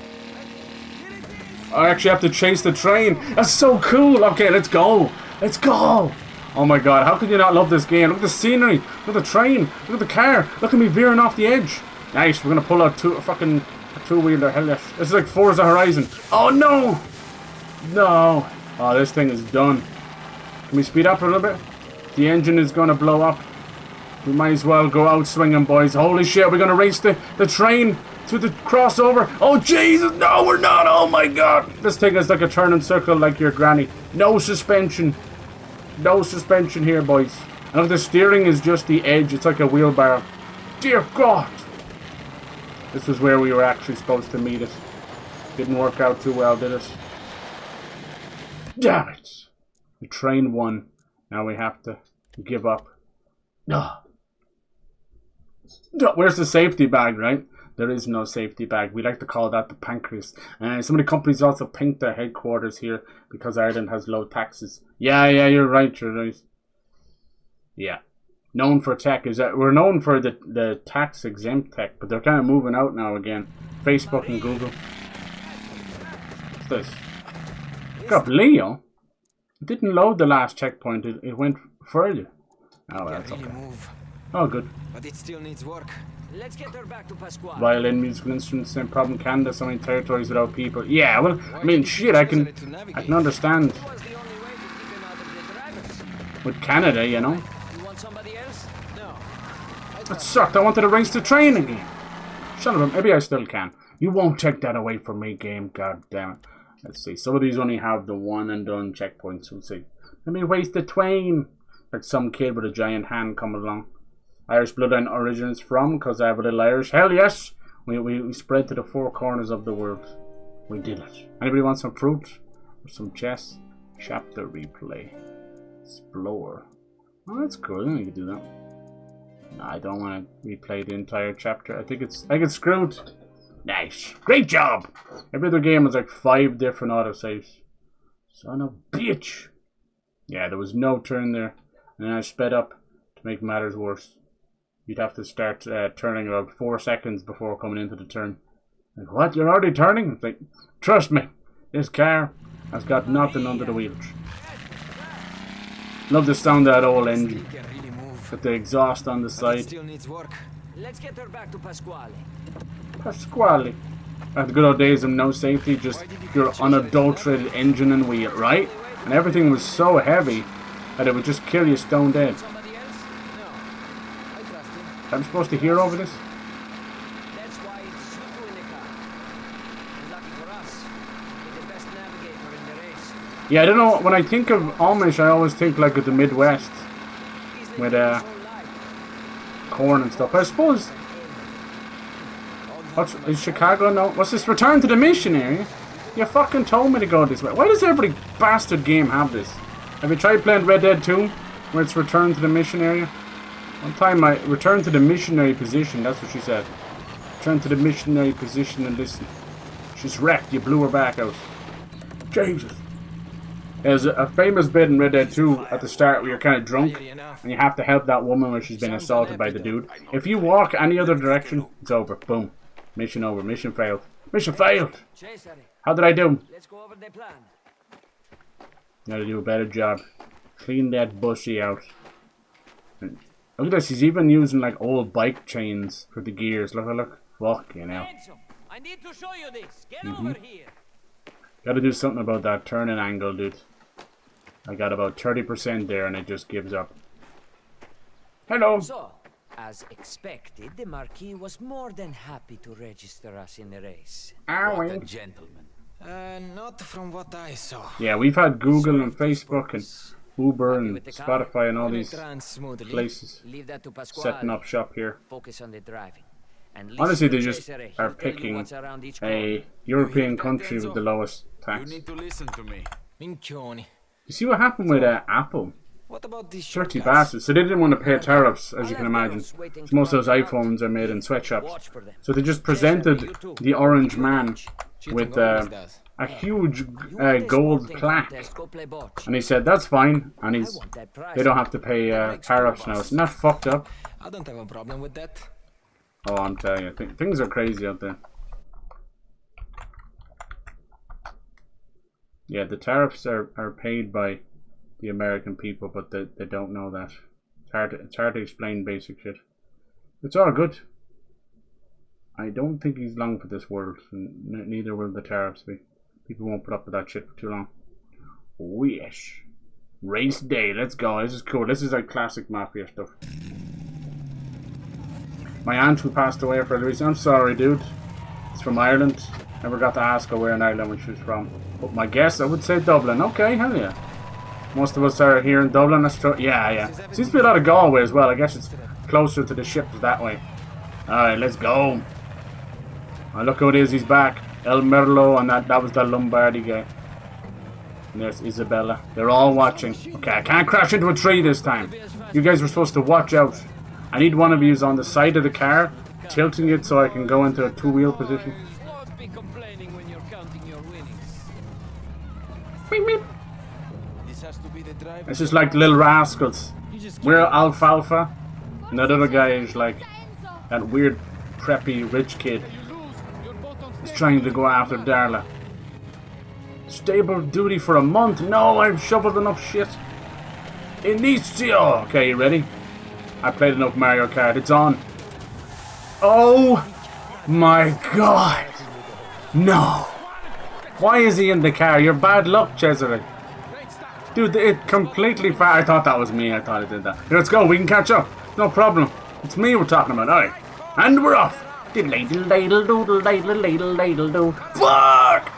I actually have to chase the train. That's so cool. Okay, let's go. Let's go. Oh my god, how could you not love this game? Look at the scenery. Look at the train. Look at the car. Look at me veering off the edge. Nice. We're going to pull out a fucking two-wheeler. Hell yes. This is like Forza Horizon. Oh no. No. Oh, this thing is done. Can we speed up a little bit? The engine is going to blow up. We might as well go out swinging, boys. Holy shit, we're going to race the train through the crossover. Oh, Jesus, no, we're not. Oh, my God. This thing is like a turning circle like your granny. No suspension. No suspension here, boys. And look, the steering is just the edge. It's like a wheelbarrow. Dear God. This was where we were actually supposed to meet it. Didn't work out too well, did it? Damn it. The train won. Now we have to give up. No. Where's the safety bag, right? There is no safety bag. We like to call that the pancreas. Some of the companies also pink their headquarters here because Ireland has low taxes. Yeah, you're right. Yeah. Known for tech. We're known for the tax exempt tech, but they're kind of moving out now again. Facebook and Google. What's this? Got Leo. It didn't load the last checkpoint. It went further. Oh, well, that's okay. Oh, good. But it still needs work. Let's get her back to Pasquale. Violin, musical instruments, same problem. Canada, so many territories without people. Yeah, well, I mean, shit, I can understand. With Canada, you know. You want somebody else? No. That sucked. I wanted to race the train again. Shut up. Maybe I still can. You won't take that away from me, game. God damn it. Let's see. Some of these only have the one and done checkpoints. We'll see. Let me waste the twain. Like some kid with a giant hand coming along. Irish bloodline origins from, because I have a little Irish. Hell yes! We spread to the four corners of the world. We did it. Anybody want some fruit? Or some chess? Chapter replay. Explore. Oh, that's cool. You can do that. No, I don't want to replay the entire chapter. I think it's screwed. Nice. Great job! Every other game was like 5 different autosaves. Son of a bitch! Yeah, there was no turn there. And then I sped up to make matters worse. You'd have to start turning about 4 seconds before coming into the turn. Like, what? You're already turning? It's like, trust me, this car has got nothing under the wheels. Love the sound of that old engine. With the exhaust on the side. Still needs work. Let's get her back to Pasquale. Pasquale. At the good old days of no safety, just your unadulterated engine and wheel, right? And everything was so heavy that it would just kill you stone dead. I'm supposed to hear over this? That's why it's you two in the car. Lucky for us, you're the best navigator in the race. Yeah, I don't know. When I think of Amish, I always think like of the Midwest with corn and stuff. I suppose. Is Chicago? No. What's this? Return to the Mission area? You fucking told me to go this way. Why does every bastard game have this? Have you tried playing Red Dead 2, where it's return to the mission area? One time I returned to the missionary position, that's what she said. Return to the missionary position and listen. She's wrecked, you blew her back out. Jesus. There's a famous bit in Red Dead 2 at the start where you're kind of drunk and you have to help that woman where she's been assaulted by the dude. If you walk any other direction, it's over. Boom. Mission over. Mission failed. Mission failed! How did I do? Let's go over the plan. Gotta do a better job. Clean that bushy out. Look at this, he's even using like old bike chains for the gears. Look. Fuck, you know. I need to show you this. Get over here. Gotta do something about that turning angle, dude. I got about 30% there and it just gives up. Hello. So, as expected, the Marquis was more than happy to register us in the race. What a gentleman. Not from what I saw. Yeah, we've had Google and Facebook and Uber and Spotify and all these places setting up shop here. Focus on the driving. Honestly, they just are picking a European country with the lowest tax. You need to listen to me. You see what happened with Apple? What about these Dirty shortcuts? bastards. So they didn't want to pay tariffs, as you can imagine. So most of those iPhones are made in sweatshops. So they just presented the orange man with a huge gold plaque. And he said, that's fine. And they don't have to pay tariffs now. Isn't that fucked up? I don't have a problem with that. Oh, I'm telling you. Things are crazy out there. Yeah, the tariffs are paid by the American people, but they don't know that. It's hard to explain basic shit. It's all good. I don't think he's long for this world, and neither will the tariffs be. People won't put up with that shit for too long. Oh yes. Race day, let's go. This is cool. This is like classic Mafia stuff. My aunt who passed away for a reason. I'm sorry, dude. It's from Ireland. Never got to ask her where in Ireland where she was from. But my guess, I would say Dublin. Okay, hell yeah. Most of us are here in Dublin. That's true. Yeah. Seems to be a lot of Galway as well. I guess it's closer to the ships that way. Alright, let's go. Oh, look who it is. He's back. El Merlo, and that was the Lombardi guy. And there's Isabella. They're all watching. Okay, I can't crash into a tree this time. You guys were supposed to watch out. I need one of you on the side of the car, tilting it so I can go into a two-wheel position. Beep, beep. This is like Little Rascals. We're Alfalfa, and that other guy is like that weird, preppy, rich kid. He's trying to go after Darla. Stable duty for a month? No, I've shoveled enough shit. Inicio! Okay, you ready? I played enough Mario Kart. It's on. Oh my god! No! Why is he in the car? You're bad luck, Cesare. Dude, it completely I thought that was me. I thought I did that. Here, let's go. We can catch up. No problem. It's me we're talking about. Alright. And we're off. Fuck!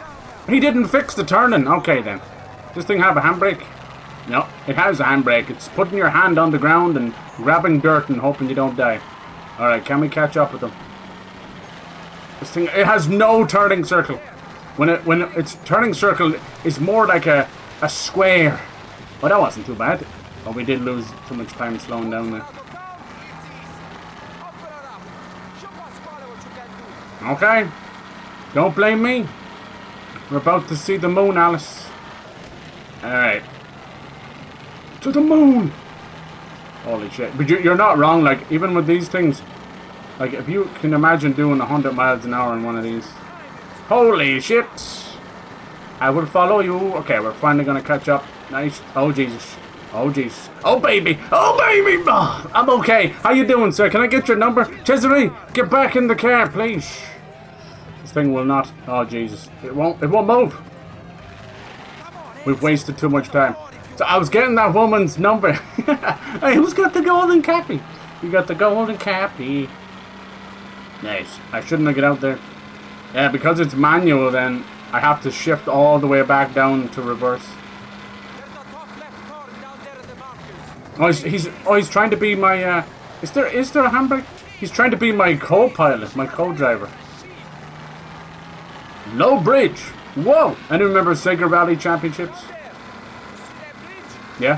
He didn't fix the turning. Okay, then. Does this thing have a handbrake? No, it has a handbrake. It's putting your hand on the ground and grabbing dirt and hoping you don't die. Alright, can we catch up with them? This thing, it has no turning circle. When its turning circle is more like a square. Oh, that wasn't too bad. Oh, we did lose too much time slowing down there. Okay. Don't blame me. We're about to see the moon, Alice. Alright. To the moon! Holy shit. But you're not wrong, like, even with these things. Like, if you can imagine doing 100 miles an hour in one of these. Holy shit! I will follow you. Okay, we're finally gonna catch up. Nice. Oh, Jesus. Oh, Jesus. Oh, baby! Oh, baby! Oh, I'm okay. How you doing, sir? Can I get your number? Cesare, get back in the car, please. This thing will not. Oh, Jesus. It won't move. We've wasted too much time. So I was getting that woman's number. Hey, who's got the golden cappy? You got the golden cappy. Nice. I shouldn't have get out there. Yeah, because it's manual, then I have to shift all the way back down to reverse. Oh, he's trying to be my. Is there a handbrake? He's trying to be my co-pilot, my co-driver. Low bridge. Whoa! Anyone remember Sega Rally Championships? Yeah.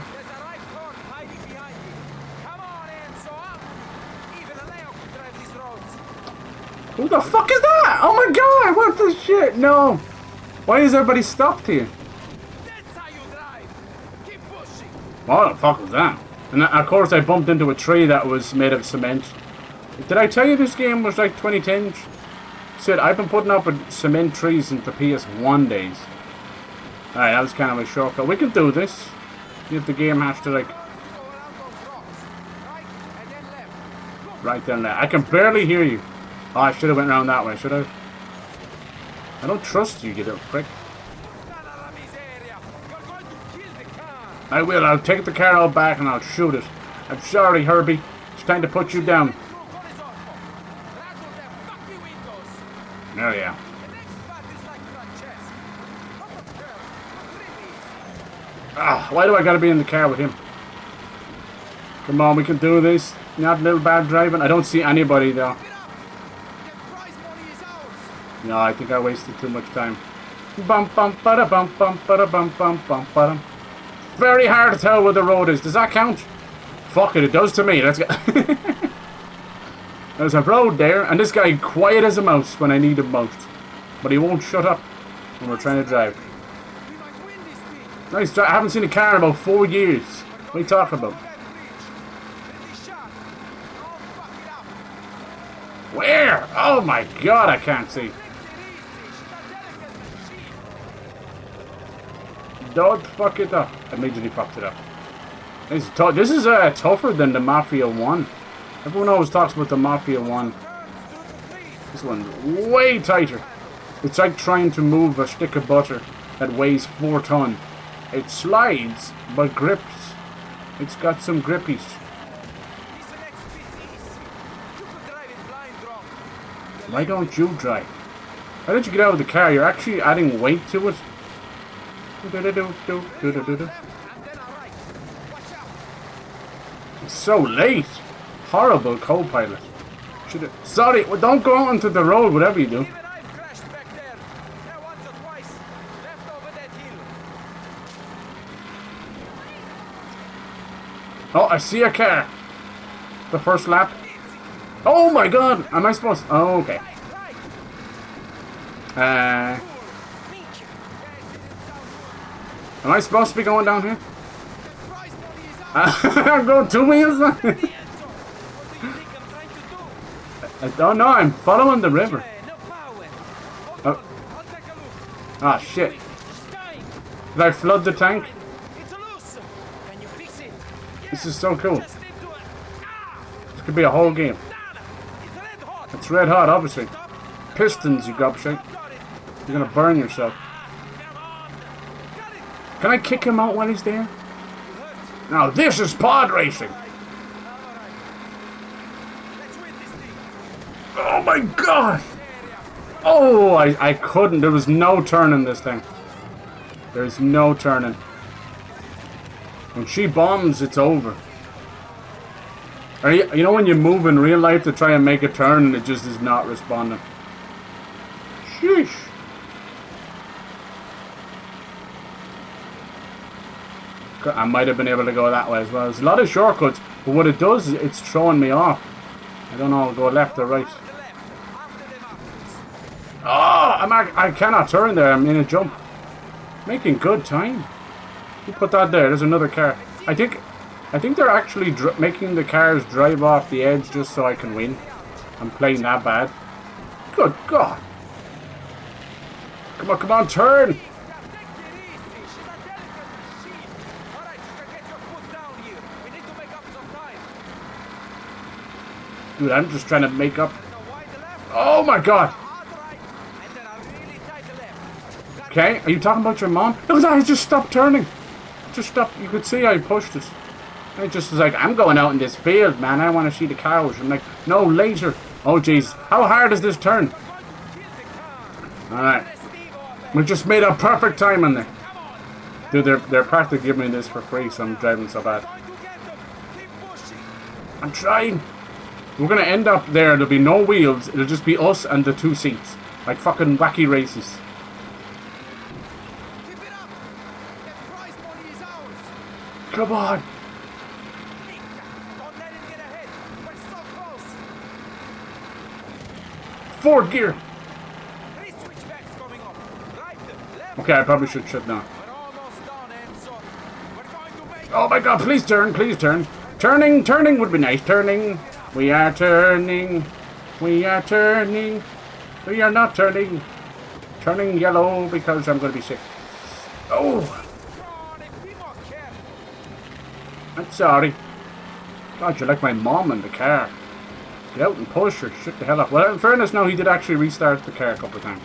Who the fuck is that? Oh my god! What the shit? No. Why is everybody stopped here? What the fuck was that? And of course I bumped into a tree that was made of cement. Did I tell you this game was like 2010? Said I've been putting up with cement trees since the PS1 days. Alright, that was kind of a shortcut. We can do this. See if the game has to like... Right then left. I can barely hear you. Oh, I should have went around that way, should I? I don't trust you, you little prick. I will. I'll take the car out back and I'll shoot it. I'm sorry, Herbie. It's time to put you down. Oh, yeah. Ah, why do I gotta be in the car with him? Come on, we can do this. Not a little bad driving. I don't see anybody, though. No, I think I wasted too much time. Bum bum bada bum bum bada bum bum bum bada. very hard to tell where the road is. Does that count? Fuck it, it does to me. Let's go. There's a road there, and this guy quiet as a mouse when I need him most. But he won't shut up when we're trying to drive. Nice drive. I haven't seen a car in about 4 years. What are you talking about? Where? Oh my god, I can't see. Don't fuck it up. I immediately fucked it up. This is tougher than the Mafia 1. Everyone always talks about the Mafia 1. This one's way tighter. It's like trying to move a stick of butter that weighs 4 tons. It slides, but grips. It's got some grippies. Why don't you drive? Why don't you get out of the car? You're actually adding weight to it. It's so late. Horrible co-pilot. Sorry, well, don't go out onto the road, whatever you do. Oh, I see a car. The first lap. Oh my god! Am I supposed... Oh, okay. Am I supposed to be going down here? I'm going 2 wheels. I don't know. I'm following the river. Oh. Ah, shit. Did I flood the tank? This is so cool. This could be a whole game. It's red hot, obviously. Pistons, you gobshite. You're gonna burn yourself. Can I kick him out while he's there? Now this is pod racing. Oh my god! Oh, I couldn't. There was no turning this thing. There's no turning. When she bombs, it's over. You know when you move in real life to try and make a turn and it just is not responding? Sheesh. I might have been able to go that way as well. There's a lot of shortcuts, but what it does is it's throwing me off. I don't know, go left or right. Oh, I cannot turn there. I'm in a jump. Making good time. You put that there. There's another car. I think they're actually making the cars drive off the edge just so I can win. I'm playing that bad. Good God. Come on, come on, turn. Dude, I'm just trying to make up. Oh my god. Okay, are you talking about your mom? No, I just stopped turning. Just stopped. You could see I pushed it. I just was like, I'm going out in this field, man. I want to see the cows. I'm like, no, later. Oh, jeez. How hard is this turn? Alright. We just made a perfect time on there. Dude, they're practically giving me this for free, so I'm driving so bad. I'm trying. We're going to end up there. There'll be no wheels. It'll just be us and the 2 seats. Like fucking wacky races. Come on. Forward gear. Okay, I probably should shut down. Oh my god, please turn, please turn. Turning would be nice. Turning. We are turning. We are turning. We are not turning. Turning yellow because I'm going to be sick. Oh. I'm sorry. God, you're like my mom in the car. Get out and push her. Shit the hell up. Well, in fairness, now he did actually restart the car a couple of times.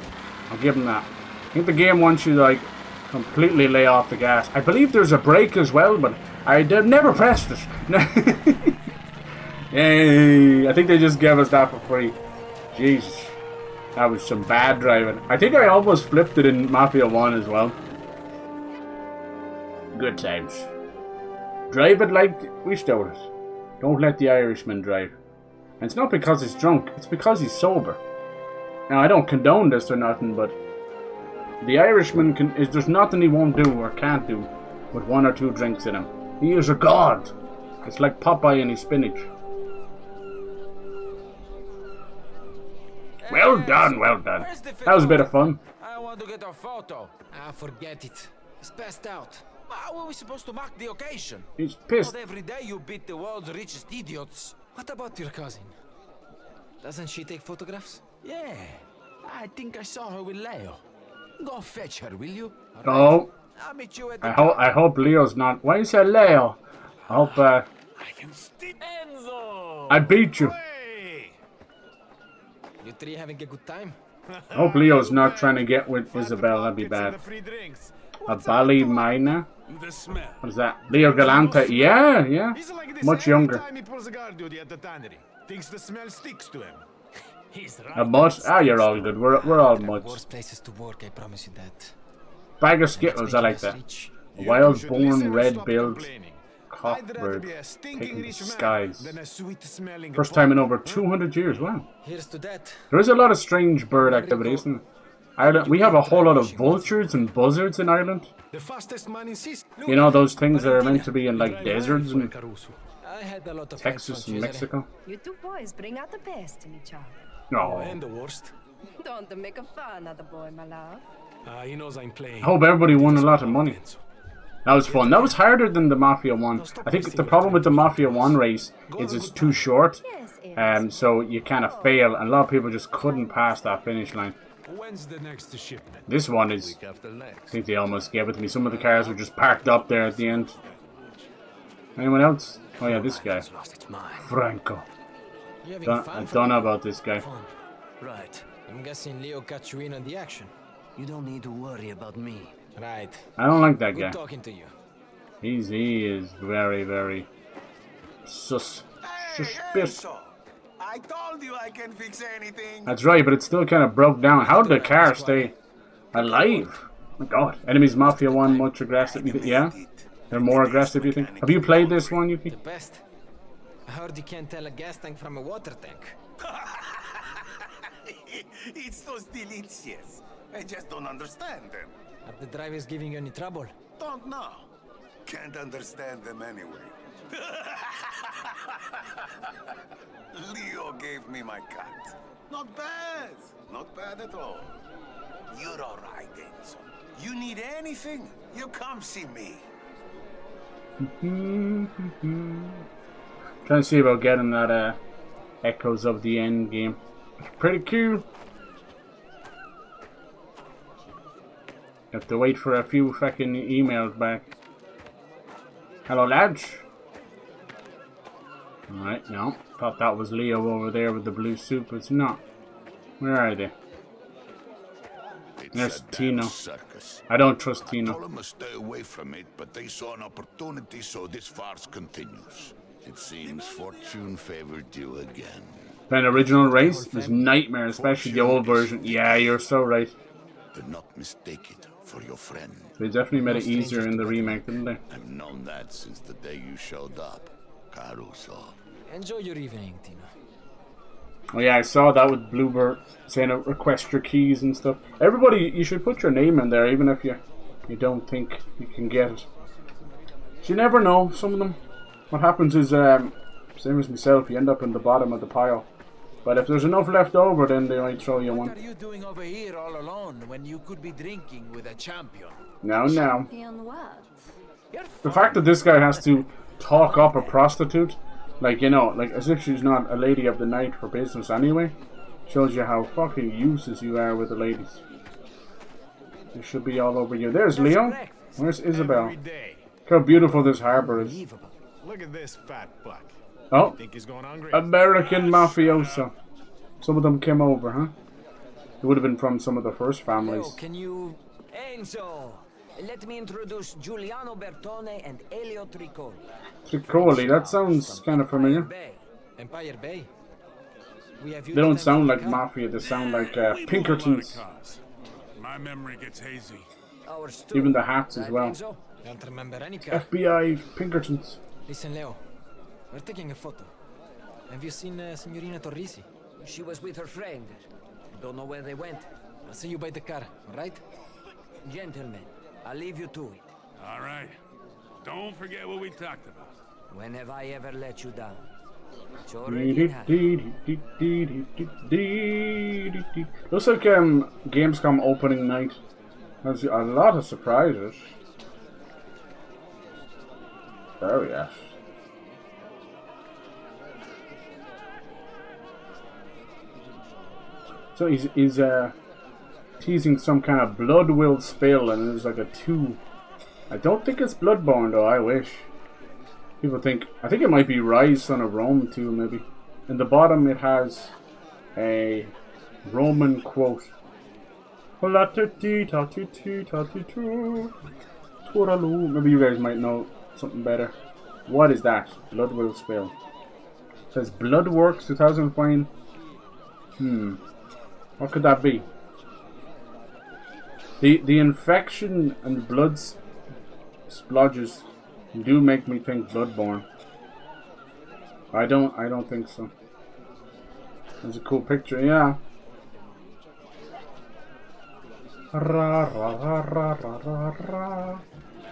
I'll give him that. I think the game wants you to, like, completely lay off the gas. I believe there's a brake as well, but I never pressed it. Yay. I think they just gave us that for free. Jesus. That was some bad driving. I think I almost flipped it in Mafia 1 as well. Good times. Drive it like we stole it. Don't let the Irishman drive. And it's not because he's drunk, it's because he's sober. Now, I don't condone this or nothing, but the Irishman there's nothing he won't do or can't do with 1 or 2 drinks in him. He is a god. It's like Popeye and his spinach. Well done, well done. That was a bit of fun. I want to get a photo. Ah, forget it. He's passed out. How are we supposed to mark the occasion? He's pissed. Not every day you beat the world's richest idiots. What about your cousin? Doesn't she take photographs? Yeah, I think I saw her with Leo. Go fetch her, will you? Oh. I'll meet you at the I hope Leo's not. Why is that Leo? I hope I can steep Enzo. I beat you. You three having a good time? I hope Leo's not trying to get with Isabel. That'd be bad. A Bali Mina? What is that? Leo Galante. Yeah, yeah. Much younger. Thinks the smell sticks to him. A mutt? Ah, you're all good. We're all mutts. Worst places to work, I promise you that. Bag of Skittles, I like that. A wild-born red-billed cockbird taking the skies. First time in over 200 years. Wow. Here's to that. There is a lot of strange bird activity, isn't there? Ireland, we have a whole lot of vultures and buzzards in Ireland. You know, those things that are meant to be in like deserts and Texas and Mexico. You two boys bring out the best in each other. No. And the worst. Don't make a fun of the boy, my love. He knows I'm playing. I hope everybody won a lot of money. That was fun. That was harder than the Mafia 1. I think the problem with the Mafia 1 race is it's too short. So you kind of fail, and a lot of people just couldn't pass that finish line. When's the next shipment? This one is... I think they almost gave it to me. Some of the cars were just parked up there at the end. Anyone else? Oh yeah, this guy. Franco. I don't know about this guy. Right. I'm guessing Leo got you in on the action. You don't need to worry about me. Right. I don't like that guy. Good talking to you. He is very, very suspicious. I told you I can fix anything. That's right, but it's still kind of broke down. How did the car stay alive? Oh my God. Enemies Mafia 1 much aggressive. Yeah? They're more aggressive, you think? Have you played this one, Yuki? The best. I heard you can't tell a gas tank from a water tank. It's so delicious. I just don't understand them. Are the drivers giving you any trouble? Don't know. Can't understand them anyway. Leo gave me my cut. Not bad. Not bad at all. You're all right, Enzo. You need anything, you come see me. Trying to see about getting that Echoes of the End game. Pretty cool. Have to wait for a few fucking emails back. Hello, lads. Alright, no. Thought that was Leo over there with the blue suit, but it's not. Where are they? There's Tino. Circus. I don't trust Tino. I told them to stay away from it, but they saw an opportunity, so this farce continues. It seems fortune favored you again. An original race is nightmare, especially the old version. Yeah, you're so right. Do not mistake it for your friend. They definitely made it easier in the remake, didn't they? I've known that since the day you showed up, Caruso. Enjoy your evening, Tina. Oh yeah, I saw that with Bluebird saying request your keys and stuff. Everybody, you should put your name in there, even if you don't think you can get it. You never know. Some of them, what happens is, same as myself, you end up in the bottom of the pile. But if there's enough left over, then they might throw you one. What are you doing over here all alone when you could be drinking with a champion? No. Champion what? The fact that this guy has to talk up a prostitute, like, you know, like as if she's not a lady of the night for business anyway, shows you how fucking useless you are with the ladies. They should be all over you. There's Leo. Where's Isabel? Look how beautiful this harbor is. Look at this fat fuck. Oh, Think he's going hungry? American mafioso. Some of them came over, huh? It would have been from some of the first families. Leo, can you... Enzo! Let me introduce Giuliano Bertone and Elio Tricoli. Tricoli, that sounds kind of familiar. Empire Bay. They don't sound like Mafia, they sound like Pinkertons. My memory gets hazy. Even the hats as well. Don't remember any car. FBI Pinkertons. Listen, Leo. We're taking a photo. Have you seen Signorina Torrisi? She was with her friend. Don't know where they went. I'll see you by the car, alright? Gentlemen, I'll leave you to it. All right. Don't forget what we talked about. When have I ever let you down? It's already in hand. Looks like Gamescom opening night. There's a lot of surprises. Oh yes. So he's teasing some kind of blood will spill, and there's like a 2. I don't think it's Bloodborne though. I wish. People think, I think it might be Rise, Son of Rome too, maybe. In the bottom it has a Roman quote. Maybe you guys might know something better. What is that? Blood will spill. It says Bloodworks 2005. What could that be? The infection and blood splodges do make me think Bloodborne. I don't think so. That's a cool picture, yeah. I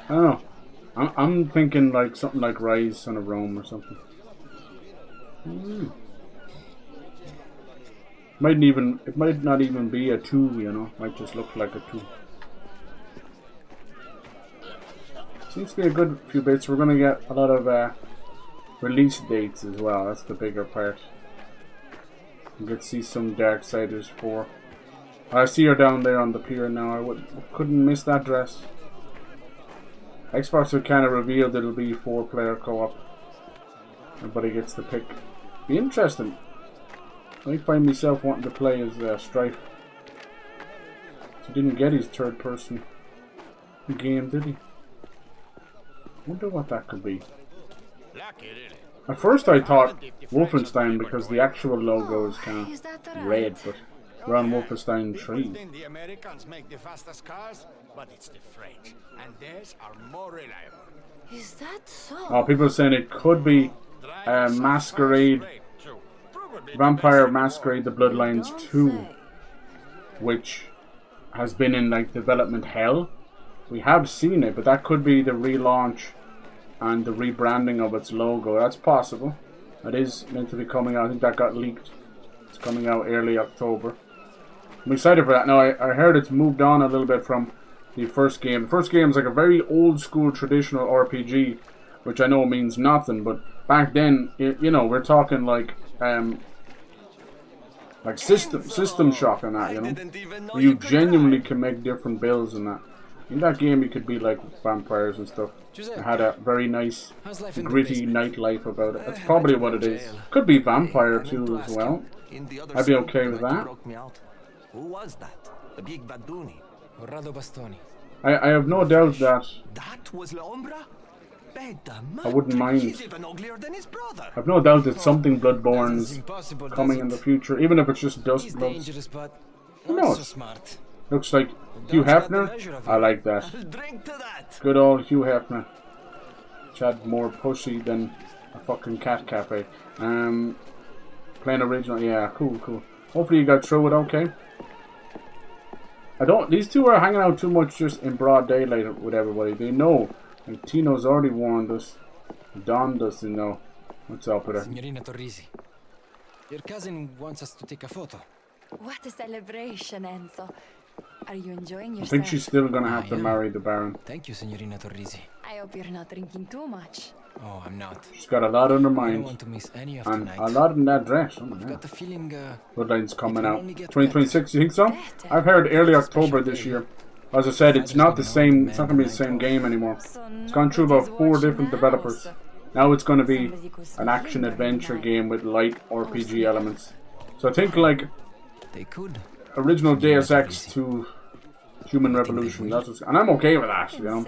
don't know. I'm thinking like something like Rise, Son of Rome or something. It might not even be a 2, you know. Might just look like a 2. Seems to be a good few bits. We're gonna get a lot of release dates as well. That's the bigger part. You get to see some Darksiders 4. I see her down there on the pier now. I couldn't miss that dress. Xbox have kind of revealed it'll be 4-player co-op. Everybody gets to pick. Be interesting. I might find myself wanting to play as Strife. He didn't get his third-person game, did he? Wonder what that could be. At first I thought Wolfenstein because the actual logo is kind of red, but we're on Wolfenstein 3. The Americans make the fastest cars, but it's the French, and theirs are more reliable. Is that so? Oh, people are saying it could be Masquerade, Vampire Masquerade: The Bloodlines 2, which has been in like development hell. We have seen it, but that could be the relaunch and the rebranding of its logo. That's possible. It is meant to be coming out. I think that got leaked. It's coming out early October. I'm excited for that. Now, I heard it's moved on a little bit from the first game. The first game is like a very old school traditional RPG, which I know means nothing, but back then, you know, we're talking like System Shock and that, you know, where you genuinely can make different builds and that. In that game, you could be like vampires and stuff. It had a very nice, gritty nightlife about it. That's probably what it is. Could be Vampire too as well. I'd be okay with that. Who was that? The big Baduni. Corrado Bastoni. I have no doubt that was La Umbra? I wouldn't mind. I've no doubt that something Bloodborne's coming in the future, even if it's just Dust Bloods. Who knows? Looks like Hugh Hefner. I like that. Good old Hugh Hefner. Which had more pussy than a fucking cat cafe. Playing original. Yeah, cool. Hopefully you got through it okay. These two are hanging out too much just in broad daylight with everybody. They know. And Tino's already warned us. Don doesn't know. What's up with her? Signorina Torrisi, your cousin wants us to take a photo. What a celebration, Enzo. Are you enjoying yourself? I think she's still gonna have to marry the Baron. Thank you, Signorina Torrisi. I hope you're not drinking too much. Oh, I'm not. She's got a lot on her mind. I don't want to miss any of and tonight. a lot in that dress. Oh, I've got the feeling Bloodline's coming out. 2026, you think so? I've heard early October this year. As I said, it's not the same. It's not gonna be the same game anymore. It's gone through about 4 different developers. Now it's gonna be an action adventure game with light RPG elements. So I think like original Deus Ex to Human Revolution. And I'm okay with that, you know.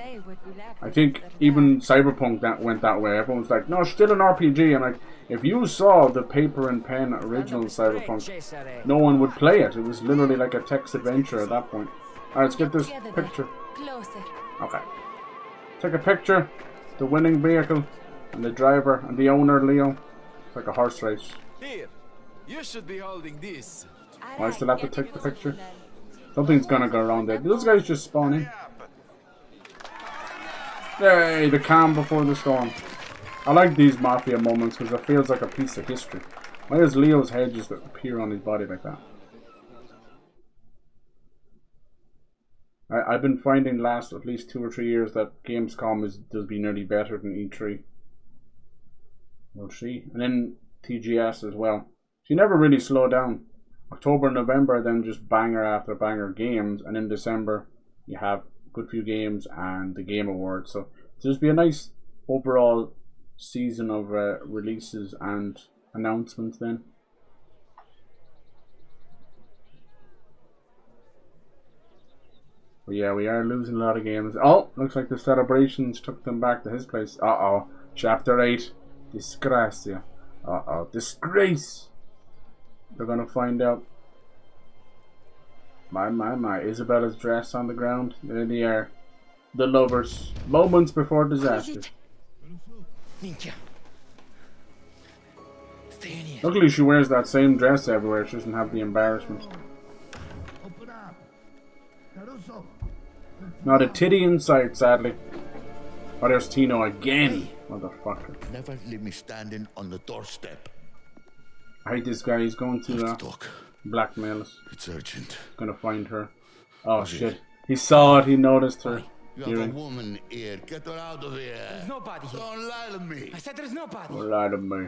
I think even Cyberpunk that went that way. Everyone's like, no, it's still an RPG. I'm like, if you saw the paper and pen original Cyberpunk, no one would play it. It was literally like a text adventure at that point. Alright, let's get this picture. Okay. Take a picture. The winning vehicle and the driver and the owner, Leo. It's like a horse race. Here, you should be holding this. I still have to take the picture. Something's gonna go around there. Those guys just spawn in. Yay, the calm before the storm. I like these Mafia moments because it feels like a piece of history. Why does Leo's head just appear on his body like that? I've been finding last at least 2 or 3 years that Gamescom does be nearly better than E3. We'll see. And then TGS as well. So you never really slow down. October, November, then just banger after banger games, and in December you have a good few games and the Game Awards. So there's be a nice overall season of releases and announcements then. But yeah, we are losing a lot of games. Oh, looks like the celebrations took them back to his place. Uh-oh. Chapter 8. Disgracia. Uh-oh. Disgrace. They're gonna find out. My. Isabella's dress on the ground. There they are. The lovers. Moments before disaster. Luckily she wears that same dress everywhere. She doesn't have the embarrassment. Not a titty in sight, sadly. Oh, there's Tino again. Motherfucker. Never leave me standing on the doorstep. I hate this guy. He's going to blackmail us. It's urgent. Gonna find her. Oh shit. He saw it. He noticed her. You have a woman here. Get her out of here. There's nobody here. Don't lie to me. I said there's nobody. Don't lie to me.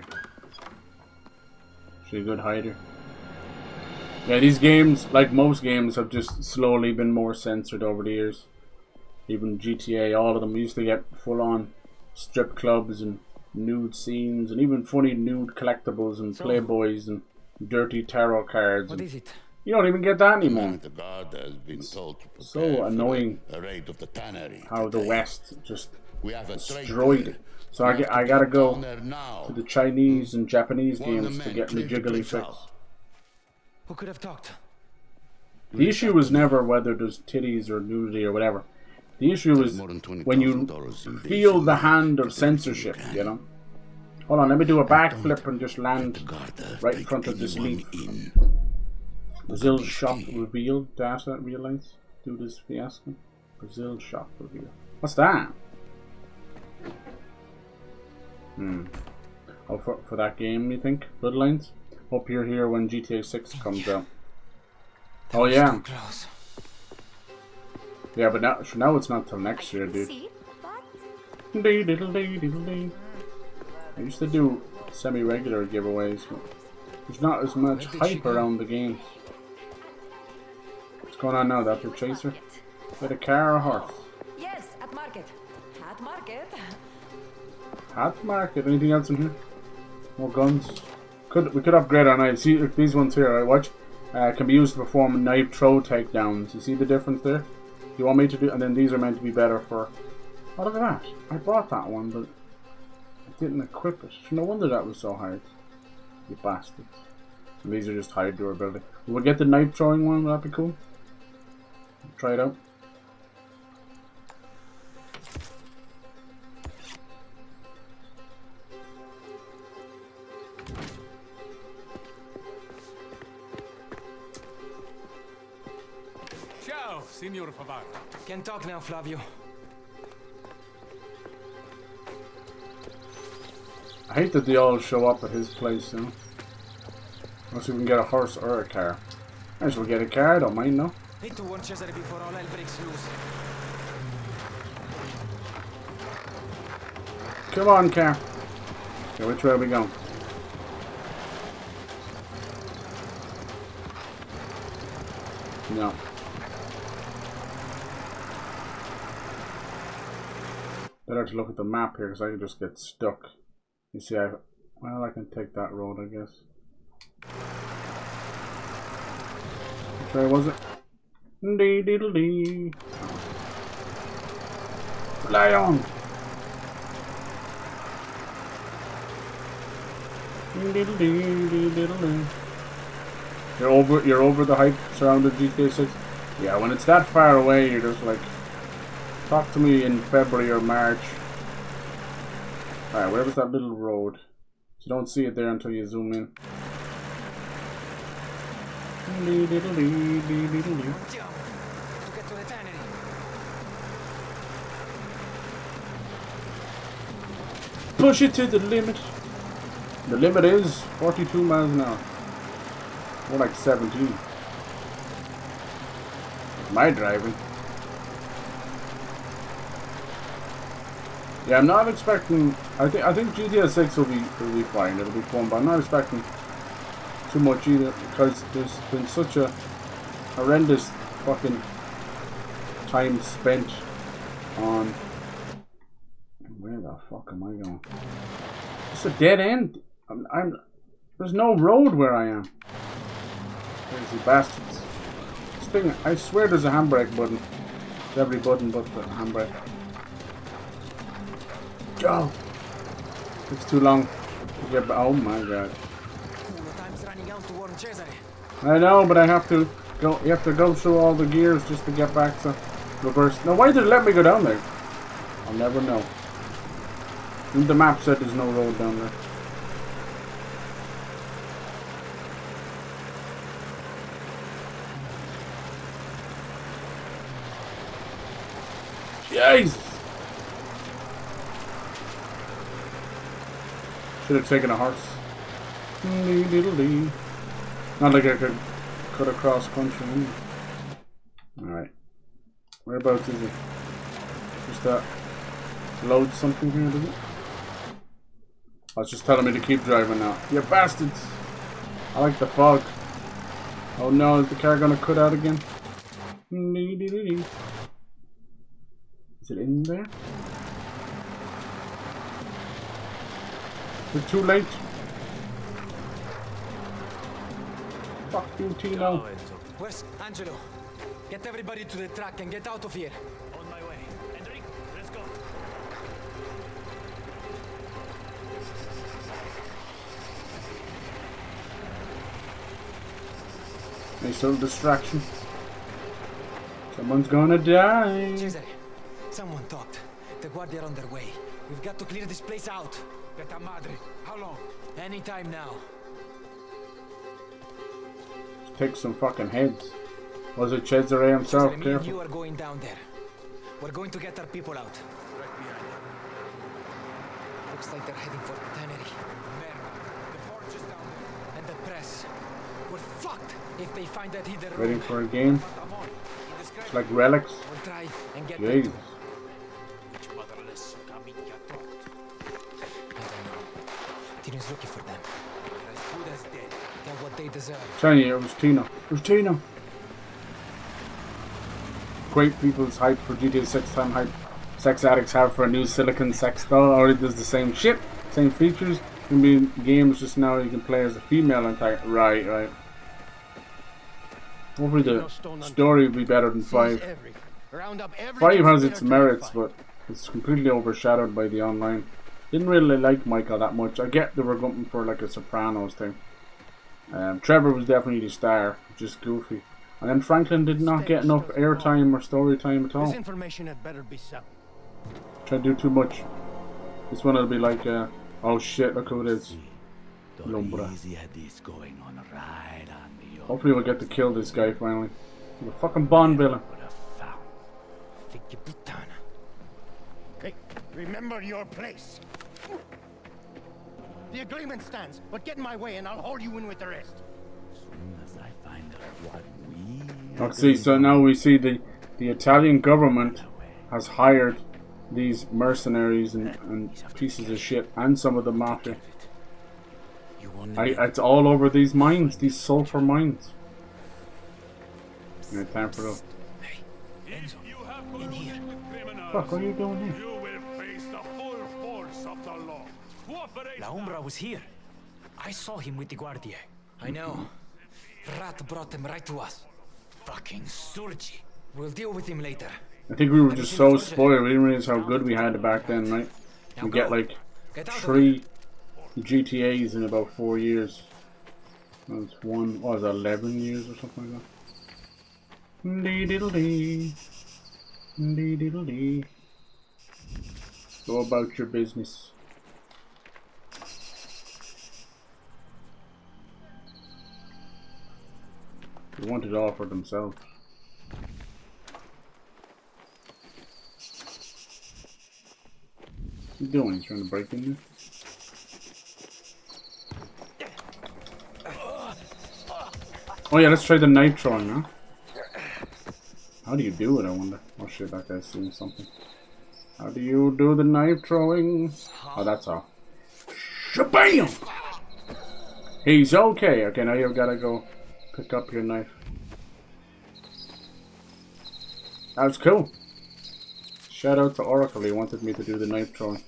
She's a good hider. Yeah, these games, like most games, have just slowly been more censored over the years. Even GTA, all of them used to get full-on strip clubs and nude scenes, and even funny nude collectibles and Playboys and dirty tarot cards. What is it? You don't even get that anymore. The guard has been told to prepare So annoying for a raid of the tannery how the today. West just We have a destroyed it. So I gotta go to the Chinese and Japanese games to get my jiggly fix. Who could have talked? The issue was never whether there's titties or nudity or whatever. The issue is when you feel the hand of censorship, you know? Hold on, let me do a backflip and just land right in front of this leaf. Brazil shop revealed. Data realize. Do this fiasco. Brazil shop reveal. What's that? Oh, for that game, you think? Bloodlines? Hope you're here when GTA 6 comes out. Oh yeah. Yeah, but now it's not till next year, dude. I used to do semi-regular giveaways, but there's not as much hype around the games. What's going on now, Dr. Chaser? With a car or a horse? Yes, at market. At market. At market. Anything else in here? More guns. We could upgrade our knives. See, look, these ones here, right? Watch. Can be used to perform knife throw takedowns. You see the difference there? You want me to do? And then these are meant to be better for. Oh, look at that! I bought that one, but I didn't equip it. No wonder that was so hard. You bastards. And these are just high durability. We'll get the knife throwing one. Would that be cool? Try it out. Ciao, Signor Favara. Can't talk now, Flavio. I hate that they all show up at his place, you know. Unless we can get a horse or a car. Might as well get a car, I don't mind, no. Need to warn Cesare before all hell breaks loose. Come on, car. Okay, which way are we going? No. Better to look at the map here because I can just get stuck. You see, well, I can take that road, I guess. Which way was it? Dee dee dee. Fly on! You're over the hype surrounding GTA 6. Yeah, when it's that far away, you're just like, talk to me in February or March. Alright, where was that little road? You don't see it there until you zoom in. push it to the limit. The limit is 42 miles an hour. More like 17. My driving. Yeah, I'm not expecting. I think GTA 6 will be fine. It'll be fun, but I'm not expecting too much either because there's been such a horrendous fucking time spent on. Where the fuck am I going? It's a dead end. There's no road where I am. Crazy bastards. Speaking, I swear there's a handbrake button. It's every button but the handbrake. Go! It's too long to get back. Oh my god. I know, but I have to go. You have to go through all the gears just to get back to reverse. Now, why did it let me go down there? I'll never know. And the map said there's no road down there. Jesus! Should have taken a horse. Not like I could cut across country. Alright. Whereabouts is it? Just that. Load something here, does it? Oh, it's just telling me to keep driving now. You bastards! I like the fog. Oh no, is the car gonna cut out again? Is it in there? Is it too late? Fuck you, Tino. Where's Angelo? Get everybody to the truck and get out of here. On my way. Enrique, let's go. Nice little distraction. Someone's gonna die. Cesare, someone talked. The Guardia are on their way. We've got to clear this place out. Beta madre. How long? Anytime now. Take some fucking heads. Was it Cesare himself? Cesare, Careful. you are going down there. We're going to get our people out. Right behind you. Looks like they're heading for the tannery. Merda. The forge is down there. And the press. We're fucked if they find that hidden room. Waiting for a game. It's like relics. We'll try and get Jesus. them. Which motherless Camilla talked. I don't know. Tino's looking for them. They're as good as dead. Get what they deserve. I'm telling you, it was Tino. It was Tino. Great people's hype for GTA 6 time hype. Sex addicts have for a new silicon sex doll. Already does the same shit, same features. Can be games just now you can play as a female and type. Right. Hopefully the story will be better than 5. 5 has its merits, but it's completely overshadowed by the online. Didn't really like Michael that much. I get they were going for like a Sopranos thing. Trevor was definitely the star, just goofy. And then Franklin did not get enough airtime or story time at all. This information had better be sound. Try to do too much. This one will be like, oh shit, look who it is. Lumbra. Hopefully we'll get to kill this guy finally. The fucking Bond villain. Hey, remember your place. The agreement stands, but get in my way and I'll haul you in with the rest. Let's see, so now we see the Italian government has hired these mercenaries and pieces of shit and some of the mafia. It's all over these mines, these sulfur mines. Yeah, time for those. In here. Fuck, what are you doing here? You will face the full force of the law. Cooperate. La Umbra was here. I saw him with the Guardia. I know. Rat brought him right to us. Fucking Surgi. We'll deal with him later. I think we were just so spoiled. We didn't realize how good we had it back then, right? We get like 3 GTAs in about 4 years. That's one, what was that, 11 years or something like that? Dee-diddle-dee. Dee-diddle-dee. Go about your business. They want it all for themselves. What's he doing? He's trying to break in here? Oh yeah, let's try the knife throwing, huh? How do you do it, I wonder? Oh shit, that guy's seeing something. How do you do the knife throwing? Oh, that's all. Shabam! He's okay. Okay, now you've got to go pick up your knife. That's cool. Shout out to Oracle, he wanted me to do the knife throwing.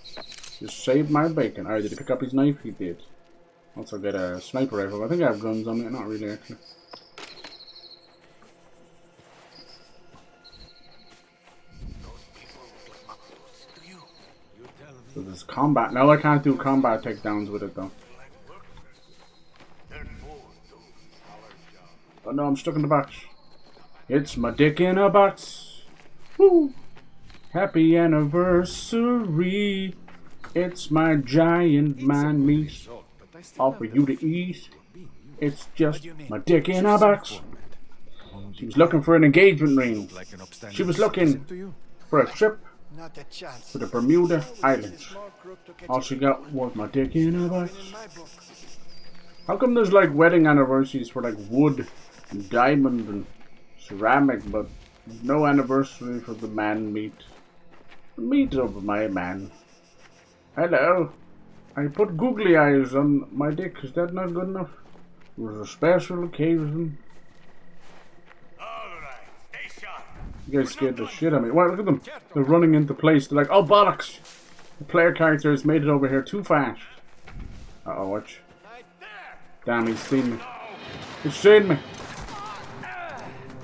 Just saved my bacon. Alright, did he pick up his knife? He did. Also get a sniper rifle. I think I have guns on me. Not really, actually. So there's combat. Now I can't do combat takedowns with it though. Oh no, I'm stuck in the box. It's my dick in a box. Woo! Happy anniversary. It's my giant man meat. All for you to eat. It's just my dick in a box. She was looking for an engagement ring. She was looking for a trip to the Bermuda Islands. All she got was my dick in a box. How come there's like wedding anniversaries for like wood and diamond and ceramic, but no anniversary for the man meat? The meat of my man. Hello. I put googly eyes on my dick. Is that not good enough? It was a special occasion. You guys scared the shit out of me. Wow, look at them. They're running into place. They're like, oh bollocks. The player character has made it over here too fast. Uh-oh, watch. Damn, he's seen me. He's seen me.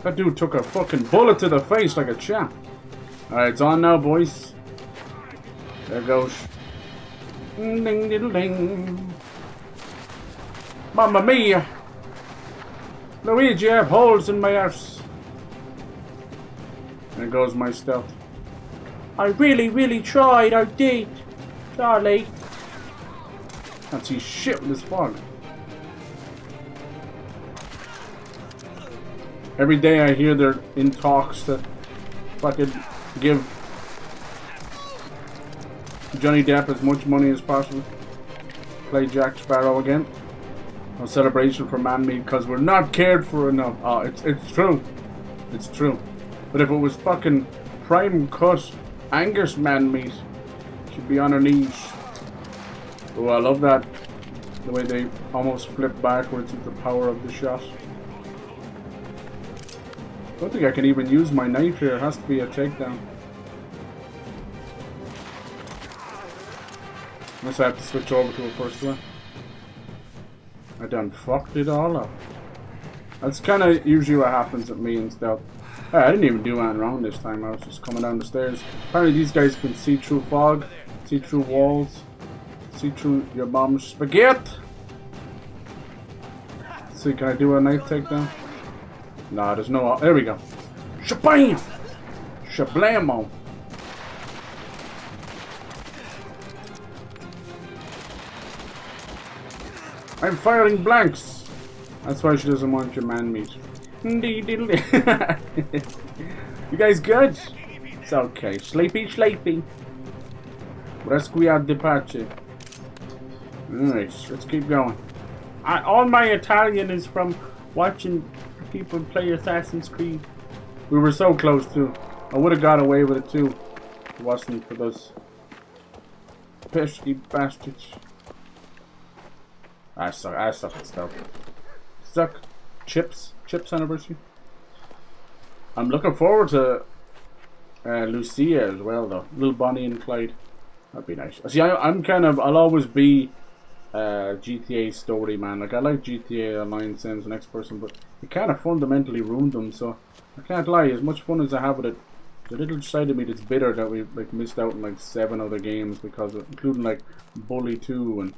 That dude took a fucking bullet to the face like a champ. Alright, it's on now, boys. There goes. Ding diddle ding. Mamma mia! Luigi, I have holes in my arse. There goes my stealth. I really tried, I did. Charlie. Can't see shit with this fog. Every day I hear they're in talks to fucking give Johnny Depp as much money as possible. Play Jack Sparrow again. A celebration for man meat because we're not cared for enough. Oh, it's true. It's true. But if it was fucking prime cut Angus man meat, she'd be on her knees. Oh, I love that. The way they almost flip backwards with the power of the shot. I don't think I can even use my knife here. It has to be a takedown. Unless I have to switch over to a first one. I done fucked it all up. That's kind of usually what happens with me and stuff. I didn't even do anything wrong this time. I was just coming down the stairs. Apparently these guys can see through fog, see through walls, see through your mom's spaghetti. Let's see, can I do a knife takedown? Nah, there's no... There we go. Shabam! Shablamo! I'm firing blanks! That's why she doesn't want your man meat. You guys good? It's okay. Sleepy, sleepy. Resquiad de pace. Alright, let's keep going. All my Italian is from watching people play Assassin's Creed. We were so close too. I would have got away with it too. If it wasn't for those pesky bastards. I suck at stuff. Suck. Chips anniversary. I'm looking forward to Lucia as well though. Little Bonnie and Clyde. That'd be nice. See, I'll always be GTA story man. Like I like GTA Online Sims and Next Person, but it kind of fundamentally ruined them. So I can't lie. As much fun as I have with it, the little side of me that's bitter that we like missed out on like 7 other games because of, including like Bully 2 and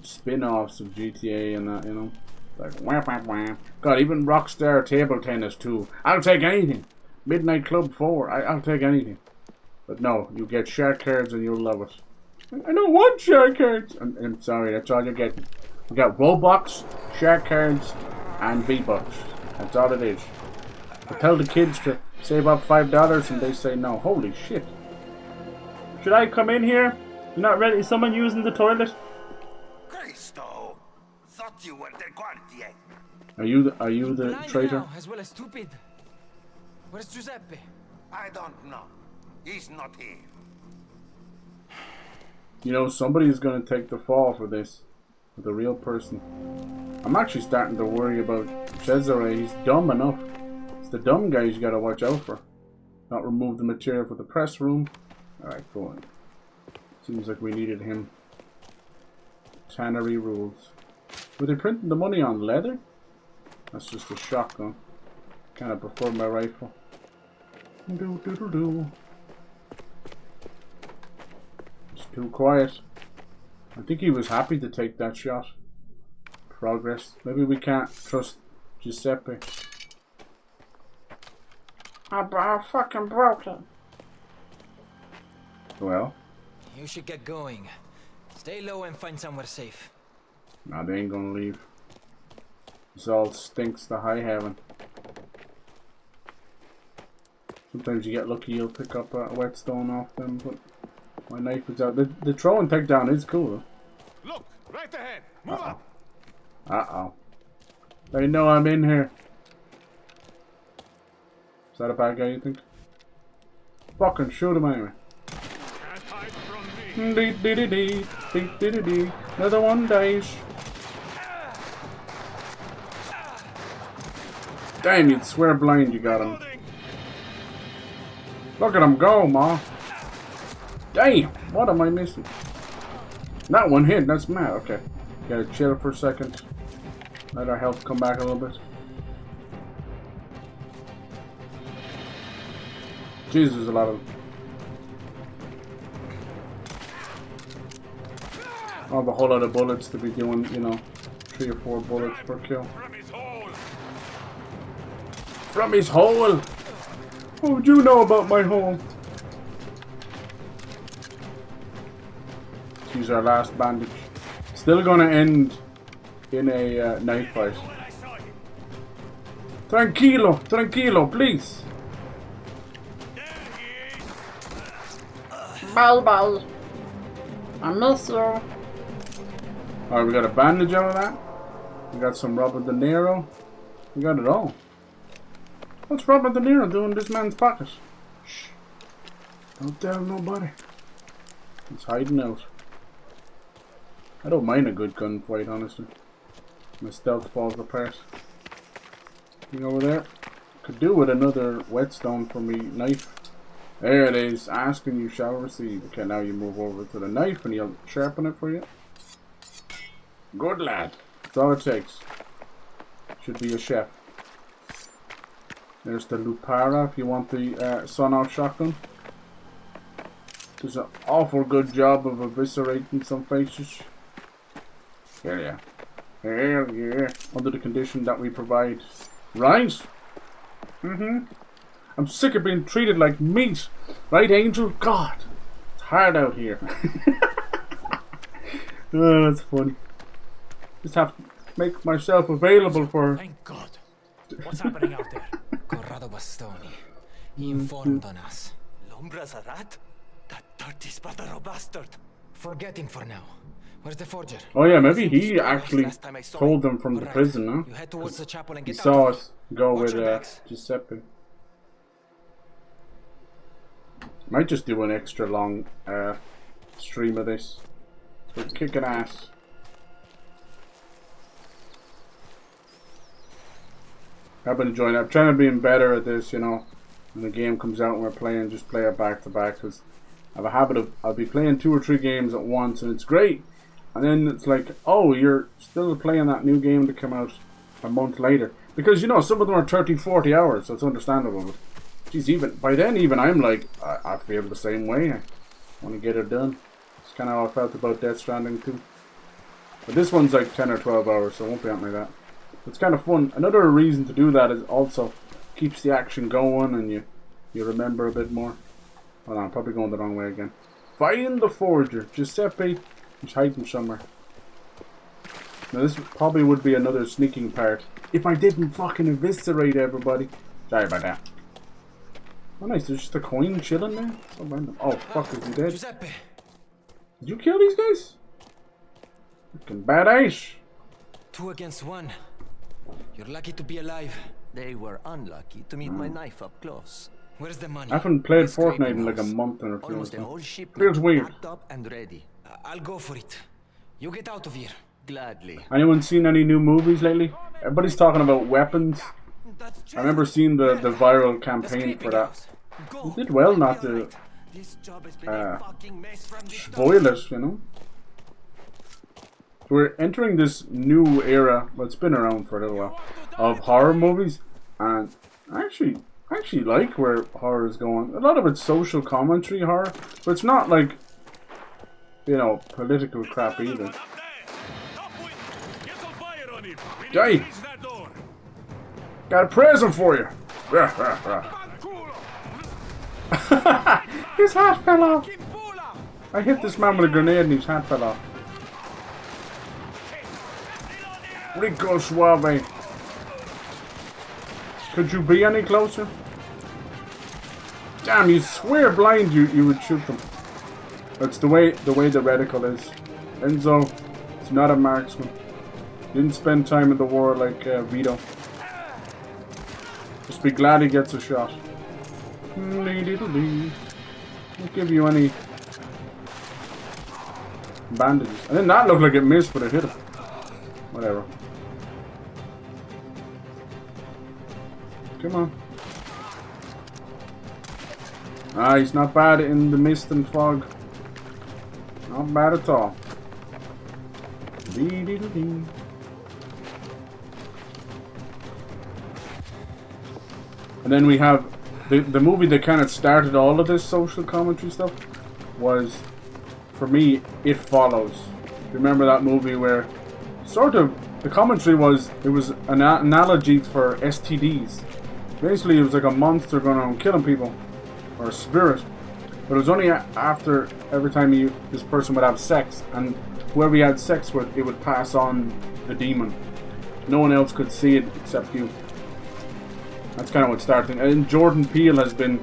spin-offs of GTA and that, you know. Like wah wah wah. God, even Rockstar Table Tennis 2. I'll take anything. Midnight Club 4. I'll take anything. But no, you get shark cards and you'll love it. I don't want shark cards. I'm sorry, that's all you're getting. You got Robux, shark cards, and V-Bucks. That's all it is. I tell the kids to save up $5 and they say no. Holy shit. Should I come in here? You're not ready? Is someone using the toilet? Cristo! Thought you were the guardian. Are you the Blind traitor? now, as well as stupid. Where's Giuseppe? I don't know. He's not here. You know, somebody's gonna take the fall for this. For the real person. I'm actually starting to worry about Cesare. He's dumb enough. It's the dumb guys you gotta watch out for. Not remove the material for the press room. Alright, go on. Seems like we needed him. Tannery rules. Were they printing the money on leather? That's just a shotgun. Kinda prefer my rifle. Do. It's too quiet. I think he was happy to take that shot. Progress. Maybe we can't trust Giuseppe. I fucking broke it. Well. You should get going. Stay low and find somewhere safe. Nah, they ain't gonna leave. This all stinks to high heaven. Sometimes you get lucky, you'll pick up a whetstone off them, but my knife is out. The throw and takedown is cool. Look, right ahead. Move up. Uh-oh. They know I'm in here. Is that a bad guy, you think? Fucking shoot him anyway. Dee. Another one dies. Damn, you'd swear blind you got him. Look at him go, Ma. Damn, what am I missing? That one hit, that's mad. Okay, gotta chill for a second. Let our health come back a little bit. Jesus, there's a lot of them. I have a whole lot of bullets to be doing, you know, 3 or 4 bullets per kill. From his hole! What would you know about my hole? Let's use our last bandage. Still gonna end in a knife fight. Tranquilo, please. Bye. I miss you. Alright, we got a bandage out of that. We got some Robert De Niro. We got it all. What's Robert De Niro doing in this man's pocket? Shh. Don't tell nobody. He's hiding out. I don't mind a good gunfight, honestly. My stealth falls apart. Thing over there. Could do with another whetstone for me knife. There it is. Asking you shall receive. Okay, now you move over to the knife and he'll sharpen it for you. Good lad. That's all it takes. Should be a chef. There's the Lupara if you want the sun-out shotgun. Does an awful good job of eviscerating some faces. Hell yeah. Hell yeah. Under the condition that we provide. Right? I'm sick of being treated like meat. Right, Angel? God. It's hard out here. Oh, that's funny. Just have to make myself available for... Thank God. What's happening out there? Corrado Bastoni. He informed on us. L'ombra's a rat? That dirty Spadaro bastard. Forget him for now. Where's the forger? Oh yeah, maybe he actually told them from the prison, huh? You head towards the chapel and He get saw out. us go with Giuseppe. Might just do an extra long stream of this. We're kicking ass. I've been enjoying it. I'm trying to be better at this, you know. When the game comes out and we're playing, just play it back to back. Because I have a habit of, I'll be playing 2 or 3 games at once and it's great. And then it's like, oh, you're still playing that new game to come out a month later. Because, you know, some of them are 30, 40 hours, so it's understandable. But, geez, even by then, even I'm like, I feel the same way. I want to get it done. It's kind of how I felt about Death Stranding too. But this one's like 10 or 12 hours, so it won't be anything like that. It's kind of fun. Another reason to do that is also keeps the action going and you remember a bit more. Hold on, I'm probably going the wrong way again. Find the forger. Giuseppe is hiding somewhere. Now this probably would be another sneaking part if I didn't fucking eviscerate everybody. Sorry about that. Oh nice, there's just a coin chilling there. So random. Oh fuck, is he dead? Giuseppe. Did you kill these guys? Fucking badass. 2 against 1. You're lucky to be alive. They were unlucky to meet my knife up close. Where's the money? I haven't played Fortnite in like a month or two. Almost the whole ship Feels weird. packed up and ready. I'll go for it. You get out of here. Gladly. Anyone seen any new movies lately? Everybody's talking about weapons. I remember seeing the viral campaign for that. It did well not to spoil it, you know. We're entering this new era, well, it's been around for a little while, of horror movies, and I actually like where horror is going. A lot of it's social commentary horror, but it's not like, you know, political crap either. Die! Got a present for you! His hat fell off! I hit this man with a grenade and his hat fell off. Rico Suave. Could you be any closer? Damn, you swear blind you would shoot them. That's the way the reticle is. Enzo is not a marksman. Didn't spend time in the war like Vito. Just be glad he gets a shot. Won't give you any bandages. I did not look like it missed, but it hit him. Whatever. Come on. Ah, he's not bad in the mist and fog. Not bad at all. Dee-dee-dee-dee. And then we have the movie that kind of started all of this social commentary stuff was, for me, It Follows. Remember that movie where sort of the commentary was, it was an analogy for STDs. Basically, it was like a monster going around killing people, or a spirit. But it was only after every time this person would have sex, and whoever he had sex with, it would pass on the demon. No one else could see it except you. That's kind of what started. And Jordan Peele has been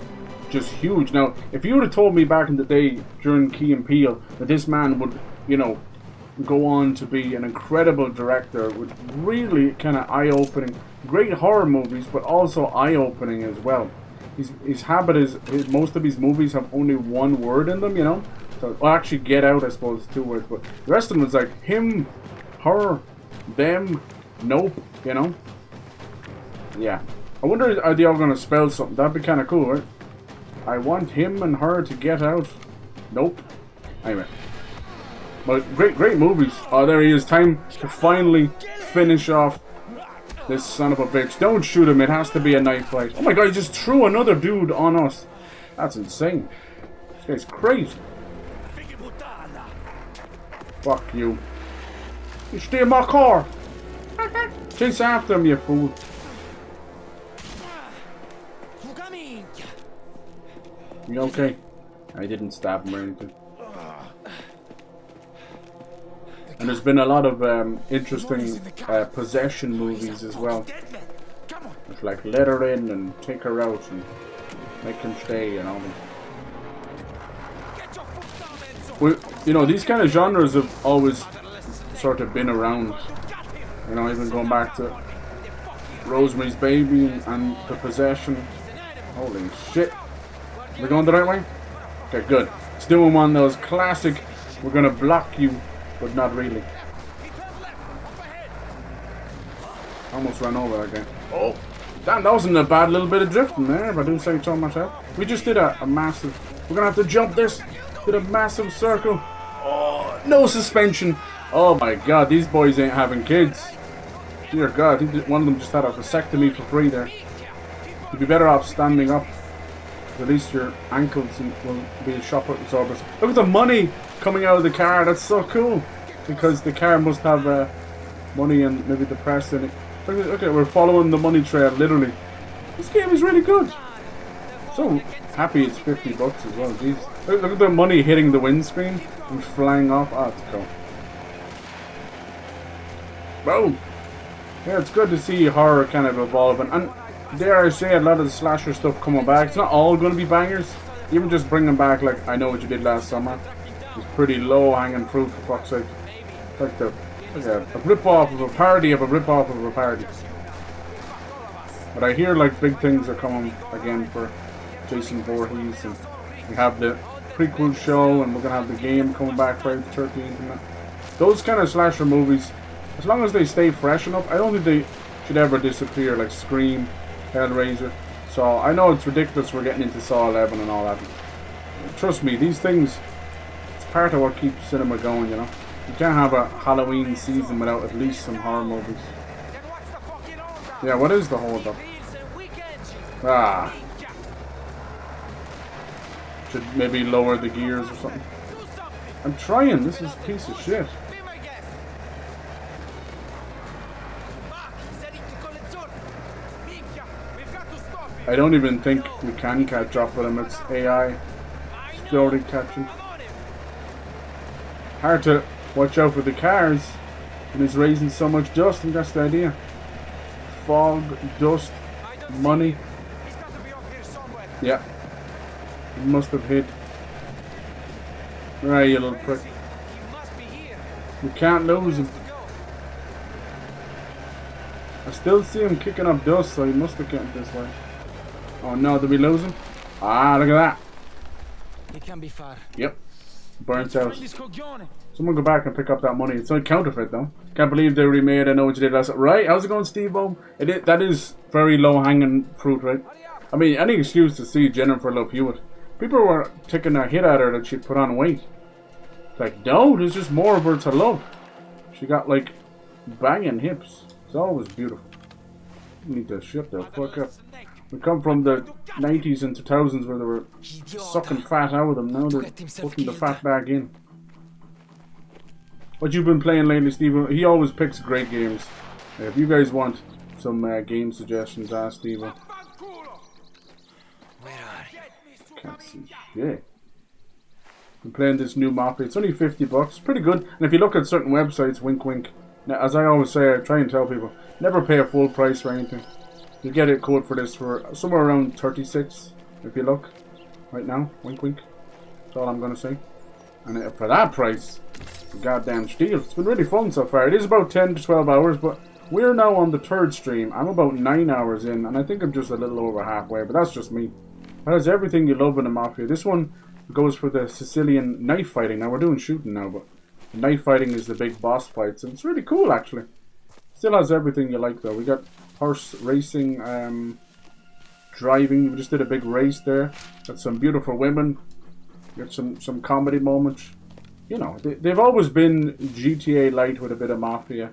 just huge. Now, if you would have told me back in the day during Key and Peele that this man would, you know, go on to be an incredible director with really kind of eye-opening, great horror movies, but also eye-opening as well. His habit is most of his movies have only one word in them, you know. So, well, actually, Get Out, I suppose, is 2 words, but the rest of them is like him, her, them, nope, you know. Yeah. I wonder, are they all going to spell something? That'd be kind of cool, right? I want him and her to get out. Nope. Anyway. But great movies. Oh, there he is. Time to finally finish off this son of a bitch. Don't shoot him. It has to be a knife fight. Oh my god, he just threw another dude on us. That's insane. This guy's crazy. Fuck you. You steal my car. Chase after him, you fool. You okay? I didn't stab him or anything. And there's been a lot of interesting possession movies as well. It's like let her in and take her out and make him stay and all that. Well, you know, these kind of genres have always sort of been around. You know, even going back to Rosemary's Baby and The Possession. Holy shit. We're going the right way? Okay, good. It's doing one of those classic, we're gonna block you, but not really. Almost ran over again. Oh, damn, that wasn't a bad little bit of drifting there, if I do say so myself. We just did a massive, we're gonna have to jump this, did a massive circle. Oh, no suspension. Oh my god, these boys ain't having kids. Dear god, I think one of them just had a vasectomy for free there. You'd be better off standing up. At least your ankles will be shock absorbers. Look at the money coming out of the car. That's so cool. Because the car must have money and maybe the press in it. Okay, we're following the money trail, literally. This game is really good. So happy it's $50 as well. Jeez. Look at the money hitting the windscreen and flying off. Oh, it's cool. Boom. Yeah, it's good to see horror kind of evolving. And dare I say, a lot of the slasher stuff coming back. It's not all going to be bangers. Even just bringing back, like, I Know What You Did Last Summer. It's pretty low-hanging fruit, for fuck's sake. Like a rip-off of a party of a rip-off of a party. But I hear like big things are coming again for Jason Voorhees, and we have the prequel show, and we're gonna have the game coming back Friday the 13th. And that. Those kind of slasher movies, as long as they stay fresh enough, I don't think they should ever disappear like Scream, Hellraiser. So I know it's ridiculous we're getting into Saw 11 and all that. Trust me, these things, it's part of what keeps cinema going, you know. You can't have a Halloween season without at least some horror movies. Yeah, what is the hold up? Ah. Should maybe lower the gears or something. I'm trying, this is a piece of shit. I don't even think we can catch up with him, it's AI. It's already catching. Hard to watch out for the cars and it's raising so much dust, and that's the idea. Fog, dust, money. Yeah. He must have hit. Right, you little prick. We can't lose him. I still see him kicking up dust, so he must have gotten this way. Oh no, did we lose him? Ah, look at that. It can be far. Yep. Burnt out. Someone go back and pick up that money. It's not counterfeit though. Can't believe they remade I Know What You Did Last Night. Right? How's it going, Steve-O? That is very low-hanging fruit, right? I mean, any excuse to see Jennifer Love Hewitt. People were taking a hit at her that she'd put on weight. It's like, no, there's just more of her to love. She got like banging hips. It's always beautiful. You need to shut the fuck up. We come from the 90s and 2000s where they were sucking fat out of them. Now they're putting the fat back in. What you been playing lately, Steve? He always picks great games. If you guys want some game suggestions, ask Steve. Can't see shit. I'm playing this new Mafia. It's only $50. Pretty good. And if you look at certain websites, wink wink. Now, as I always say, I try and tell people, never pay a full price for anything. You get a code for this for somewhere around 36 if you look right now. Wink wink. That's all I'm gonna say. And for that price, goddamn steal. It's been really fun so far. It is about 10 to 12 hours, but we're now on the 3rd stream. I'm about 9 hours in, and I think I'm just a little over halfway, but that's just me. It has everything you love in a Mafia. This one goes for the Sicilian knife fighting. Now we're doing shooting now, but the knife fighting is the big boss fights, and it's really cool actually. Still has everything you like though. We got horse racing, driving. We just did a big race there. Got some beautiful women. Got some comedy moments. You know, they've always been GTA light with a bit of Mafia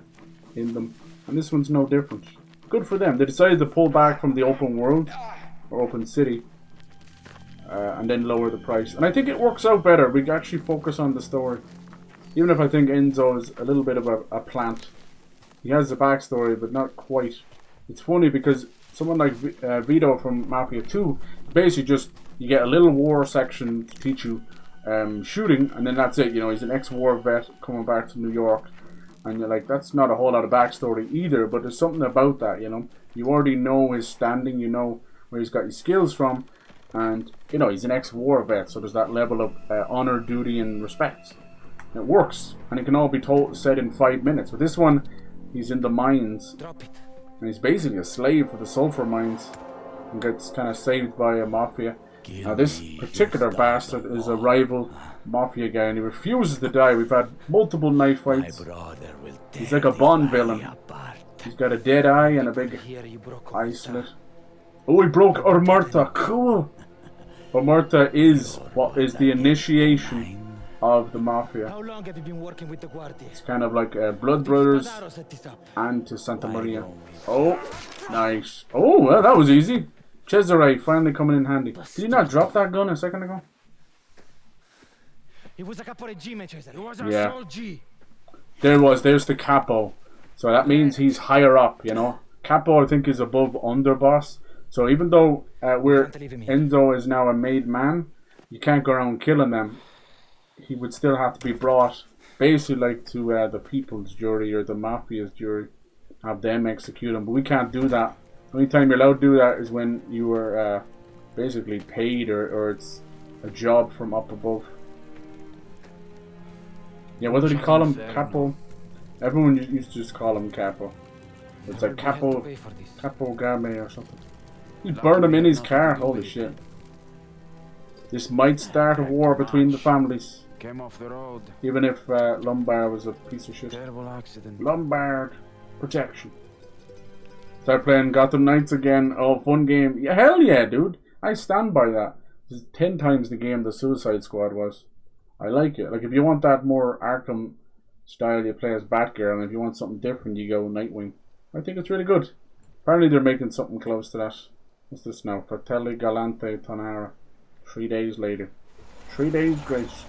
in them, and this one's no different. Good for them. They decided to pull back from the open world or open city. And then lower the price. And I think it works out better. We actually focus on the story. Even if I think Enzo is a little bit of a plant. He has a backstory, but not quite. It's funny because someone like Vito from Mafia 2, basically just, you get a little war section to teach you shooting, and then that's it. You know, he's an ex-war vet coming back to New York. And you're like, that's not a whole lot of backstory either, but there's something about that, you know. You already know his standing, you know where he's got his skills from. And, you know, he's an ex-war vet, so there's that level of honor, duty, and respect. And it works, and it can all be said in 5 minutes. With this one, he's in the mines, and he's basically a slave for the sulfur mines, and gets kind of saved by a Mafia. Now, this particular bastard is a rival Mafia guy, and he refuses to die. We've had multiple knife fights. He's like a Bond villain. He's got a dead eye and a big eye slit. Oh, he broke Ormurta. Cool. Ormurta is what is the initiation of the Mafia. How long have you been working with the Guardia? It's kind of like Blood Brothers and to Santa Maria. Oh, nice. Oh, well, that was easy. Cesare finally coming in handy. Did you not drop that gun a second ago? He was a capo regime, Cesare. He was a soldier. There's the capo. So that means he's higher up, you know. Capo, I think, is above underboss. So even though Enzo is now a made man, you can't go around killing them. He would still have to be brought, basically like to the people's jury or the Mafia's jury, have them execute him. But we can't do that. The only time you're allowed to do that is when you were basically paid or it's a job from up above. Yeah, what did he call him? Capo? Everyone used to just call him Capo. It's like Capo Game or something. He burned him in his car, holy shit. This might start a war between the families. Came off the road. Even if Lombard was a piece of shit. Terrible accident. Lombard protection. Start playing Gotham Knights again. Oh, fun game. Yeah, hell yeah, dude. I stand by that. This is 10 times the game the Suicide Squad was. I like it. Like, if you want that more Arkham style, you play as Batgirl, and if you want something different, you go Nightwing. I think it's really good. Apparently they're making something close to that. What's this now? Fratelli Galante Tonara. 3 days later. 3 days grace.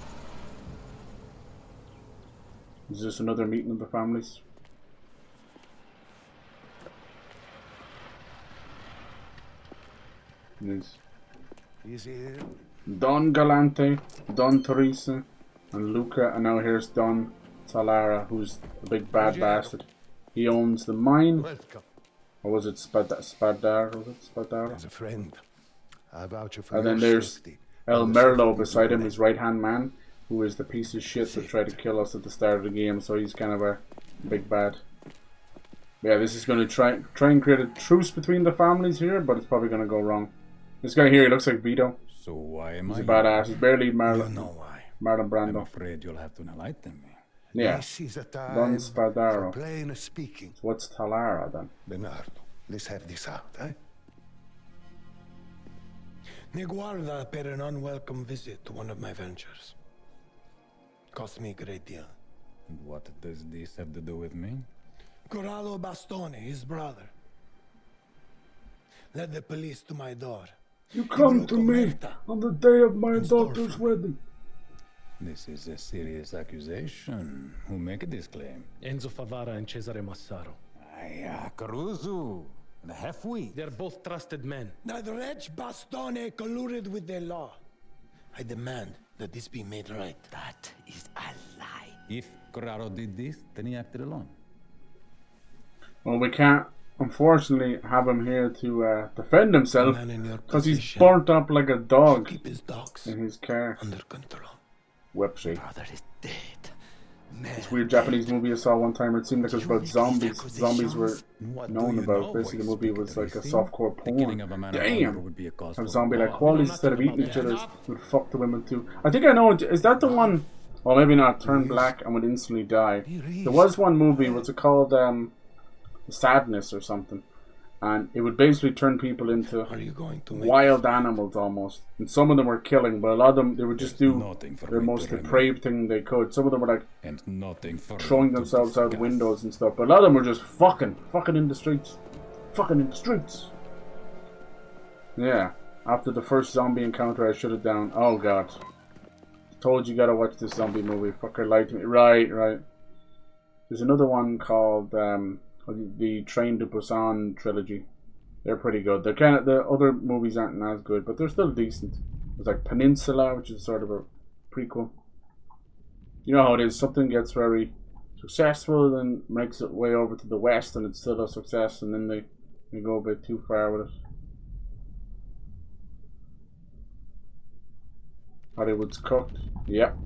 Is this another meeting of the families? Yes. Don Galante, Don Torrisi, and Luca, and now here's Don Talara, who's a big bad bastard. He owns the mine. Welcome. Or was it Spadar? Was it Spadar? As a friend, I vouch for and then your there's safety. El Merlo beside him, his right-hand man, who is the piece of shit that tried to kill us at the start of the game, so he's kind of a big bad. Yeah, this is going to try and create a truce between the families here, but it's probably going to go wrong. This guy here, he looks like Vito. So why am He's I a badass. He's barely You Marlon know why. Brando. I'm afraid you'll have to enlighten me. Yeah. This is a time Don for Spadaro. plain speaking. So what's Talara then? Bernardo, let's have this out, eh? Ne guarda per an unwelcome visit to one of my ventures. Cost me a great deal. And what does this have to do with me? Corrado Bastoni, his brother, led the police to my door. You come to me on the day of my daughter's wedding. This is a serious accusation. Who make this claim? Enzo Favara and Cesare Massaro. Caruso, the half-wit. They're both trusted men. That wretch Bastoni colluded with the law. I demand that this be made right. That is a lie. If Corrado did this, then he acted alone. Well, we can't, unfortunately, have him here to defend himself because he's burnt up like a dog in his car. Under control. Whoopsie. Brother is dead. This weird Japanese movie I saw one time where it seemed like it was about zombies. Zombies were known about. Basically, the movie was like a softcore porn. Damn! A zombie like qualities instead of eating each other would fuck the women too. I think I know. Is that the one? Well, maybe not. Turn black and would instantly die. There was one movie. What's it called? Sadness or something. And it would basically turn people into wild animals almost. And some of them were killing, but a lot of them, they would just do their most depraved thing they could. Some of them were like throwing themselves out windows and stuff. But a lot of them were just fucking in the streets. Fucking in the streets. Yeah. After the first zombie encounter, I shut it down. Oh god. Told you gotta watch this zombie movie. Fucker lied to me. Right. There's another one called, the Train to Busan trilogy. They're pretty good. They're kind of, the other movies aren't as good, but they're still decent. There's like Peninsula, which is sort of a prequel. You know how it is. Something gets very successful, then makes it way over to the west, and it's still a success, and then they go a bit too far with it. Hollywood's cooked. Yep.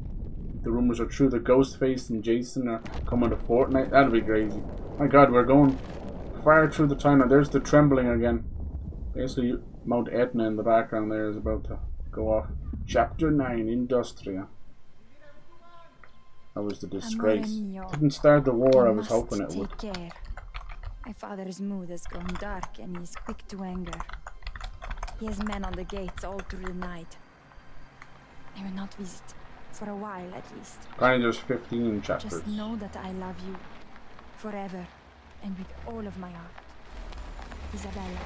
The rumors are true that Ghostface and Jason are coming to Fortnite. That'll be crazy. My god, we're going far through the time now. There's the trembling again. Basically, Mount Etna in the background there is about to go off. Chapter 9, Industria. That was the disgrace. Didn't start the war, I was hoping it would. Care. My father's mood has gone dark and he's quick to anger. He has men on the gates all through the night. I will not visit. For a while, at least. Apparently there's 15 chapters. Just know that I love you. Forever. And with all of my heart. Isabella.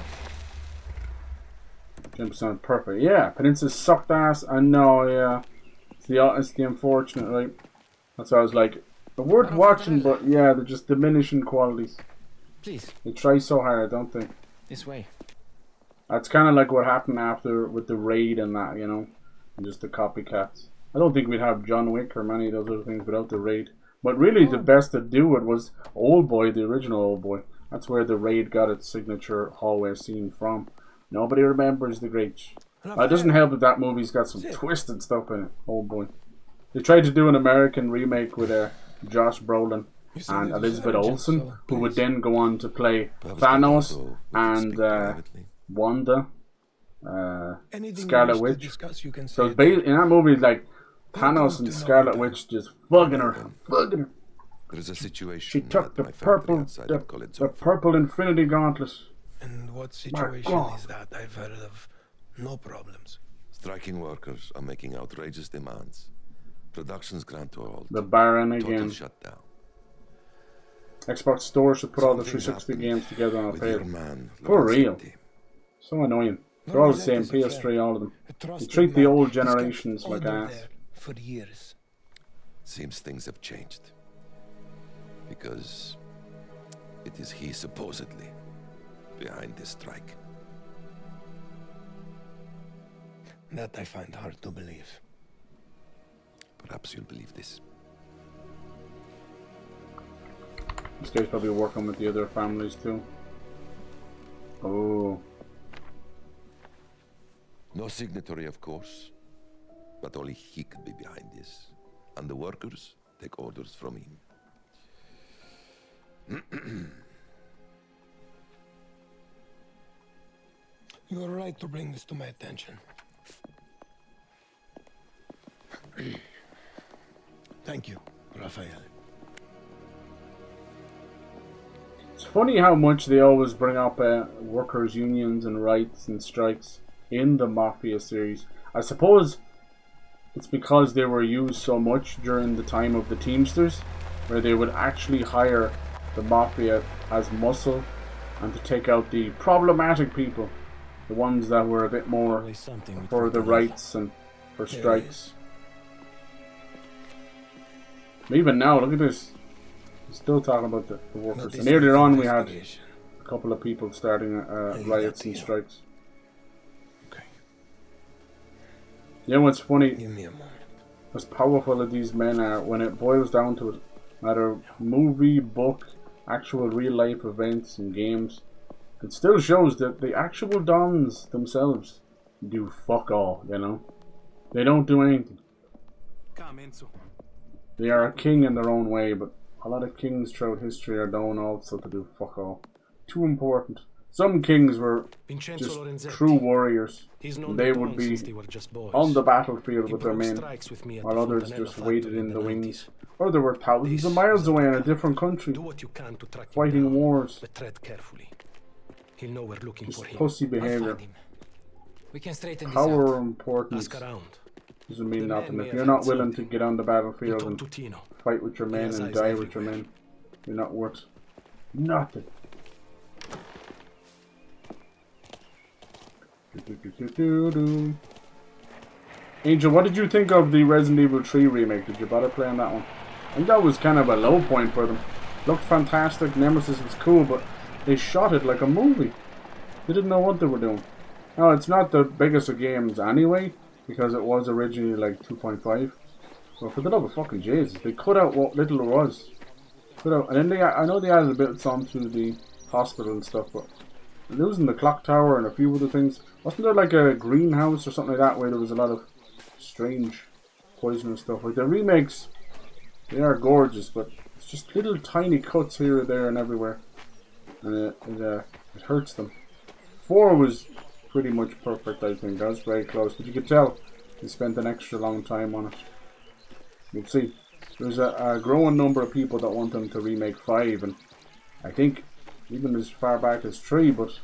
10% perfect. Yeah, Peninsula sucked ass. I know, yeah. It's the unfortunate, right? That's why I was like, they're worth watching, but yeah, they're just diminishing qualities. Please. They try so hard, don't they? This way. That's kind of like what happened after with the raid and that, you know? And just the copycats. I don't think we'd have John Wick or many of those other things without the raid. But really, the best to do it was Old Boy, the original Old Boy. That's where the raid got its signature hallway scene from. Nobody remembers the great. It doesn't help that movie's got some twisted stuff in it. Old Boy. They tried to do an American remake with Josh Brolin and Elizabeth Olsen, who would then go on to play Thanos and Wanda, Scarlet Witch. So it's in that movie, like Thanos and Scarlet Witch just fucking her. There's a situation. She took the purple Infinity Gauntlet. And what situation is that? I've heard of no problems. Striking workers are making outrageous demands. Production's ground to a halt. The Baron again. Total shutdown. Xbox Store should put all the 360 games together on a page. For real. So annoying. They're all the same, PS3, all of them. You treat the old generations like ass. For years. Seems things have changed. Because it is he supposedly behind this strike. That I find hard to believe. Perhaps you'll believe this. This guy's probably working with the other families too. Oh. No signatory, of course. But only he could be behind this. And the workers take orders from him. You are right to bring this to my attention. Thank you, Raphael. It's funny how much they always bring up workers' unions and rights and strikes in the Mafia series. I suppose it's because they were used so much during the time of the Teamsters, where they would actually hire the Mafia as muscle and to take out the problematic people, the ones that were a bit more for the rights and for strikes. Even now, look at this. We're still talking about the workers. And earlier on we had a couple of people starting riots and strikes. You know what's funny? As powerful as these men are, when it boils down to it, matter movie, book, actual real life events and games, it still shows that the actual dons themselves do fuck all, you know? They don't do anything. They are a king in their own way, but a lot of kings throughout history are known also to do fuck all. Too important. Some kings were just true warriors. They would be on the battlefield with their men, while others just waited in the wings. Or they were thousands of miles away in a different country, fighting wars. Just pussy behavior. Power importance doesn't mean nothing. If you're not willing to get on the battlefield and fight with your men and die with your men, you're not worth nothing. Angel, what did you think of the Resident Evil 3 remake? Did you bother playing that one? I think that was kind of a low point for them. Looked fantastic, Nemesis was cool, but they shot it like a movie. They didn't know what they were doing. Now, it's not the biggest of games anyway, because it was originally like 2.5. But for the love of fucking Jesus, they cut out what little it was. And then I know they added a bit of some to the hospital and stuff, but losing the clock tower and a few other things. Wasn't there like a greenhouse or something like that where there was a lot of strange poison and stuff? Like the remakes, they are gorgeous, but it's just little tiny cuts here or there and everywhere, and it hurts them. 4 was pretty much perfect, I think. That was very close, but you could tell they spent an extra long time on it. You'll see, there's a growing number of people that want them to remake 5, and I think even as far back as 3, but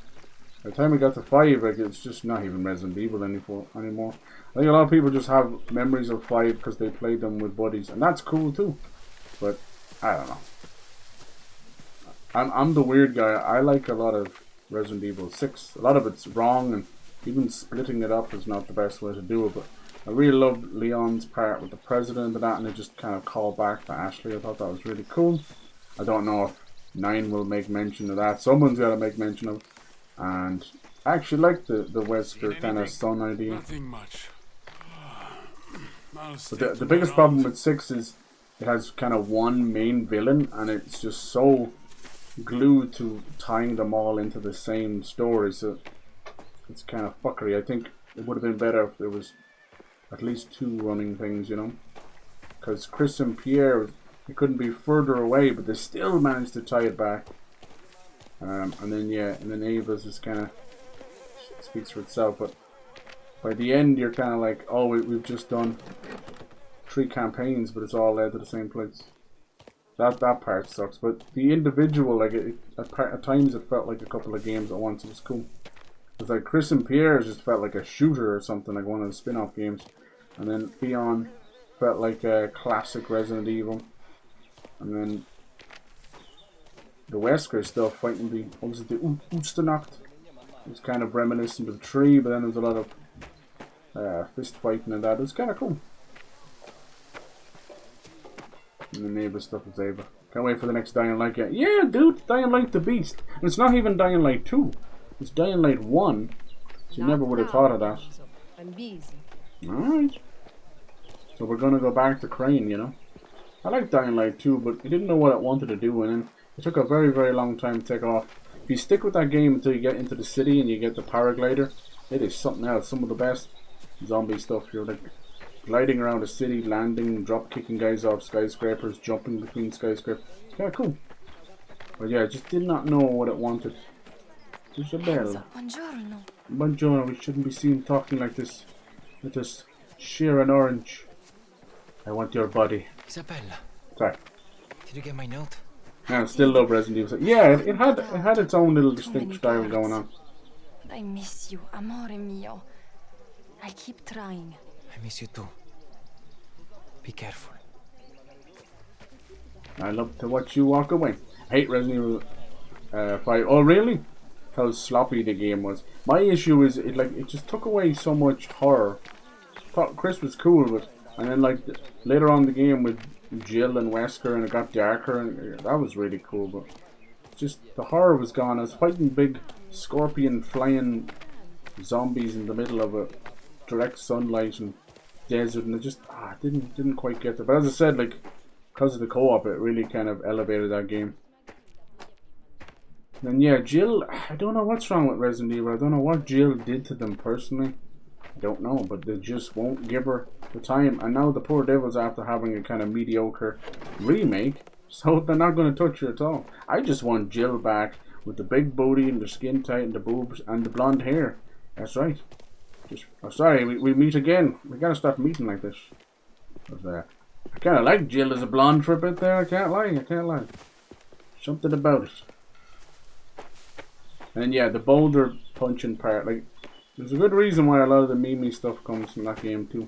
by the time we got to 5, like, it's just not even Resident Evil anymore. I think a lot of people just have memories of 5 because they played them with buddies, and that's cool too. But I don't know. I'm the weird guy. I like a lot of Resident Evil 6. A lot of it's wrong, and even splitting it up is not the best way to do it. But I really loved Leon's part with the president and that, and it just kind of called back to Ashley. I thought that was really cool. I don't know if 9 will make mention of that. Someone's got to make mention of it. And I actually like the Wesker kind of son idea. Nothing much. But the biggest problem with 6 is it has kind of one main villain, and it's just so glued to tying them all into the same story. So it's kind of fuckery. I think it would have been better if there was at least 2 running things, you know. because Chris and Pierre, they couldn't be further away, but they still managed to tie it back. And then Ava's just kind of speaks for itself. But by the end, you're kind of like, oh, we've just done 3 campaigns, but it's all led to the same place. That part sucks. But the individual, like at times, it felt like a couple of games at once. It was cool. It's like Chris and Pierre just felt like a shooter or something, like one of the spin-off games. And then Beyond felt like a classic Resident Evil. And then the Wesker stuff fighting the, what was it, the Oosternacht. It was kind of reminiscent of 3, but then there was a lot of fist fighting and that. It was kind of cool. And the neighbor stuff is Ava. Can't wait for the next Dying Light game. Yeah, dude, Dying Light the Beast. And it's not even Dying Light 2. It's Dying Light 1. So you never would have thought of that. I'm busy. Alright. So we're gonna go back to Crane, you know. I like Dying Light 2, but it didn't know what it wanted to do, and then it took a very, very long time to take off. If you stick with that game until you get into the city and you get the paraglider, it is something else. Some of the best zombie stuff. You're like gliding around the city, landing, drop kicking guys off skyscrapers, jumping between skyscrapers. It's kind of cool. But yeah, I just did not know what it wanted. Isabella. Buongiorno. Buongiorno. We shouldn't be seen talking like this. Let us share an orange. I want your body. Isabella. Sorry. Did you get my note? I still love Resident Evil. Yeah, it had its own little distinct style going on. But I miss you, amore mio. I'll keep trying. I miss you too. Be careful. I love to watch you walk away. I hate Resident Evil 5. Oh, really? How sloppy the game was. My issue is it just took away so much horror. Thought Chris was cool, but and then like later on in the game with Jill and Wesker, and it got darker, and that was really cool. But just the horror was gone. I was fighting big scorpion flying zombies in the middle of a direct sunlight and desert, and it just didn't quite get there. But as I said, like because of the co-op, it really kind of elevated that game. And yeah, Jill, I don't know what's wrong with Resident Evil. I don't know what Jill did to them personally. I don't know, but they just won't give her the time. And now the poor devil's after having a kind of mediocre remake, so they're not going to touch her at all. I just want Jill back with the big booty and the skin tight and the boobs and the blonde hair. That's right. Just, oh, sorry, we meet again. We gotta stop meeting like this. But, I kind of like Jill as a blonde for a bit there. I can't lie. Something about it. And yeah, the boulder punching part, like, there's a good reason why a lot of the Mimi stuff comes from that game too.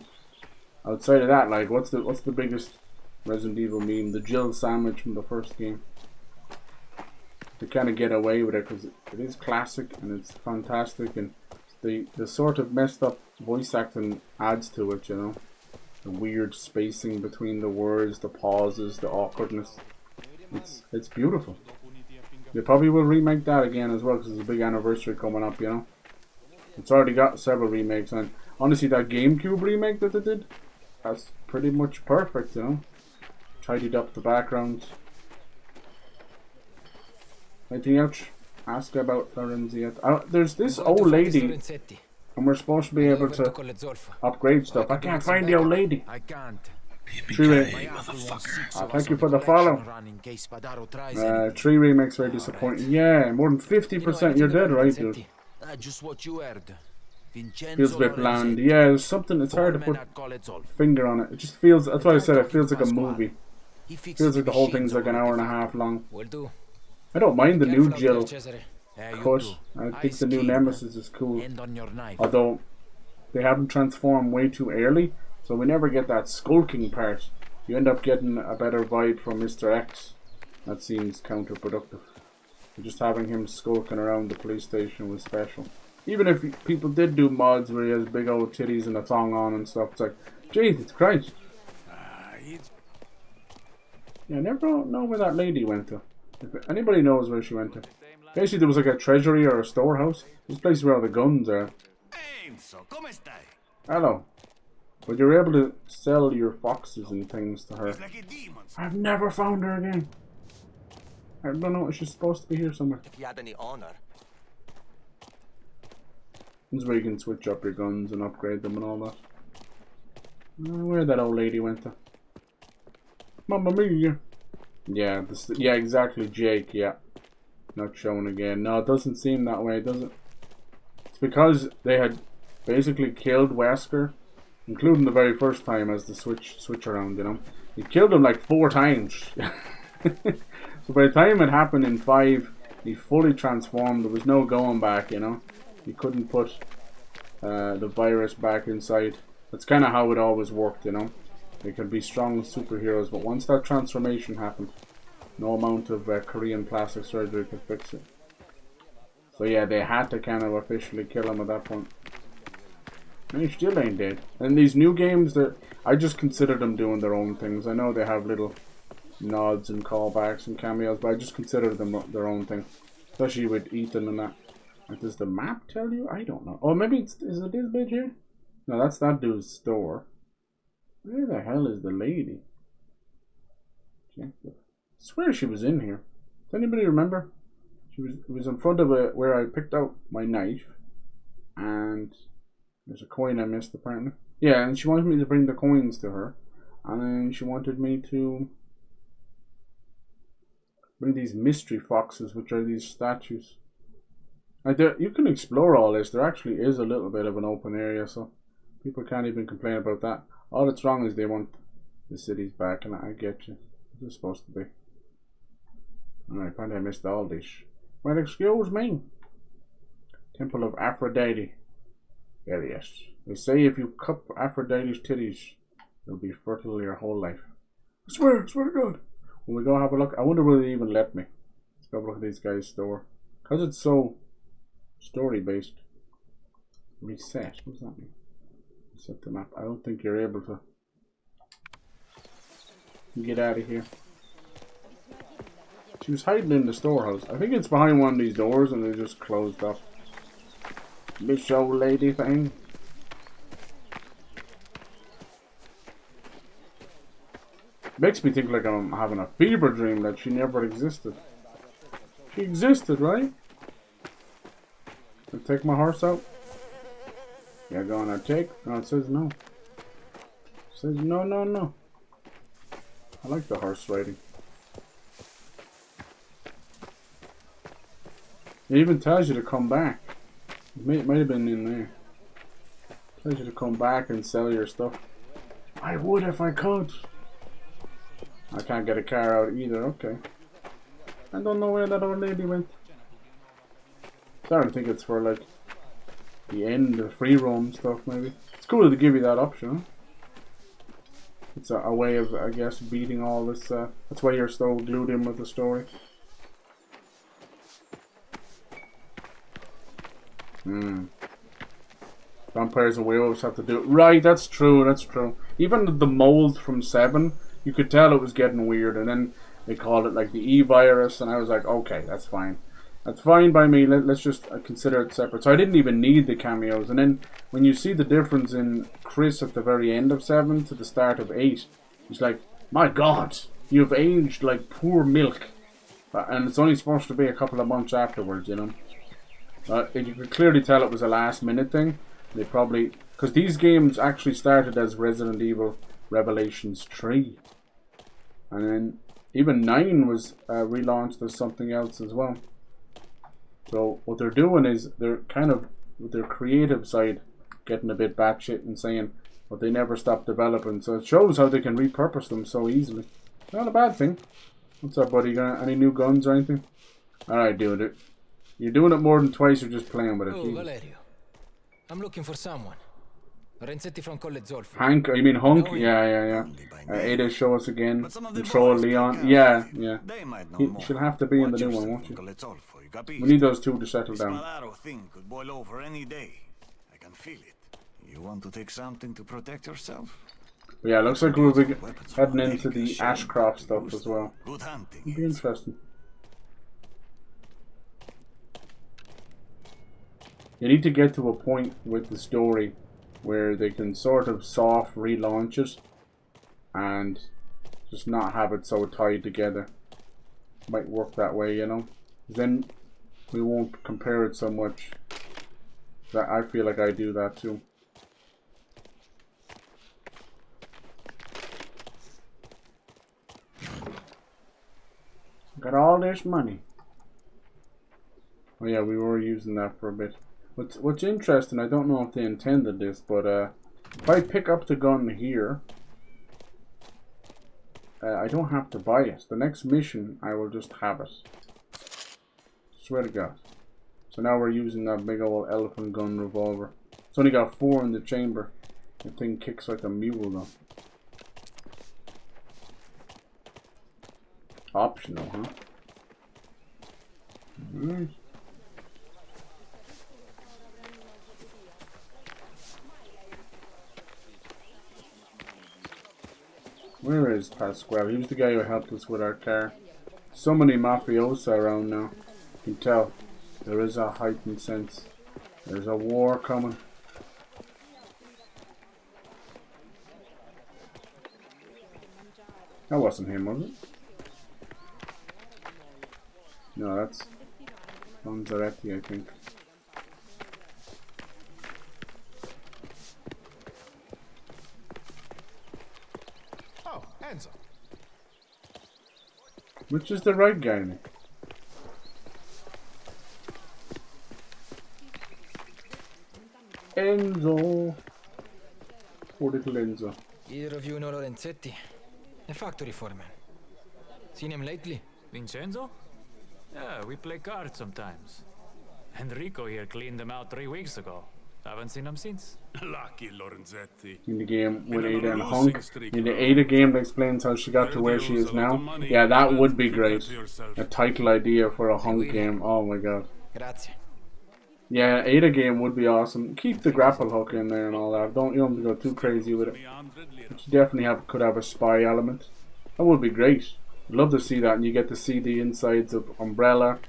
Outside of that, like, what's the biggest Resident Evil meme? The Jill sandwich from the first game. They kind of get away with it because it is classic and it's fantastic, and the sort of messed up voice acting adds to it, you know. The weird spacing between the words, the pauses, the awkwardness. It's beautiful. They probably will remake that again as well because there's a big anniversary coming up, you know. It's already got several remakes, and honestly that GameCube remake that they did, that's pretty much perfect, you know. Tidied up the backgrounds. Anything else? Ask about Lorenzi yet. There's this old lady, and we're supposed to be able to upgrade stuff. I can't find the old lady. I can't. Thank you for the follow. 3 remakes very disappointing. Yeah, more than 50%. You're dead, right, dude? Just what you heard. Feels a bit bland. Yeah, there's something. It's hard to put finger on it. It just feels. That's why I said it feels like a movie. Feels like the whole thing's like an hour and a half long. I don't mind the new Jill cut. I think the new Nemesis is cool. Although they haven't transformed way too early. So we never get that skulking part. You end up getting a better vibe from Mr. X. That seems counterproductive. Just having him skulking around the police station was special. Even if people did do mods where he has big old titties and a thong on and stuff, it's like, Jesus Christ. Yeah, I never know where that lady went to. If anybody knows where she went to. Basically there was like a treasury or a storehouse. This place is where all the guns are. Hello. But you're able to sell your foxes and things to her. I've never found her again. I don't know, she's supposed to be here somewhere. If you had any honor. This is where you can switch up your guns and upgrade them and all that. Where that old lady went to. Mamma mia. Yeah, yeah, exactly, Jake, yeah. Not shown again. No, it doesn't seem that way, does it? It's because they had basically killed Wesker, including the very first time as the switch around, you know. He killed him like 4 times. So by the time it happened in 5, he fully transformed. There was no going back, you know. You couldn't put the virus back inside. That's kind of how it always worked, you know. They could be strong superheroes, but once that transformation happened, no amount of Korean plastic surgery could fix it. So yeah, they had to kind of officially kill him at that point. And he still ain't dead. And these new games, I just consider them doing their own things. I know they have little nods and callbacks and cameos, but I just consider them their own thing. Especially with Ethan and that. Like, does the map tell you? I don't know. Oh, maybe is it this bit here? No, that's that dude's store. Where the hell is the lady? I swear she was in here. Does anybody remember? It was in front of where I picked out my knife, and there's a coin I missed apparently. Yeah, and she wanted me to bring the coins to her, and then she wanted me to bring these mystery foxes, which are these statues. Like, you can explore all this. There actually is a little bit of an open area, so people can't even complain about that. All that's wrong is they want the cities back, and I get you. It's supposed to be. Alright, apparently I missed all this. Well, excuse me. Temple of Aphrodite. There, yes. They say if you cup Aphrodite's titties, you'll be fertile your whole life. I swear to God. When we go have a look, I wonder will they even let me. Let's go have a look at these guys' store. Because it's so story based. Reset. What does that mean? Set the map. I don't think you're able to get out of here. She was hiding in the storehouse. I think it's behind one of these doors and they just closed up. This old lady thing. Makes me think like I'm having a fever dream that she never existed. She existed, right? I'll take my horse out. Yeah, go on, I take. No, it says no. It says no, no, no. I like the horse riding. It even tells you to come back. It might have been in there. It tells you to come back and sell your stuff. I would if I could. I can't get a car out either, okay. I don't know where that old lady went. Starting to think it's for like the end of free roam stuff maybe. It's cool to give you that option, huh? It's a way of, I guess, beating all this. That's why you're so glued in with the story. Vampires and werewolves have to do it. Right, that's true, that's true. Even the mold from 7, you could tell it was getting weird, and then they called it like the E-virus, and I was like, okay, that's fine. That's fine by me, let's just consider it separate. So I didn't even need the cameos, and then when you see the difference in Chris at the very end of 7 to the start of 8, it's like, my God, you've aged like poor milk. And it's only supposed to be a couple of months afterwards, you know. You could clearly tell it was a last minute thing. They probably, because these games actually started as Resident Evil Revelations 3. And then even 9 was relaunched as something else as well. So what they're doing is they're kind of, with their creative side, getting a bit batshit insane, but they never stop developing. So it shows how they can repurpose them so easily. Not a bad thing. What's up, buddy? You got any new guns or anything? Alright, doing it. You're doing it more than twice, you're just playing with it. Oh, Valerio. I'm looking for someone. Renzetti from Colle Zolfo. Hank, you mean Hunk? Yeah. Ada, show us again. Control Leon. Yeah. She'll have to be in the new one, won't she? We need those two to settle down. Spadaro thing could boil over any day. I can feel it. You want to take something to protect yourself? But yeah, looks like we'll be heading into the Ashcroft stuff as well. Good hunting. It'll be interesting. You need to get to a point with the story where they can sort of soft relaunch it and just not have it so tied together. Might work that way, you know. Then we won't compare it so much. That I feel like I do that too. Got all this money. Oh yeah, we were using that for a bit. What's interesting, I don't know if they intended this, but if I pick up the gun here, I don't have to buy it. The next mission, I will just have it. Swear to God. So now we're using that big old elephant gun revolver. It's only got 4 in the chamber. The thing kicks like a mule though. Optional, huh? Alright. Where is Pasquale? He was the guy who helped us with our car. So many mafiosi around now. You can tell there is a heightened sense. There's a war coming. That wasn't him, was it? No, that's Bonzaretti, I think. Oh, Enzo. Which is the right guy, Nick? Enzo. Poor little Enzo. Either of you know Lorenzetti? A factory foreman. Seen him lately? Vincenzo? Yeah, we play cards sometimes. Enrico here cleaned them out 3 weeks ago. Haven't seen him since. Lucky Lorenzetti. In the game with Ada and Hunk. In the Ada game that explains how she got to where she is now. Yeah, that would be great. A title idea for a Hunk game. Oh my god. Grazie. Yeah, Ada game would be awesome. Keep the grapple hook in there and all that. You don't have to go too crazy with it. But you definitely could have a spy element. That would be great. I'd love to see that, and you get to see the insides of Umbrella.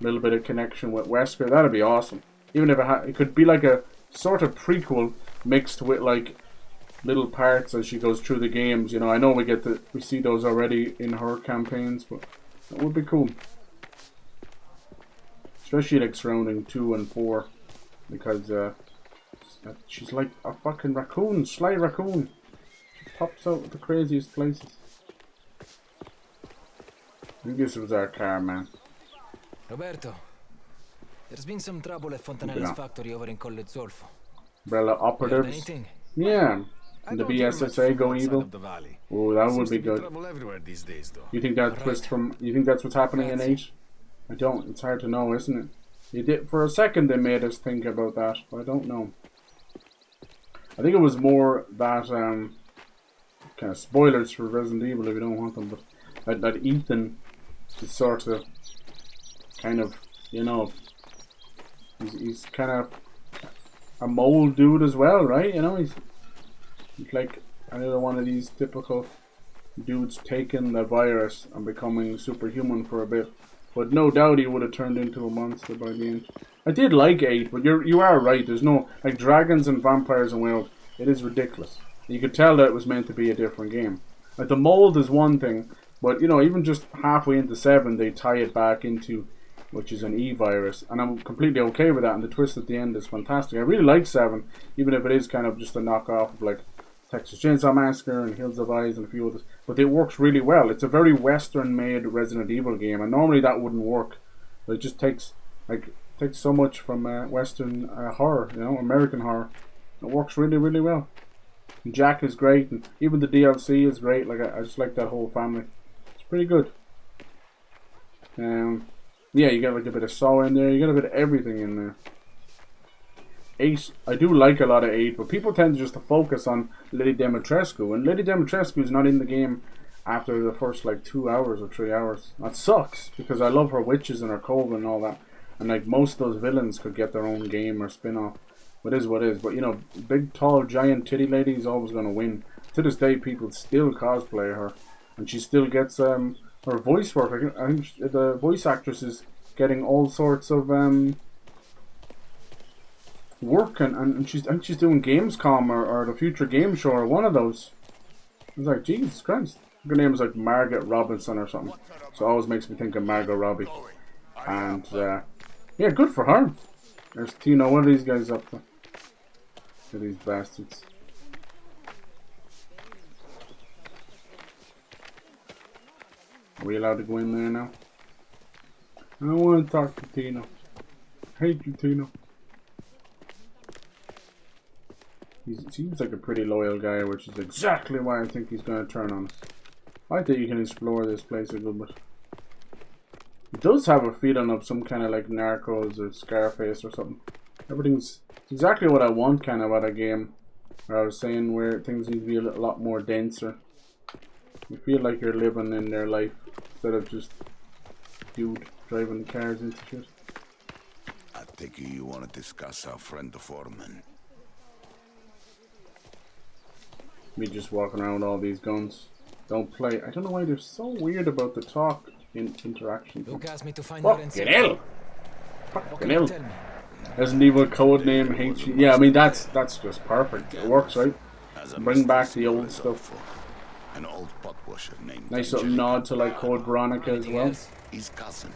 A little bit of connection with Wesker. That'd be awesome. Even if it could be like a sort of prequel mixed with like little parts as she goes through the games. You know, I know we see those already in her campaigns, but that would be cool. Especially like surrounding 2 and 4, because she's like a fucking raccoon, sly raccoon. She pops out of the craziest places. I think this was our car, man. Roberto, there's been some trouble at Fontanella's factory over in Colle Zolfo. Umbrella operatives. Yeah. And the BSSA go evil. Oh, that would be good. You think that twist from? You think that's what's happening in 8? I don't. It's hard to know, isn't it? For a second they made us think about that, but I don't know. I think it was more that kind of spoilers for Resident Evil if you don't want them, but that Ethan is sort of kind of, you know, he's kind of a mole dude as well, right? You know, he's like another one of these typical dudes taking the virus and becoming superhuman for a bit. But no doubt he would have turned into a monster by the end. I did like 8, but you are right. There's no, like, dragons and vampires and werewolves. It is ridiculous. You could tell that it was meant to be a different game. Like, the mold is one thing, but, you know, even just halfway into 7, they tie it back into, which is an E virus. And I'm completely okay with that, and the twist at the end is fantastic. I really like 7, even if it is kind of just a knockoff of, like, Texas Chainsaw Massacre and Hills of Eyes and a few others, but it works really well. It's a very Western-made Resident Evil game, and normally that wouldn't work. But it just takes so much from Western horror, you know, American horror. It works really, really well. And Jack is great, and even the DLC is great. Like I just like that whole family. It's pretty good. Yeah, you get like a bit of Saw in there. You get a bit of everything in there. 8, I do like a lot of 8, but people tend to just to focus on Lady Dimitrescu, and Lady Dimitrescu is not in the game after the first like 2 hours or 3 hours. That sucks, because I love her witches and her coven and all that, and like most of those villains could get their own game or spin-off. What is what is, but you know, big tall giant titty lady is always going to win. To this day, people still cosplay her, and she still gets her voice work. I think the voice actress is getting all sorts of work, and I think she's doing Gamescom or the Future Game Show or one of those. I was like, Jesus Christ. Her name is like Margaret Robinson or something. So it always makes me think of Margot Robbie. And yeah, good for her. There's Tino. What are these guys up to? To these bastards. Are we allowed to go in there now? I don't want to talk to Tina. Hate you, Tina. He seems like a pretty loyal guy, which is exactly why I think he's going to turn on us. I think you can explore this place a good bit. It does have a feeling of some kind of like Narcos or Scarface or something. Everything's exactly what I want kind of at a game. Where I was saying where things need to be a lot more denser. You feel like you're living in their life instead of just dude driving cars into shit. I think you want to discuss our friend the foreman. Me just walking around with all these guns. Don't play. I don't know why they're so weird about the talk interaction. Fucking hell! Fucking hell! Resident Evil codename hates you. Yeah, I mean that's just perfect. It works, right? Bring back the old stuff. An old pot washer named Nice little nod to like Code Veronica as well. His cousin,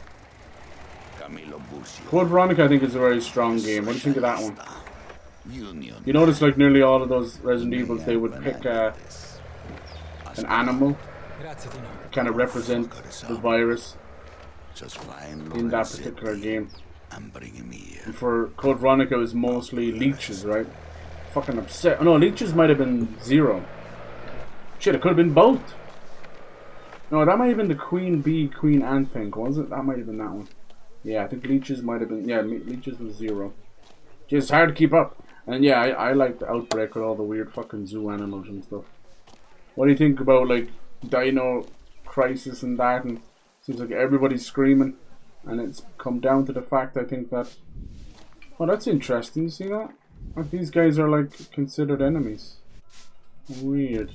Camilo Busio. Code Veronica I think is a very strong game. What do you think of that one? You notice like nearly all of those Resident Evils they would pick an animal kind of represent the virus in that particular game. And for Code Veronica it was mostly leeches, right? Fucking upset. Oh no, leeches might have been Zero. Shit, it could have been both. No, that might have been the Queen Bee, Queen Ant thing, was it? That might have been that one. Yeah, I think leeches might have been. Yeah, leeches was Zero. Just hard to keep up. And yeah, I like the Outbreak with all the weird fucking zoo animals and stuff. What do you think about like Dino Crisis and that? And seems like everybody's screaming, and it's come down to the fact I think that. Oh, that's interesting. You see that? Like these guys are like considered enemies. Weird.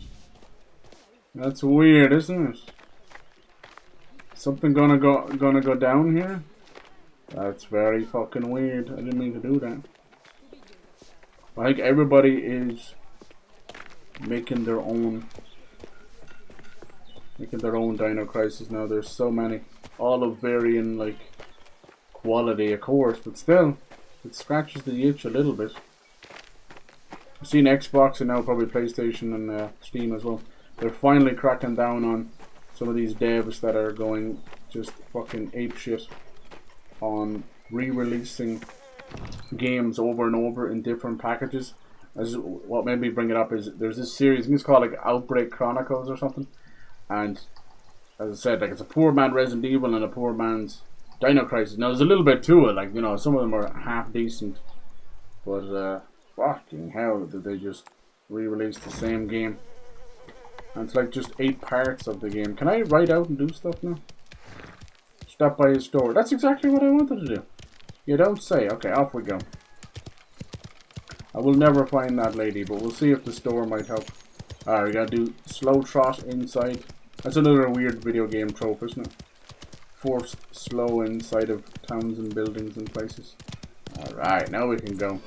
That's weird, isn't it? Something gonna go down here? That's very fucking weird. I didn't mean to do that. I think everybody is making their own Dino Crisis now. There's so many, all of varying like quality, of course, but still, it scratches the itch a little bit. I've seen Xbox and now probably PlayStation and Steam as well. They're finally cracking down on some of these devs that are going just fucking apeshit on re-releasing games over and over in different packages. As what made me bring it up is there's this series, I think it's called like Outbreak Chronicles or something, and as I said, like it's a poor man Resident Evil and a poor man's Dino Crisis. Now there's a little bit to it, like you know some of them are half decent, but fucking hell did they just re-release the same game. And it's like just 8 parts of the game. Can I write out and do stuff now? Stop by his store. That's exactly what I wanted to do. You don't say. Okay, off we go. I will never find that lady, but we'll see if the store might help. Alright, we gotta do slow trot inside. That's another weird video game trope, isn't it? Forced slow inside of towns and buildings and places. Alright, now we can go.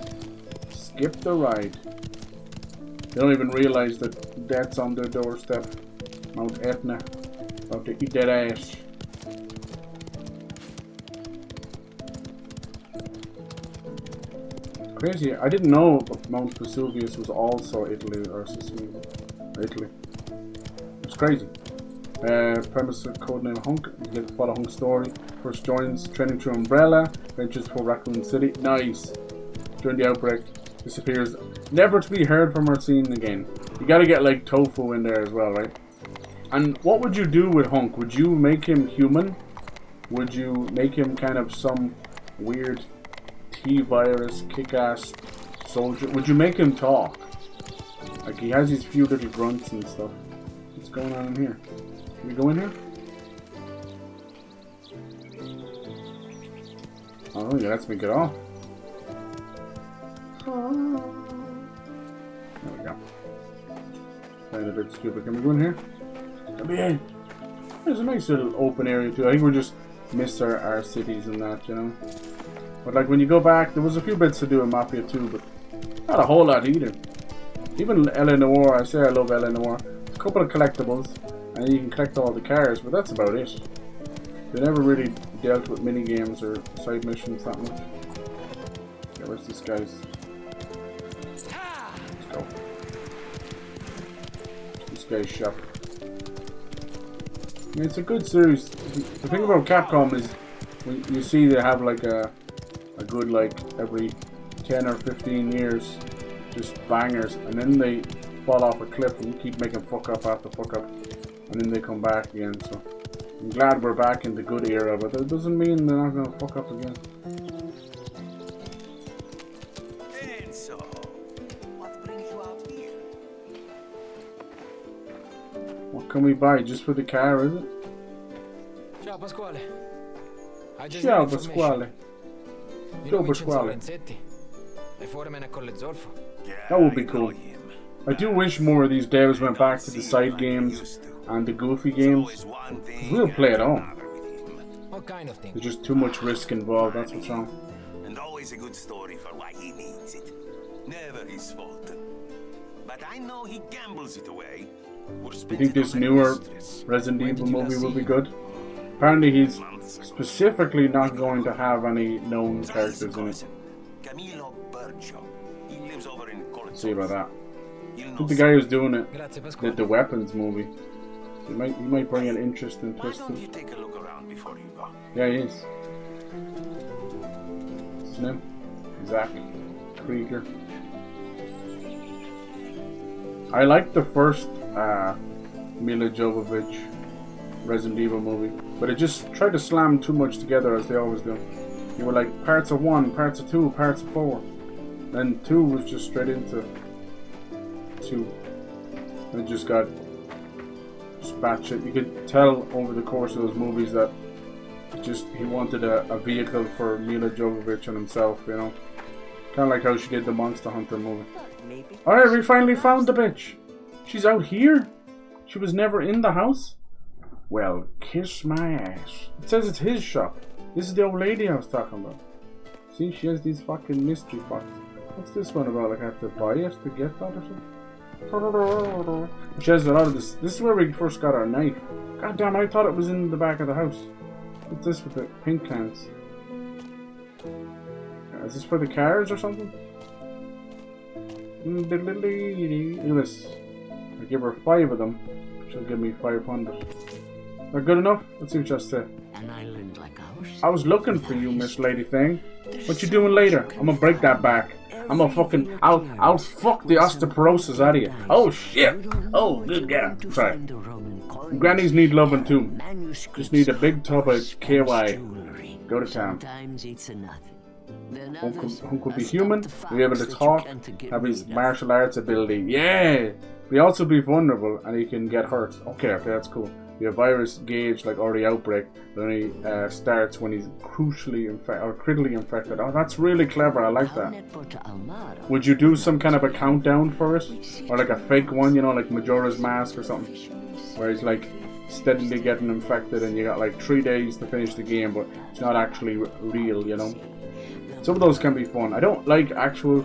Skip the ride. They don't even realize that death's on their doorstep. Mount Etna. About to eat that ass. Crazy. I didn't know Mount Vesuvius was also Italy or Sicily. Italy. It's crazy. Premise of codename Hunk. You get to follow Hunk's story. First joins training through Umbrella. Ventures for Raccoon City. Nice. During the outbreak. Disappears, never to be heard from or seen again. You gotta get like Tofu in there as well, right? And what would you do with Hunk? Would you make him human? Would you make him kind of some weird T-virus kick-ass soldier? Would you make him talk? Like he has these few little grunts and stuff. What's going on in here? Can we go in here? Oh, yeah, lets me get off. There we go. Kind of a bit stupid. Can we go in here? Come in. There's a nice little open area too. I think we just missed our cities and that, you know. But like when you go back, there was a few bits to do in Mafia 2, but not a whole lot either. Even L.A. Noire, I say I love L.A. Noire. A couple of collectibles, and then you can collect all the cars, but that's about it. They never really dealt with mini games or side missions that much. Yeah, where's this guy's? Let's go. This guy's shop. I mean, it's a good series. The thing about Capcom is You see they have like a good like every 10 or 15 years, just bangers, and then they fall off a cliff and you keep making fuck up after fuck up, and then they come back again. So I'm glad we're back in the good era, but that doesn't mean they're not gonna fuck up again. Enzo, what brings you out here? What can we buy? Just for the car, is it? Ciao Pasquale. I just Ciao need information. Pasquale. You Ciao know Vincenzo Pasquale. Lorenzetti? Le foreman a Colle Zolfo. That would be cool. I do wish more of these devs went back to the side games and the goofy games. 'Cause we'll play it all. What kind of thing? There's just too much risk involved, that's what's wrong. And always a good story for why he needs it. Never his fault. But I know he gambles it away. You think this newer Resident Evil movie will be good? Apparently he's specifically not going to have any known characters in it. Camillo Burgio. He lives over in Let's see about that. I think the guy who's doing it did the Weapons movie. He might bring an interesting twist to Why don't you it. take a look around before you go? Yeah, he is. What's his name? Zach Krieger. I liked the first Mila Jovovich Resident Evil movie, but it just tried to slam too much together as they always do. You were like parts of 1, parts of 2, parts of 4. Then 2 was just straight into 2. And it just got batshit. You could tell over the course of those movies that just he wanted a vehicle for Mila Jovovich and himself, you know. Kind of like how she did the Monster Hunter movie. Alright, we finally found the bitch. She's out here? She was never in the house? Well, kiss my ass. It says it's his shop. This is the old lady I was talking about. See, she has these fucking mystery boxes. What's this one about? Like I have to buy it to get that or something? She has a lot of this. This is where we first got our knife. God damn, I thought it was in the back of the house. What's this with the pink cans? Is this for the cars or something? Look at this. I give her 5 of them. She'll give me 500. That good enough? Let's see what you say. An island like ours? I was looking for you, Miss Lady Thing. What you doing later? I'm gonna break that back. I'm gonna fucking... I'll fuck the osteoporosis out of you. Oh shit! Oh, good girl. Sorry. Grannies need loving too. Just need a big tub of KY. Go to town. Who could be human, be able to talk, have his martial arts ability. Yeah! Be also be vulnerable and he can get hurt. Okay, that's cool. Your virus gauge, like already outbreak, that only starts when he's crucially infected or critically infected. Oh, that's really clever. I like that. Would you do some kind of a countdown for it, or like a fake one? You know, like Majora's Mask or something, where he's like steadily getting infected, and you got like 3 days to finish the game, but it's not actually real. You know, some of those can be fun. I don't like actual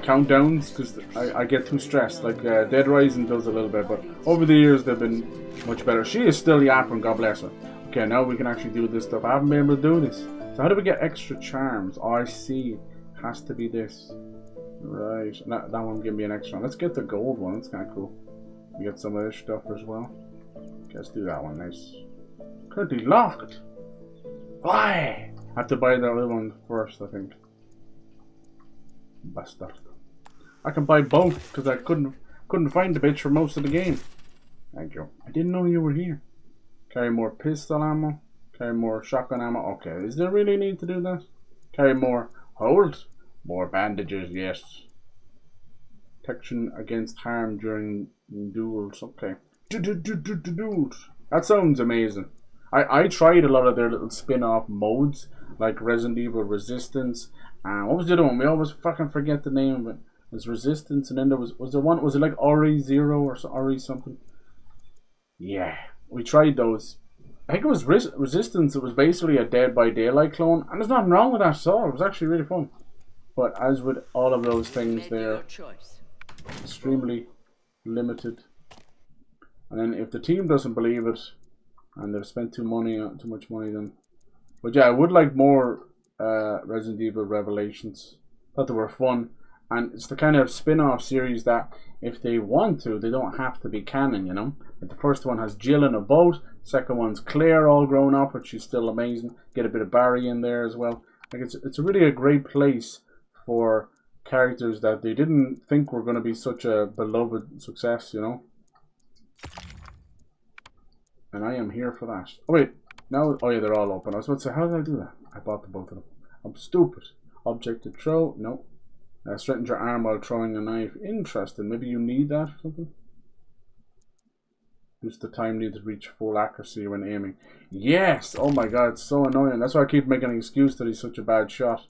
countdowns because I get too stressed. Like Dead Rising does a little bit, but over the years they've been much better. She is still yapping, God bless her. Okay, now we can actually do this stuff. I haven't been able to do this. So how do we get extra charms? Oh, I see. Has to be this. Right. That one give me an extra one. Let's get the gold one. That's kind of cool. We get some of this stuff as well. Okay, let's do that one. Nice. Currently locked. Why? I have to buy that little one first, I think. Bastard. I can buy both because I couldn't find the bitch for most of the game. Thank you. I didn't know you were here. Carry more pistol ammo. Carry more shotgun ammo. Okay, is there really need to do that? Carry more. Hold. More bandages, yes. Protection against harm during duels. Okay. That sounds amazing. I tried a lot of their little spin-off modes, like Resident Evil Resistance. What was the other one? We always fucking forget the name of it. It was Resistance, and then there was there one? Was it like RE0 or RE something? Yeah, we tried those. I think it was Resistance. It was basically a Dead by Daylight clone, and there's nothing wrong with that at all. It was actually really fun. But as with all of those things, they're extremely limited. And then if the team doesn't believe it, and they've spent too much money, then. But yeah, I would like more Resident Evil Revelations. Thought they were fun. And it's the kind of spin-off series that if they want to, they don't have to be canon, you know. Like the first one has Jill in a boat, second one's Claire all grown up, but she's still amazing. Get a bit of Barry in there as well. Like it's really a great place for characters that they didn't think were going to be such a beloved success, you know. And I am here for that. Oh wait, now, oh yeah, they're all open. I was about to say, how did I do that? I bought the both of them. I'm stupid. Object to throw, no. Straighten your arm while throwing a knife. Interesting. Maybe you need that or something. Use the time needed to reach full accuracy when aiming. Yes! Oh my god, it's so annoying. That's why I keep making an excuse that he's such a bad shot.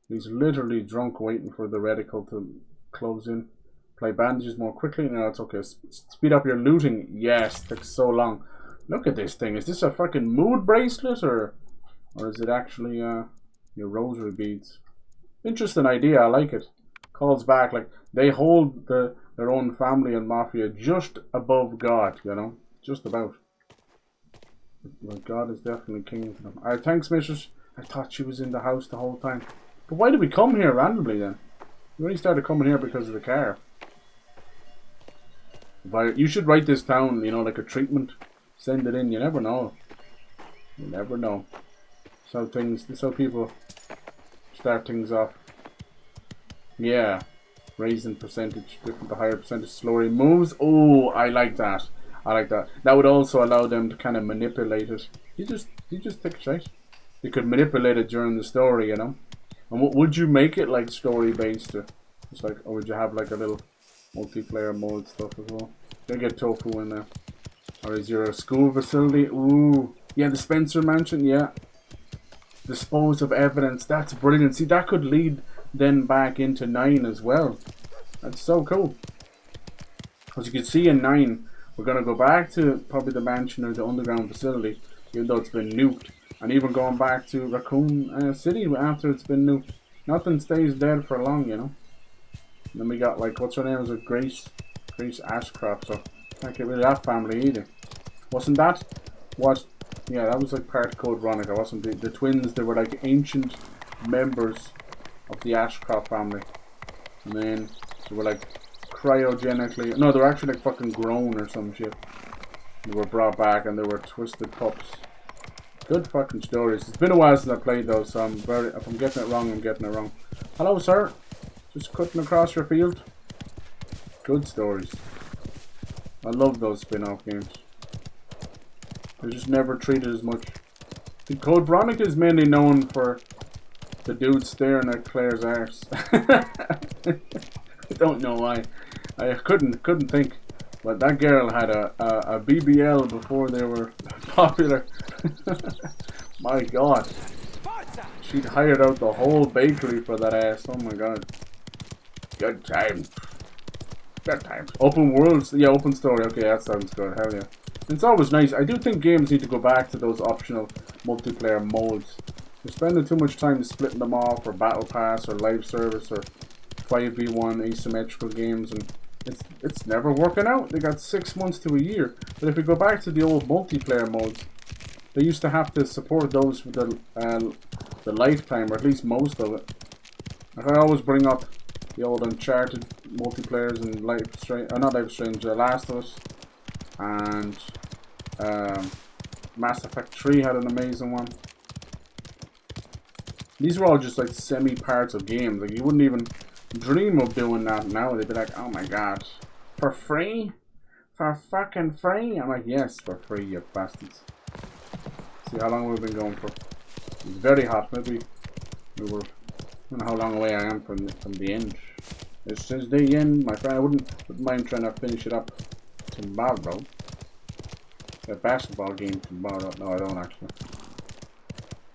He's literally drunk waiting for the reticle to close in. Apply bandages more quickly. No, it's okay. Speed up your looting. Yes, it takes so long. Look at this thing. Is this a fucking mood bracelet or is it actually your rosary beads? Interesting idea. I like it. Calls back, like they hold their own family and Mafia just above God, you know, just about. Like God is definitely king to them. Alright, thanks, Mistress. I thought she was in the house the whole time. But why did we come here randomly then? We only started coming here because of the car. You should write this down, you know, like a treatment. Send it in. You never know. You never know. So this is how people start things off. Yeah, raising percentage, different to higher percentage, slower moves. Oh, I like that. I like that. That would also allow them to kind of manipulate it. You just take a shot. You could manipulate it during the story, you know. And what would you make it like story based? It's like, or would you have like a little multiplayer mode stuff as well? They get tofu in there. Or is your school facility? Ooh, yeah, the Spencer Mansion. Yeah, dispose of evidence. That's brilliant. See, that could lead then back into 9 as well. That's so cool. As you can see in 9, we're going to go back to probably the mansion or the underground facility, even though it's been nuked. And even going back to Raccoon City after it's been nuked. Nothing stays dead for long, you know. And then we got, like, what's her name? Was it Grace Ashcroft? So can't get rid of that family either. Wasn't that what? Yeah, that was like part of Code Veronica, wasn't the twins? They were like ancient members of the Ashcroft family, and then they were like cryogenically, no, they were actually like fucking grown or some shit. They were brought back and they were twisted pups. Good fucking stories. It's been a while since I played those, so if I'm getting it wrong, I'm getting it wrong. Hello, sir. Just cutting across your field. Good stories. I love those spin-off games. They're just never treated as much. The Code Veronica is mainly known for the dude staring at Claire's arse. I don't know why. I couldn't think. But that girl had a BBL before they were popular. My god. She'd hired out the whole bakery for that ass. Oh my god. Good time. Good times. Open worlds. Yeah, open story. Okay, that sounds good. Hell yeah. It's always nice. I do think games need to go back to those optional multiplayer modes. They're spending too much time splitting them off, or battle pass, or live service, or 5v1 asymmetrical games, and it's never working out. They got 6 months to a year. But if we go back to the old multiplayer modes, they used to have to support those with the lifetime, or at least most of it. Like I always bring up the old Uncharted multiplayers and not Life is Strange, Last of Us, and Mass Effect 3 had an amazing one. These were all just like semi-parts of games. Like you wouldn't even dream of doing that now. They'd be like, oh my god, for free? For fucking free? I'm like, yes, for free, you bastards. See how long we've been going for. It's very hot. Maybe we were, I don't know how long away I am from the end. This is the end, my friend. I wouldn't mind trying to finish it up tomorrow. A basketball game tomorrow. No, I don't actually.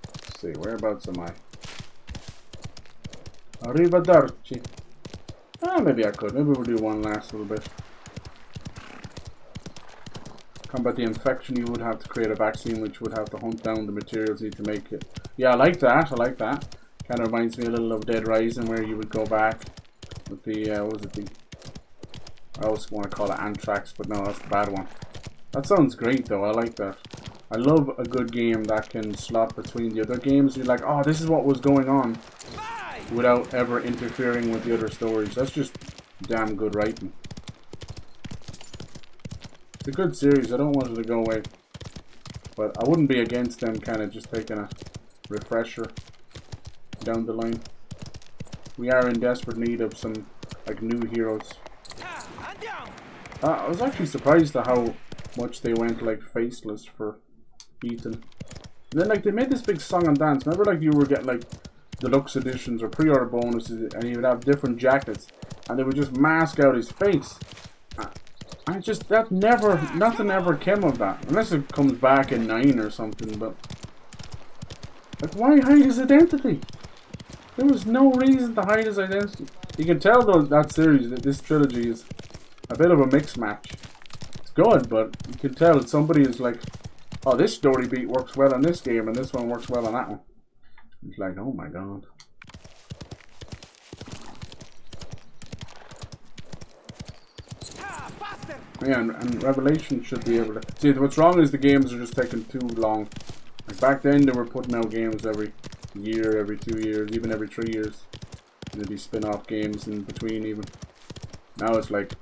Let's see, whereabouts am I? Arrivederci. Maybe I could. Maybe we'll do one last little bit. Combat the infection, you would have to create a vaccine which would have to hunt down the materials needed to make it. Yeah, I like that. I like that. Kind of reminds me a little of Dead Rising, where you would go back with the, what was it, I always want to call it Anthrax, but no, that's the bad one. That sounds great though, I like that. I love a good game that can slot between the other games. You're like, oh, this is what was going on without ever interfering with the other stories. That's just damn good writing. It's a good series. I don't want it to go away, but I wouldn't be against them kind of just taking a refresher down the line. We are in desperate need of some like new heroes. I was actually surprised at how much they went like faceless for Ethan. And then like they made this big song and dance. Remember like you were getting like deluxe editions or pre-order bonuses and he would have different jackets and they would just mask out his face. I just, that never, nothing ever came of that. Unless it comes back in 9 or something, but like why hide his identity? There was no reason to hide his identity. You can tell though that series, that this trilogy is a bit of a mix match. It's good, but you can tell somebody is like, oh, this story beat works well on this game and this one works well on that one. It's like, oh my god. Yeah, and Revelation should be able to... See, what's wrong is the games are just taking too long. Like back then they were putting out games every year, every 2 years, even every 3 years. And there'd be spin-off games in between even. Now it's like,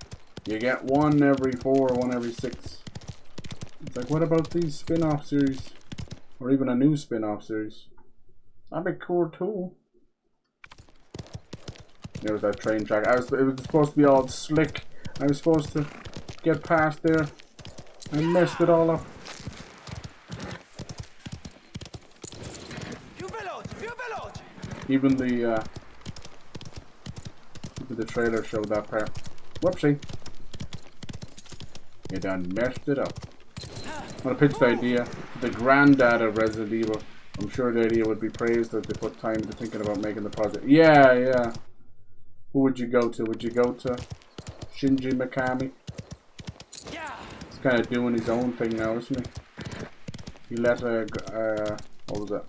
you get one every 4, one every 6. It's like, what about these spin-off series? Or even a new spin-off series? That'd be cool too. There was that train track. It was supposed to be all slick. I was supposed to get past there. I messed it all up. Even the trailer showed that part. Whoopsie. You done messed it up. I'm gonna pitch the idea. The granddad of Resident Evil. I'm sure the idea would be praised that they put time into thinking about making the project. Yeah, yeah. Who would you go to? Would you go to Shinji Mikami? He's kind of doing his own thing now, isn't he? He let what was that?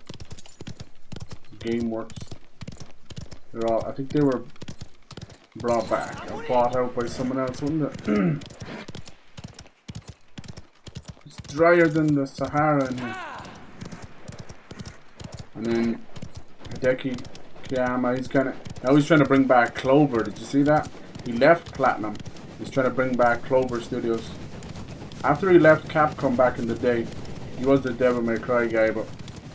GameWorks. They're all, I think they were brought back or bought out by someone else, wasn't it? It's drier than the Sahara in here. And then Hideki Kiyama, now he's trying to bring back Clover. Did you see that? He left Platinum. He's trying to bring back Clover Studios. After he left Capcom back in the day, he was the Devil May Cry guy, but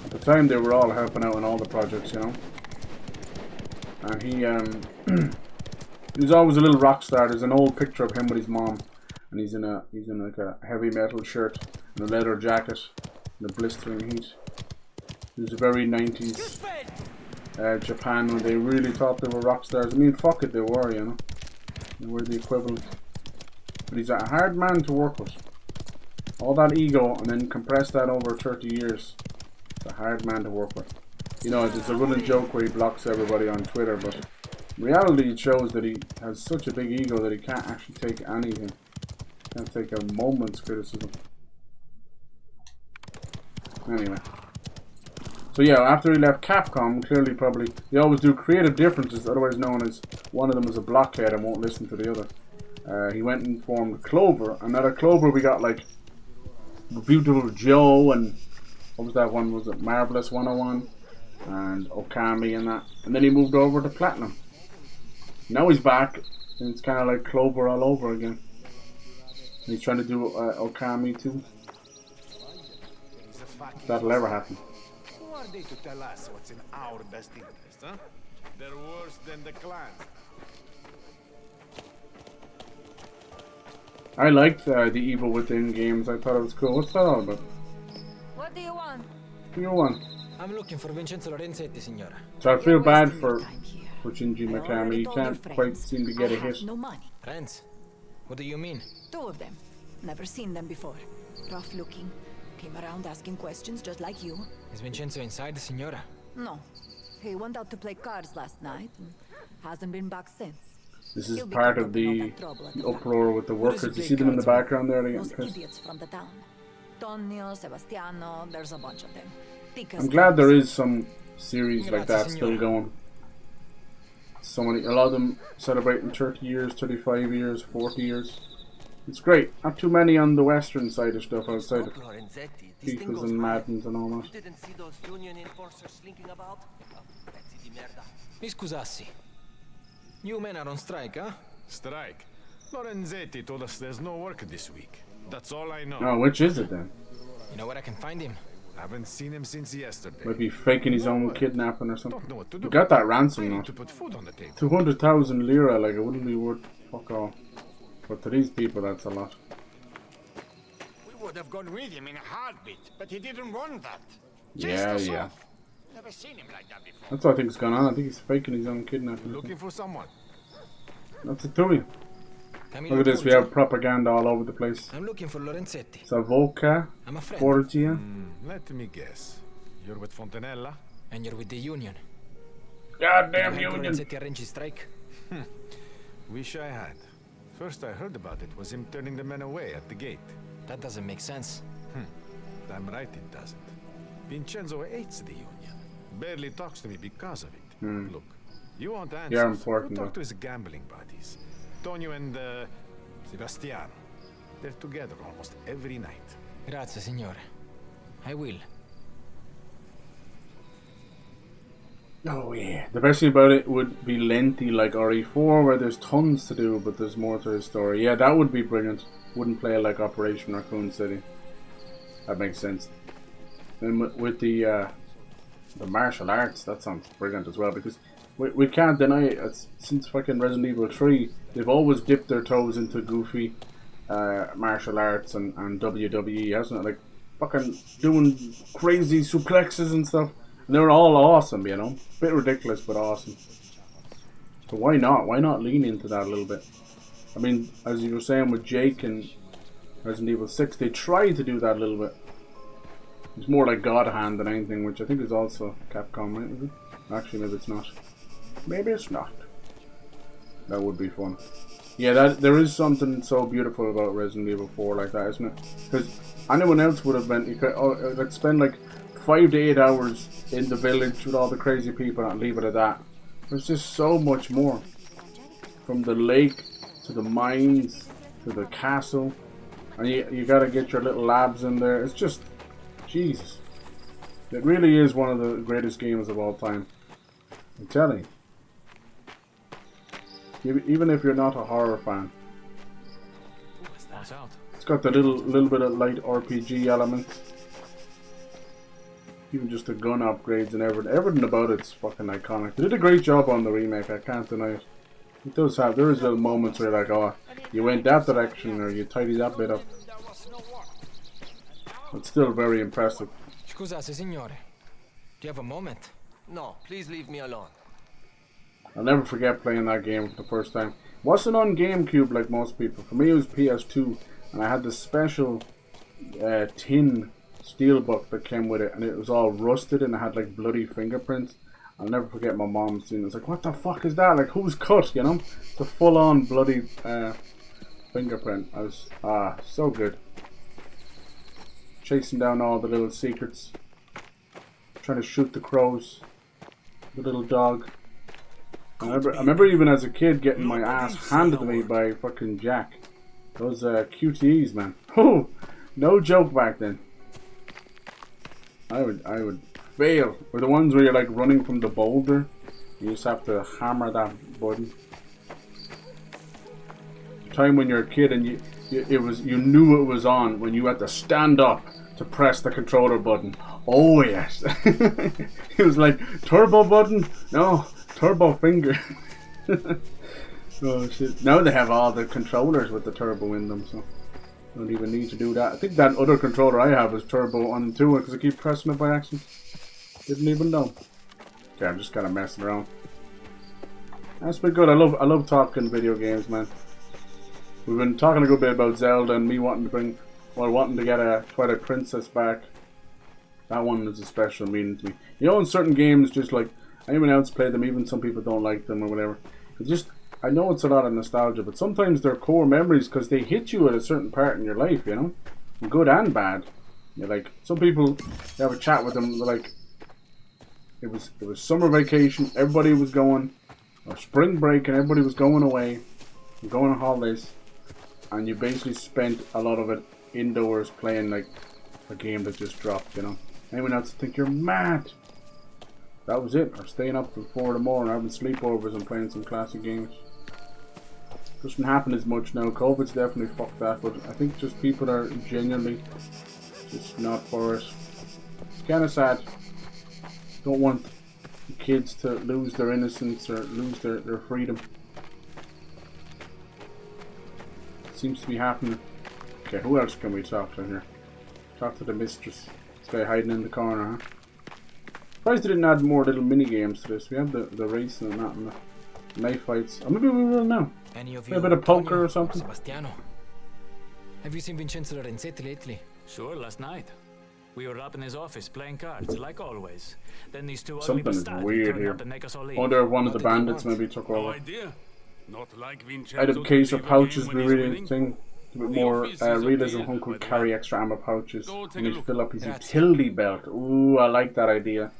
at the time they were all helping out in all the projects, you know. And he was always a little rock star. There's an old picture of him with his mom, and he's in like a heavy metal shirt and a leather jacket in the blistering heat. It was a very 90s Japan when they really thought they were rock stars. I mean, fuck it, they were, you know. They were the equivalent. But he's a hard man to work with. All that ego and then compress that over 30 years. It's a hard man to work with. You know, there's a running joke where he blocks everybody on Twitter, but in reality it shows that he has such a big ego that he can't actually take anything. Can't take a moment's criticism. Anyway. So yeah, after he left Capcom, clearly probably, they always do creative differences, otherwise known as one of them is a blockhead and won't listen to the other. He went and formed Clover, and out of Clover we got like Beautiful Joe and what was that one, was it Marvelous 101 and Okami and that, and then he moved over to Platinum. Now he's back and it's kind of like Clover all over again. He's trying to do Okami too. If that'll ever happen. Who are they to tell us what's in our best interest, huh? They're worse than the clan. I liked the Evil Within games. I thought it was cool. What's that all about? What do you want? What do you want? I'm looking for Vincenzo Lorenzetti, signora. So I feel bad for Shinji Mikami. He can't quite seem to get a hit. No money. Friends? What do you mean? 2 of them. Never seen them before. Rough looking. Came around asking questions just like you. Is Vincenzo inside, signora? No. He went out to play cards last night and hasn't been back since. This is part of the uproar with the workers. You see them in the background there? Those idiots from the town. Tonio, Sebastiano, there's a bunch of them. I'm glad there is some series like that still going. So many, a lot of them celebrating 30 years, 35 years, 40 years. It's great. Not too many on the western side of stuff outside of Fifas and Maddens and all that. Mi scusassi. You men are on strike, huh? Strike? Lorenzetti told us there's no work this week. That's all I know. Oh, which is it then? You know where I can find him? Haven't seen him since yesterday. Might be faking his own kidnapping or something. Don't know what to do. We got that ransom I now. need to put food on the table. 200,000 lira, like it wouldn't be worth fuck all. But to these people, that's a lot. We would have gone with him in a heartbeat, but he didn't want that. Yeah, yeah. Never seen him like that before. That's what I think is going on. I think he's faking his own kidnapping. Looking for someone. That's it to you. Look at this, we have propaganda all over the place. I'm looking for Lorenzetti. Savoca, I'm a friend. Borgia. Let me guess. You're with Fontanella? And you're with the union. Goddamn Did you help union. Lorenzetti arrange his strike? Wish I had. First I heard about it was him turning the men away at the gate. That doesn't make sense. Damn right it doesn't. Vincenzo hates the union. Barely talks to me because of it. Look, you want answers? Yeah, important. Go talk to his gambling buddies. Tonio and Sebastiano. They're together almost every night. Grazie, signore. I will. Oh yeah. The best thing about it would be lengthy like RE4 where there's tons to do but there's more to the story. Yeah, that would be brilliant. Wouldn't play like Operation Raccoon City. That makes sense. And with the martial arts, that sounds brilliant as well because we can't deny it. It's, since fucking Resident Evil 3, they've always dipped their toes into goofy martial arts and WWE, hasn't it? Like fucking doing crazy suplexes and stuff. And they're all awesome, you know? Bit ridiculous, but awesome. So why not? Why not lean into that a little bit? I mean, as you were saying with Jake and Resident Evil 6, they tried to do that a little bit. It's more like God Hand than anything, which I think is also Capcom, right? Is it? Actually, maybe it's not. Maybe it's not. That would be fun. Yeah, there is something so beautiful about Resident Evil 4 like that, isn't it? Because anyone else would have been, you could like spend like 5 to 8 hours in the village with all the crazy people and leave it at that. There's just so much more. From the lake to the mines to the castle. And you gotta get your little labs in there. It's just, Jesus. It really is one of the greatest games of all time. I'm telling you. Even if you're not a horror fan. It's got the little bit of light RPG elements. Even just the gun upgrades and everything about it's fucking iconic. They did a great job on the remake, I can't deny it. It does have, there is little moments where you're like, oh, you went that direction or you tidied that bit up. It's still very impressive. Scusate, signore. Do you have a moment? No, please leave me alone. I'll never forget playing that game for the first time. It wasn't on GameCube like most people. For me it was PS2 and I had this special tin steelbook that came with it and it was all rusted and it had like bloody fingerprints. I'll never forget my mom seeing it. It's like, what the fuck is that? Like, who's cut, you know? The full-on bloody fingerprint. I was, so good. Chasing down all the little secrets. Trying to shoot the crows. The little dog. I remember even as a kid getting my ass handed to me by fucking Jack. Those QTEs, man. Oh, no joke back then. I would fail. Or the ones where you're like running from the boulder. You just have to hammer that button. The time when you're a kid and you knew it was on when you had to stand up to press the controller button. Oh yes. It was like turbo button? No, turbo finger. Oh shit. Now they have all the controllers with the turbo in them, so don't even need to do that. I think that other controller I have is turbo on 2 because I keep pressing it by accident. Didn't even know. Okay, I'm just kind of messing around. That's been good. I love talking video games, man. We've been talking a good bit about Zelda and me wanting to get a Twilight Princess back. That one is a special meaning to me. You know, in certain games, just like anyone else play them, even some people don't like them or whatever. It just, I know it's a lot of nostalgia, but sometimes they're core memories because they hit you at a certain part in your life, you know, good and bad. You're like, some people, you have a chat with them, they're like, it was summer vacation, everybody was going, or spring break, and everybody was going away, going on holidays, and you basically spent a lot of it indoors playing like a game that just dropped, you know. Anyone else think you're mad? that was it. Or staying up till 4 in the morning, having sleepovers and playing some classic games. Doesn't happen as much now. COVID's definitely fucked that, but I think just people are genuinely just not for it. It's kind of sad. Don't want kids to lose their innocence or lose their freedom. Seems to be happening. Okay, who else can we talk to here? Talk to the mistress. This guy hiding in the corner, huh? Surprised they didn't add more little mini games to this. We have the racing and that and the knife fights. Oh, maybe we will now. Any of a bit of poker or something. Sebastiano. Have you seen Vincenzo Lorenzetti lately? Sure, last night. We were up in his office playing cards, like always. Then these two Something is weird here. I wonder if one of the bandits maybe took over. No idea. Not like Vincenzo. I had a case of pouches be really interesting. A bit more realism. Hunk would carry extra ammo pouches and he'd fill up his utility belt. Ooh, I like that idea.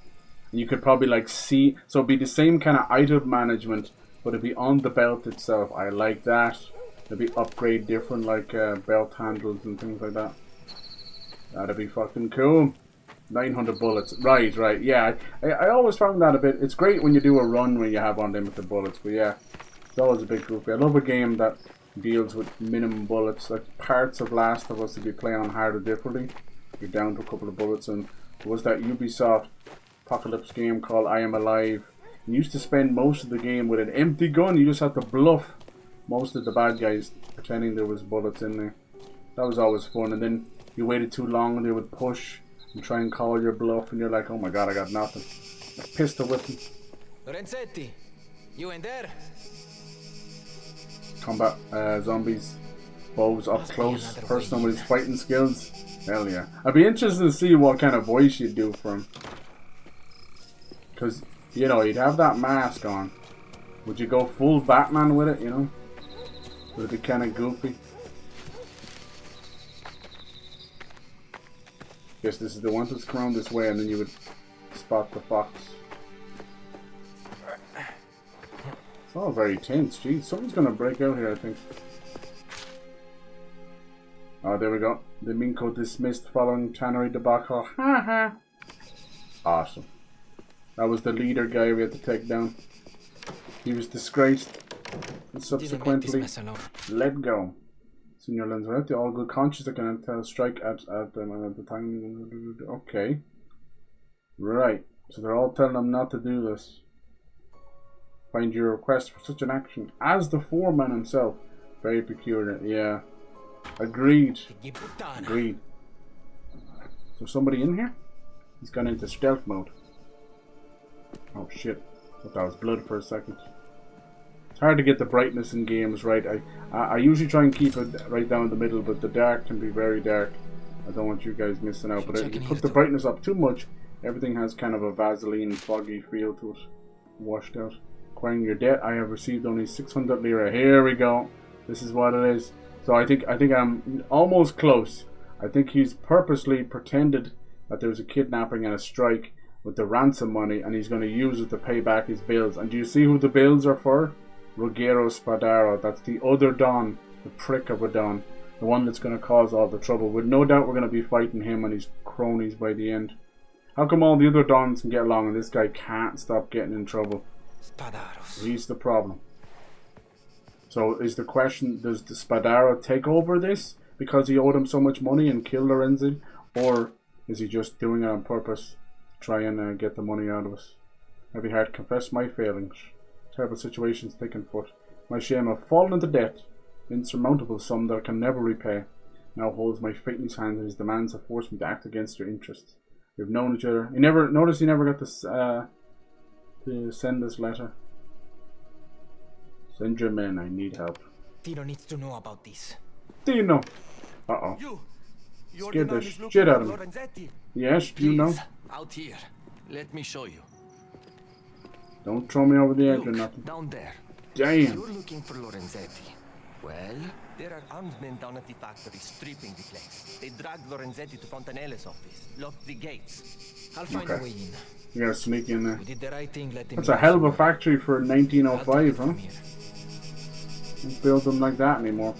And you could probably like see, so it'd be the same kind of item management, but it'd be on the belt itself. I like that. It'd be upgrade different like belt handles and things like that. That'd be fucking cool. 900 bullets. Right, right. Yeah, I always found that a bit. It's great when you do a run when you have unlimited bullets, but yeah, it's always a bit goofy. I love a game that deals with minimum bullets. Like parts of Last of Us, to be playing on harder difficulty, you're down to a couple of bullets. And there was that Ubisoft apocalypse game called I Am Alive. You used to spend most of the game with an empty gun. You just had to bluff most of the bad guys pretending there was bullets in there. That was always fun. And then you waited too long and they would push and try and call your bluff and you're like, oh my god, I got nothing. A pistol with me. Lorenzetti, you in there? Combat zombies, bows up close, personal with his fighting skills. Hell yeah. I'd be interested to see what kind of voice you'd do for him. Because, you know, you'd have that mask on. Would you go full Batman with it, you know? Would it be kind of goofy? Guess this is the one that's come around this way and then you would spot the fox. It's all very tense. Jeez, something's gonna break out here, I think. Oh, there we go. The Minko dismissed following tannery debacle. Haha. Awesome. That was the leader guy we had to take down. He was disgraced and subsequently let go. Senior Lanzarote, all good conscious, I can tell strike at them at the time. Okay. Right. So they're all telling him not to do this. Find your request for such an action as the foreman himself. Very peculiar. Yeah. Agreed. Agreed. Is there somebody in here? He's gone into stealth mode. Oh shit. I thought that was blood for a second. It's hard to get the brightness in games right. I usually try and keep it right down the middle, but the dark can be very dark. I don't want you guys missing out. But if you put the brightness up too much, everything has kind of a Vaseline foggy feel to it. Washed out. Acquiring your debt. I have received only 600 lira. Here we go. This is what it is. So I think I'm almost close. I think he's purposely pretended that there was a kidnapping and a strike with the ransom money, and he's going to use it to pay back his bills. And do you see who the bills are for? Ruggero Spadaro. That's the other Don, the prick of a Don, the one that's going to cause all the trouble. With no doubt we're going to be fighting him and his cronies by the end. How come all the other Dons can get along and this guy can't stop getting in trouble? He's the problem. So is the question, does the Spadaro take over this because he owed him so much money and kill Lorenzi? Or is he just doing it on purpose to try and get the money out of us? I'd be hard to confess my failings. Terrible situations taken foot. My shame of fallen into debt, insurmountable sum that I can never repay, now holds my fate in his hands, and his demands have forced me to act against your interests. We've known each other. He never got to send this letter. Send your men, I need help. Tino needs to know about this. Tino! Uh-oh. Scared the shit out of me. Yes, you know. Out here. Let me show you. Don't throw me over the edge or nothing. Down there. Damn. You're looking for Lorenzetti. Well, there are armed men down at the factory stripping the place. They dragged Lorenzetti to Fontanelle's office, locked the gates. I'll find a way in. You gotta sneak in there. We did the right thing, letting That's a hell of a factory for 1905, huh? Don't build them like that anymore.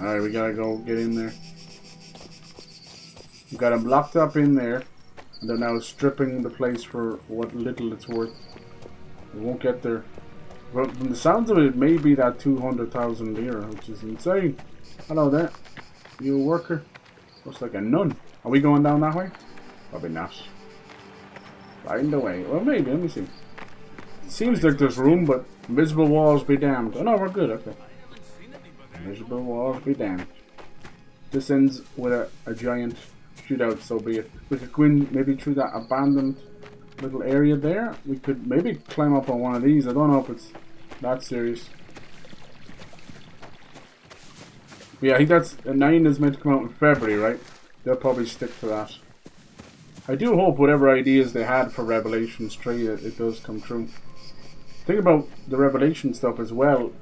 Alright, we gotta go get in there. We got him locked up in there. And they're now stripping the place for what little it's worth. We won't get there. But from the sounds of it, it may be that 200,000 lira, which is insane. Hello there. You a worker? Looks like a nun. Are we going down that way? Probably not. Find the way. Well, maybe. Let me see. It seems like there's room, but invisible walls be damned. Oh no, we're good. Okay. Invisible walls be damned. This ends with a giant shootout, so be it. We could go in maybe through that abandoned little area there. We could maybe climb up on one of these. I don't know if it's that serious. But yeah, I think that's 9 is meant to come out in February, right? They'll probably stick to that. I do hope whatever ideas they had for Revelations 3, it does come true. The thing about the Revelation stuff as well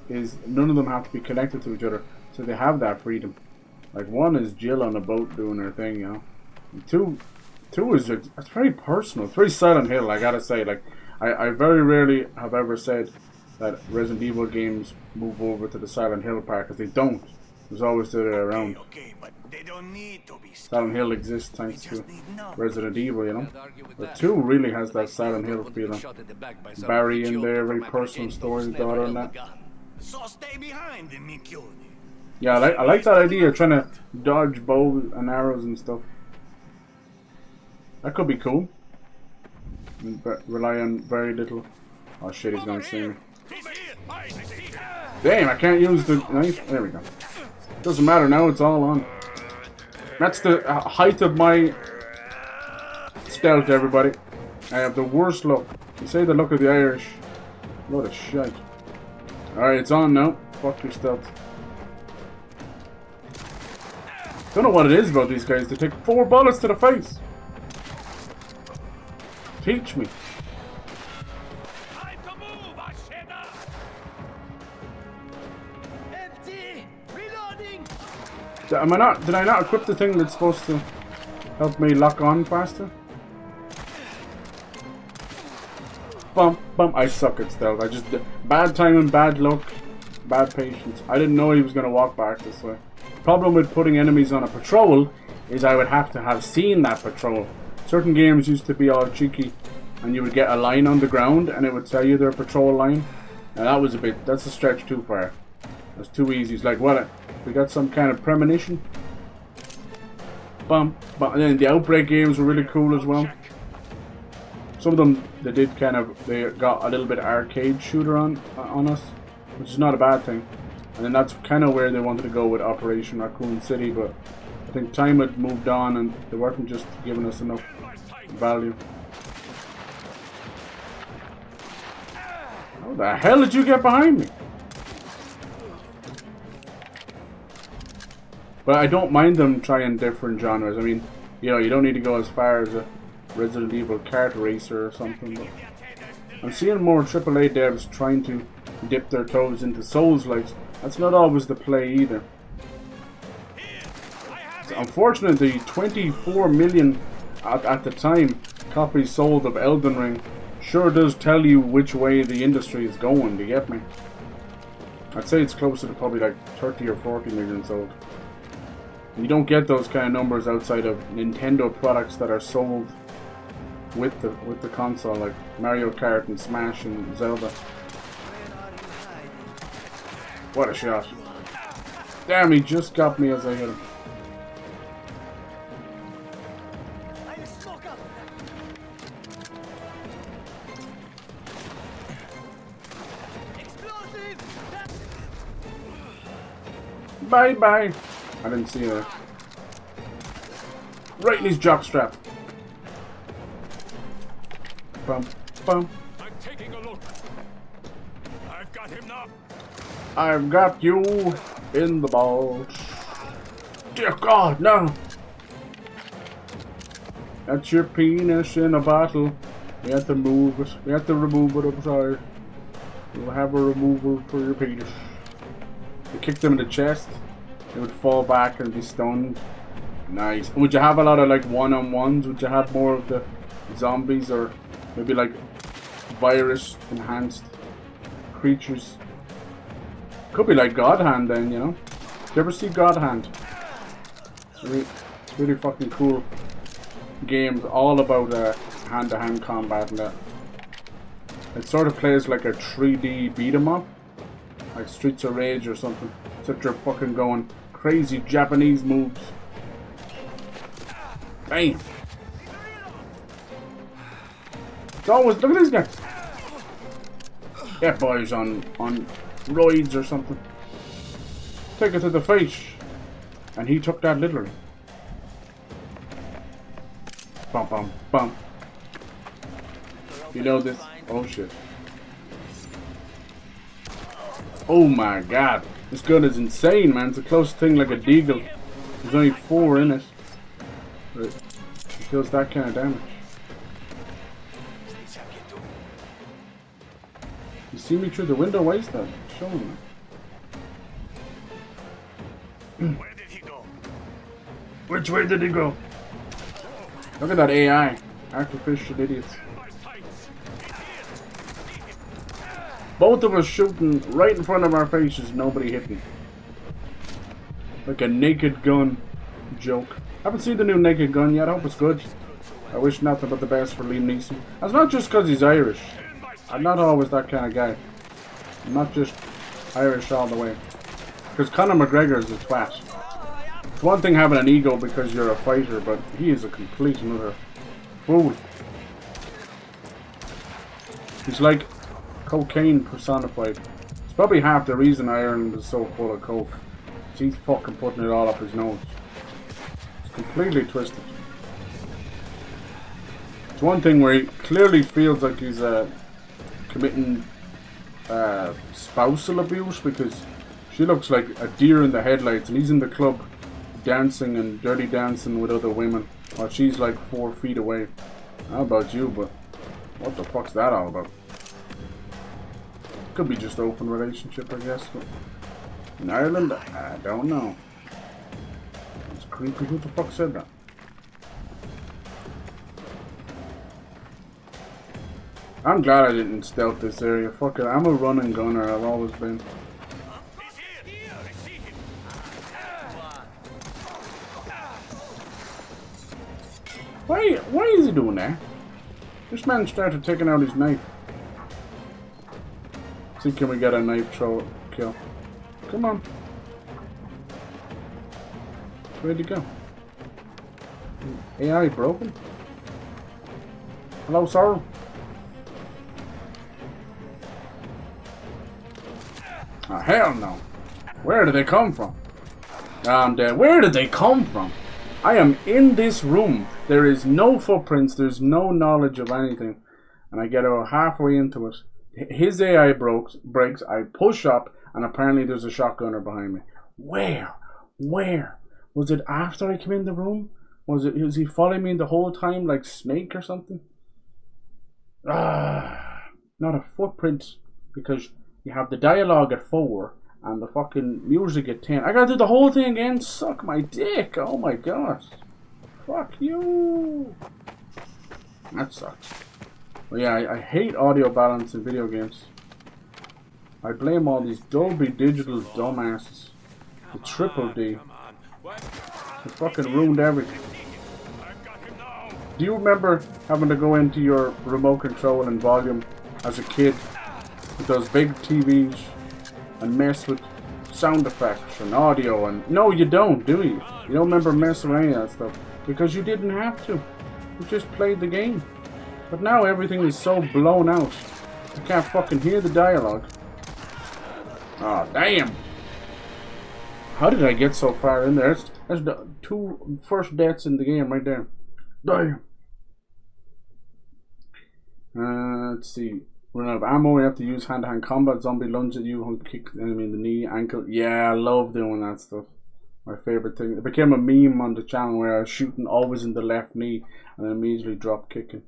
is none of them have to be connected to each other, so they have that freedom. Like, 1 is Jill on a boat doing her thing, you know. And 2 is just, it's very personal. It's very Silent Hill, I gotta say. Like, I very rarely have ever said that Resident Evil games move over to the Silent Hill part, because they don't. There's always the other way around. Silent Hill exists thanks to Resident Evil, you know. But 2 really has that Silent Hill feeling. Barry in there, very personal story, daughter and that. Yeah, I like that idea of trying to dodge bows and arrows and stuff. That could be cool. And rely on very little. Oh shit, he's gonna see me. Damn, I can't use the knife. There we go. Doesn't matter now, it's all on. That's the height of my stealth, everybody. I have the worst luck. You say the luck of the Irish. What a shite. Alright, it's on now. Fuck your stealth. Don't know what it is about these guys. They take 4 bullets to the face. Teach me. Did I not equip the thing that's supposed to help me lock on faster? Bump, bump. I suck at stealth. I just bad timing, bad luck, bad patience. I didn't know he was gonna walk back this way. The problem with putting enemies on a patrol is I would have to have seen that patrol. Certain games used to be all cheeky, and you would get a line on the ground, and it would tell you their patrol line. Now that's a stretch too far. That's too easy. It's like, what? We got some kind of premonition. Bump, bump. And then the Outbreak games were really cool as well. Some of them, they got a little bit arcade shooter on us, which is not a bad thing. And then that's kind of where they wanted to go with Operation Raccoon City, but I think time had moved on and they weren't just giving us enough value. How the hell did you get behind me? But I don't mind them trying different genres. I mean, you know, you don't need to go as far as a Resident Evil kart racer or something. But I'm seeing more AAA devs trying to dip their toes into Souls-likes. That's not always the play either. It's unfortunate the 24 million at the time copies sold of Elden Ring sure does tell you which way the industry is going, do you get me? I'd say it's closer to probably like 30 or 40 million sold. You don't get those kind of numbers outside of Nintendo products that are sold with the console, like Mario Kart and Smash and Zelda. What a shot. Damn, he just got me as I hit him. Bye bye. I didn't see her. Right in his jockstrap. Bum, bum. I'm taking a look. I've got him now. I've got you in the balls. Dear God, no. That's your penis in a bottle. We have to move it. We have to remove it. I'm sorry. We'll have a removal for your penis. You kick them in the chest. They would fall back and be stunned. Nice. Would you have a lot of like one-on-ones? Would you have more of the zombies or maybe like virus enhanced creatures? Could be like God Hand then, you know? Did you ever see God Hand? It's really fucking cool. games all about hand-to-hand combat and that. It sort of plays like a 3D beat-em-up, like Streets of Rage or something. Except you're fucking going crazy Japanese moves. Bam! It's always, look at this guy. That boy's on roids or something. Take it to the face. And he took that literally. Bum bum bum. You know this? Oh shit. Oh my god. This gun is insane, man. It's the closest thing like a deagle. There's only 4 in it. But it does that kind of damage. You see me through the window? Why is that showing me? Where did he go? Which way did he go? Look at that AI. Artificial idiots. Both of us shooting right in front of our faces, nobody hitting. Like a Naked Gun joke. Haven't seen the new Naked Gun yet, I hope it's good. I wish nothing but the best for Liam Neeson. That's not just because he's Irish. I'm not always that kind of guy. I'm not just Irish all the way. Because Conor McGregor is a twat. It's one thing having an ego because you're a fighter, but he is a complete and utter fool. He's like cocaine personified. It's probably half the reason Ireland is so full of coke. He's fucking putting it all up his nose. It's completely twisted. It's one thing where he clearly feels like he's committing spousal abuse because she looks like a deer in the headlights and he's in the club dancing and dirty dancing with other women while she's like 4 feet away. How about you, but what the fuck's that all about? Could be just open relationship, I guess, but in Ireland, I don't know. It's creepy. Who the fuck said that? I'm glad I didn't stealth this area. Fuck it, I'm a run and gunner. I've always been. Why is he doing that? This man started taking out his knife. See, can we get a knife kill? Come on. Where'd he go? AI broken? Hello, sir? Oh, hell no. Where did they come from? I'm dead. Where did they come from? I am in this room. There is no footprints. There's no knowledge of anything. And I get about halfway into it. His AI breaks. I push up. And apparently there's a shotgunner behind me. Where? Where? Was it after I came in the room? Was he following me the whole time like Snake or something? Not a footprint. Because you have the dialogue at 4 and the fucking music at 10. I gotta do the whole thing again? Suck my dick. Oh my gosh. Fuck you. That sucks. But yeah, I hate audio balance in video games. I blame all these Dolby Digital dumbasses. The triple D. It fucking ruined everything. Do you remember having to go into your remote control and volume as a kid with those big TVs and mess with sound effects and audio? And no, you don't, do you? You don't remember messing with any of that stuff because you didn't have to. You just played the game. But now everything is so blown out. You can't fucking hear the dialogue. Oh, damn. How did I get so far in there? That's the 2 first deaths in the game right there. Damn. Let's see. Run out of ammo. We have to use hand-to-hand combat. Zombie lunge at you and kick the enemy in the knee, ankle. Yeah, I love doing that stuff. My favorite thing. It became a meme on the channel where I was shooting always in the left knee and then immediately drop kicking.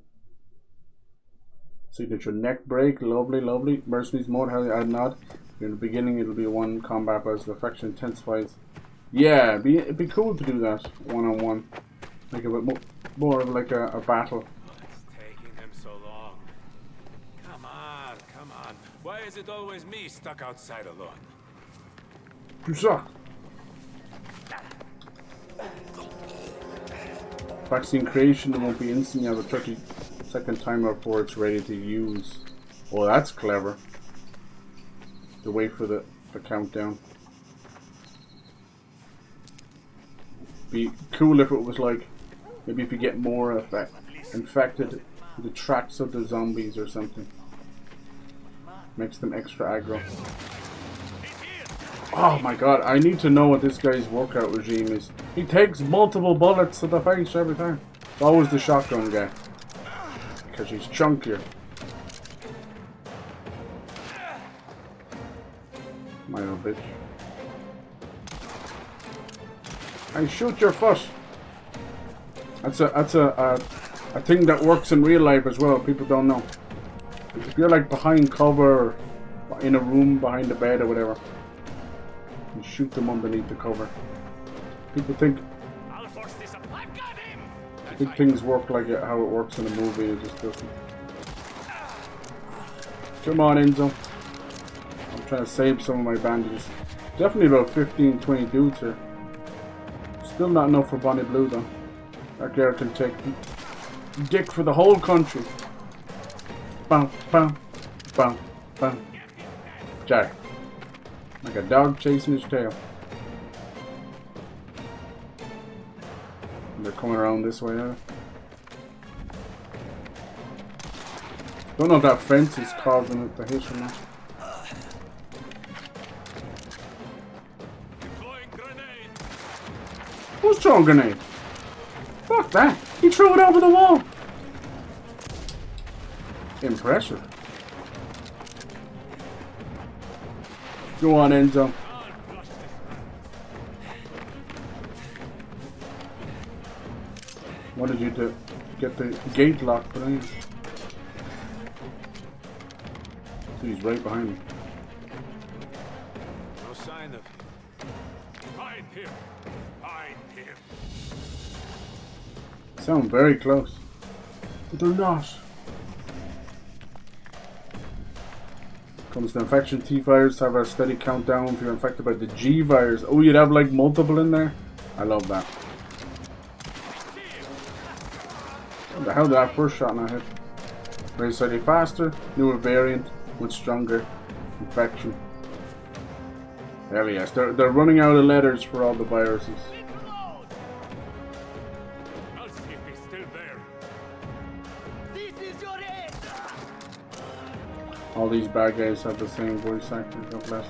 Signature neck break. Lovely, lovely. Mercenaries mode. How I'd nod. In the beginning, it'll be 1 combat, but as the faction intensifies, yeah, it'd be cool to do that one-on-one, make a bit more of like a battle. It's taking them so long. Come on, come on. Why is it always me stuck outside alone? You suck. Vaccine creation won't be instant. You have a 30-second timer before it's ready to use. Oh, that's clever. To wait for the countdown. Be cool if it was like, maybe if you get more infected, it attracts other zombies or something. Makes them extra aggro. Oh my god, I need to know what this guy's workout regime is. He takes multiple bullets to the face every time. It's always the shotgun guy. Because he's chunkier. My little bitch. I shoot your foot. That's a thing that works in real life as well. People don't know. If you're like behind cover, or in a room behind the bed or whatever, you shoot them underneath the cover. People think things work like how it works in a movie. It just doesn't. Come on, Enzo. I'm trying to save some of my bandages. Definitely about 15-20 dudes here. Still not enough for Bonnie Blue though. That girl can take dick for the whole country. Bam, bam, bam, bam. Jack. Like a dog chasing his tail. And they're coming around this way, huh? Don't know if that fence is causing it to hit or not. Who's throwing a grenade? Fuck that! He threw it over the wall! Impressive. Go on, Enzo. What did you do? Get the gate locked, but anyway. He's right behind me. No sign of him. Find him. Find him. Sound very close. But they're not. Comes to infection, T virus have a steady countdown if you're infected by the G virus. Oh, you'd have like multiple in there? I love that. What the hell did that first shot not hit? Very slightly faster, newer variant with stronger infection. Hell yes, they're running out of letters for all the viruses. I'll see if he's still there. All these bad guys have the same voice actors, God bless.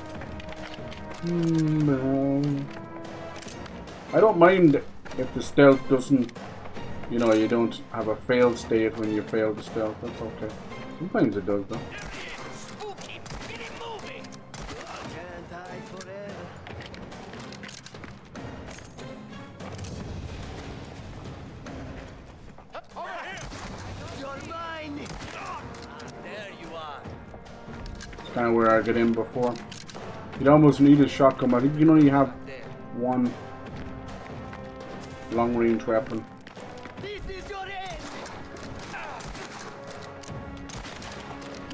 No. I don't mind if the stealth doesn't, you know, you don't have a failed state when you fail the stealth. That's okay. Sometimes it does though. Kind of where I get in before. You'd almost need a shotgun. I think you can only have one long-range weapon.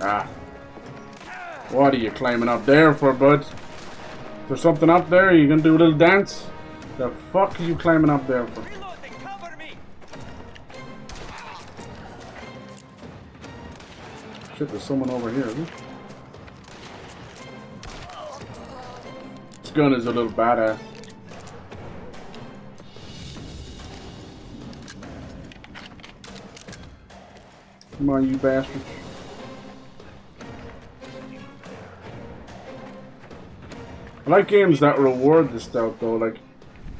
Ah. What are you climbing up there for, bud? Is there something up there? Are you gonna do a little dance? The fuck are you climbing up there for? Shit, there's someone over here, isn't there? This gun is a little badass. Come on, you bastard. I like games that reward the stealth though, like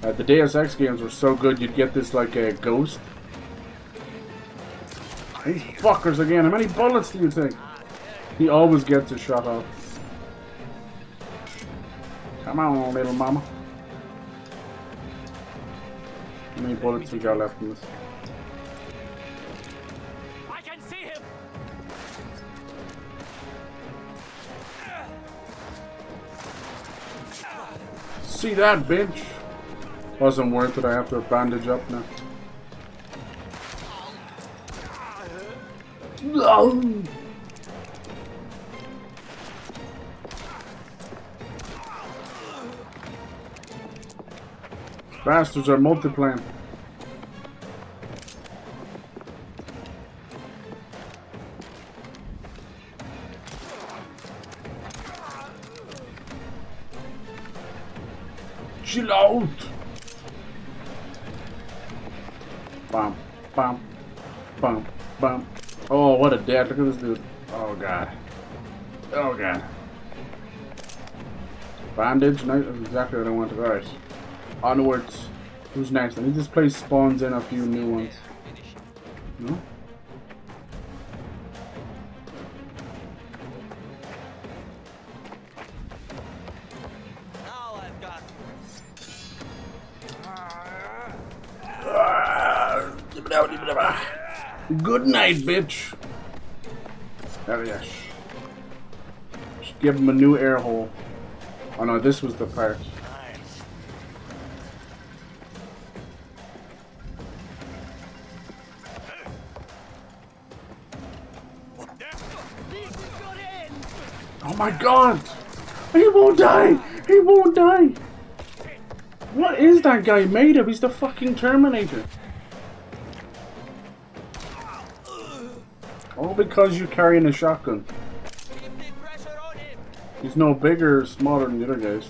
the Deus Ex games were so good you'd get this like a ghost. These fuckers again, how many bullets do you take? He always gets a shot off. Come on, little mama. How many bullets we got left in this? I can see him. See that, bitch? Wasn't worth it, I have to bandage up now. Bastards are multiplying. boat. Bum, bum, bum, bum. Oh, what a death. Look at this dude. Oh, God. Oh, God. Bandage. Nice. That's exactly what I want to go. Right. Onwards. Who's next? I think this place spawns in a few new ones. No? Good night, bitch. Oh, yes. Should give him a new air hole. Oh no, this was the part. Oh my God! He won't die! He won't die! What is that guy made of? He's the fucking Terminator. All because you're carrying a shotgun. He's no bigger or smaller than the other guys.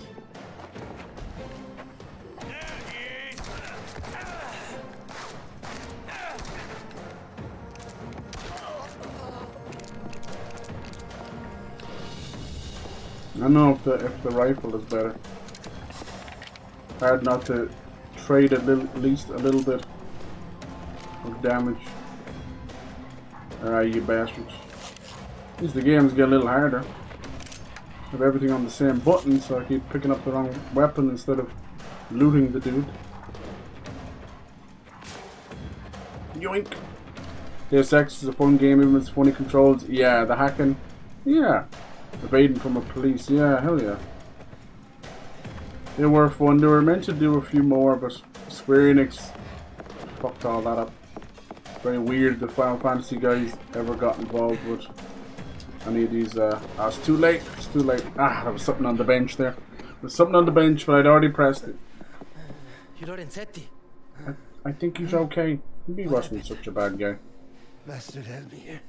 I don't know if the rifle is better. Hard not to trade at least a little bit of damage. Alright, you bastards. At least the game's get a little harder. Have everything on the same button, so I keep picking up the wrong weapon instead of looting the dude. Yoink! Deus Ex is a fun game, even with its funny controls. Yeah, the hacking. Yeah. Evading from a police. Yeah, hell yeah. They were fun. They were meant to do a few more, but Square Enix fucked all that up. Very weird the Final Fantasy guys ever got involved with any of these. It's too late. It's too late. Ah, there was something on the bench there. There was something on the bench, but I'd already pressed it. I think he's okay. He wasn't such a bad guy. Bastard held me here.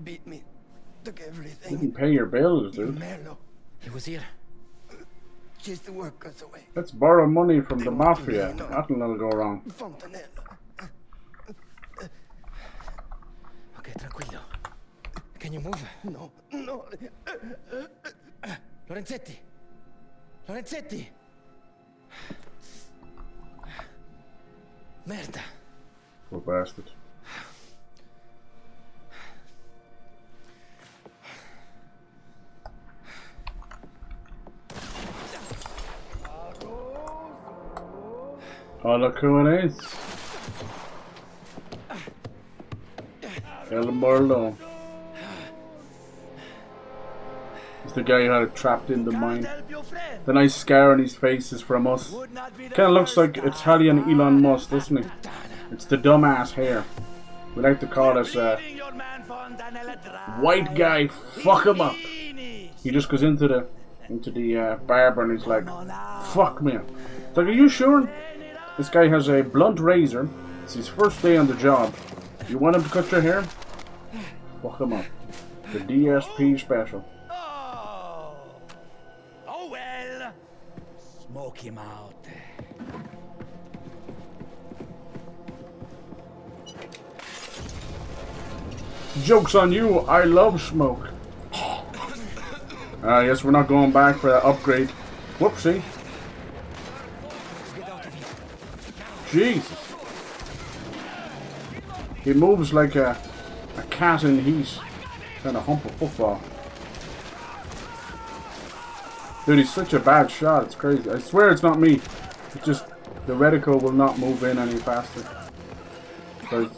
Beat me. Took everything. Didn't pay your bills, dude. He was here. Chased the workers away. Let's borrow money from the Mafia. Nothing'll go wrong. Okay, tranquillo. Can you move? No, no. Lorenzetti! Lorenzetti! Merda. Poor bastard. Oh, look who it is. El Morlo. It's the guy who had it trapped in the mine. The nice scar on his face is from us. Kinda looks like Italian Elon Musk, doesn't he? It's the dumbass hair. We like to call it white guy fuck him up. He just goes into the barber and he's like, fuck me. It's like, are you sure? This guy has a blunt razor. It's his first day on the job. You want him to cut your hair? Fuck him up. The DSP special. Oh well. Smoke him out. Joke's on you, I love smoke. Yes, we're not going back for that upgrade. Whoopsie. Jesus. He moves like a cat in heat. Trying to hump a football. Dude, he's such a bad shot, it's crazy. I swear it's not me. It's just the reticle will not move in any faster. Because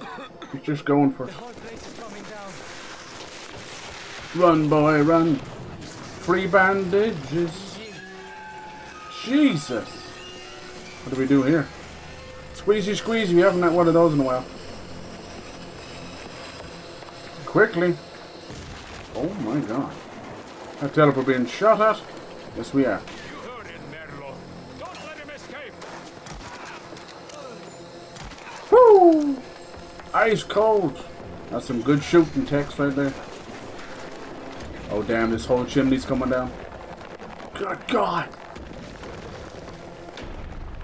he's just going for it. Run, boy, run. Free bandages. Jesus. What do we do here? Squeezy, squeezy. We haven't had one of those in a while. Quickly. Oh my god. I tell if we're being shot at. Yes, we are. You heard it, Merlo. Don't let him escape. Woo! Ice cold. That's some good shooting text right there. Oh damn, this whole chimney's coming down. Good God.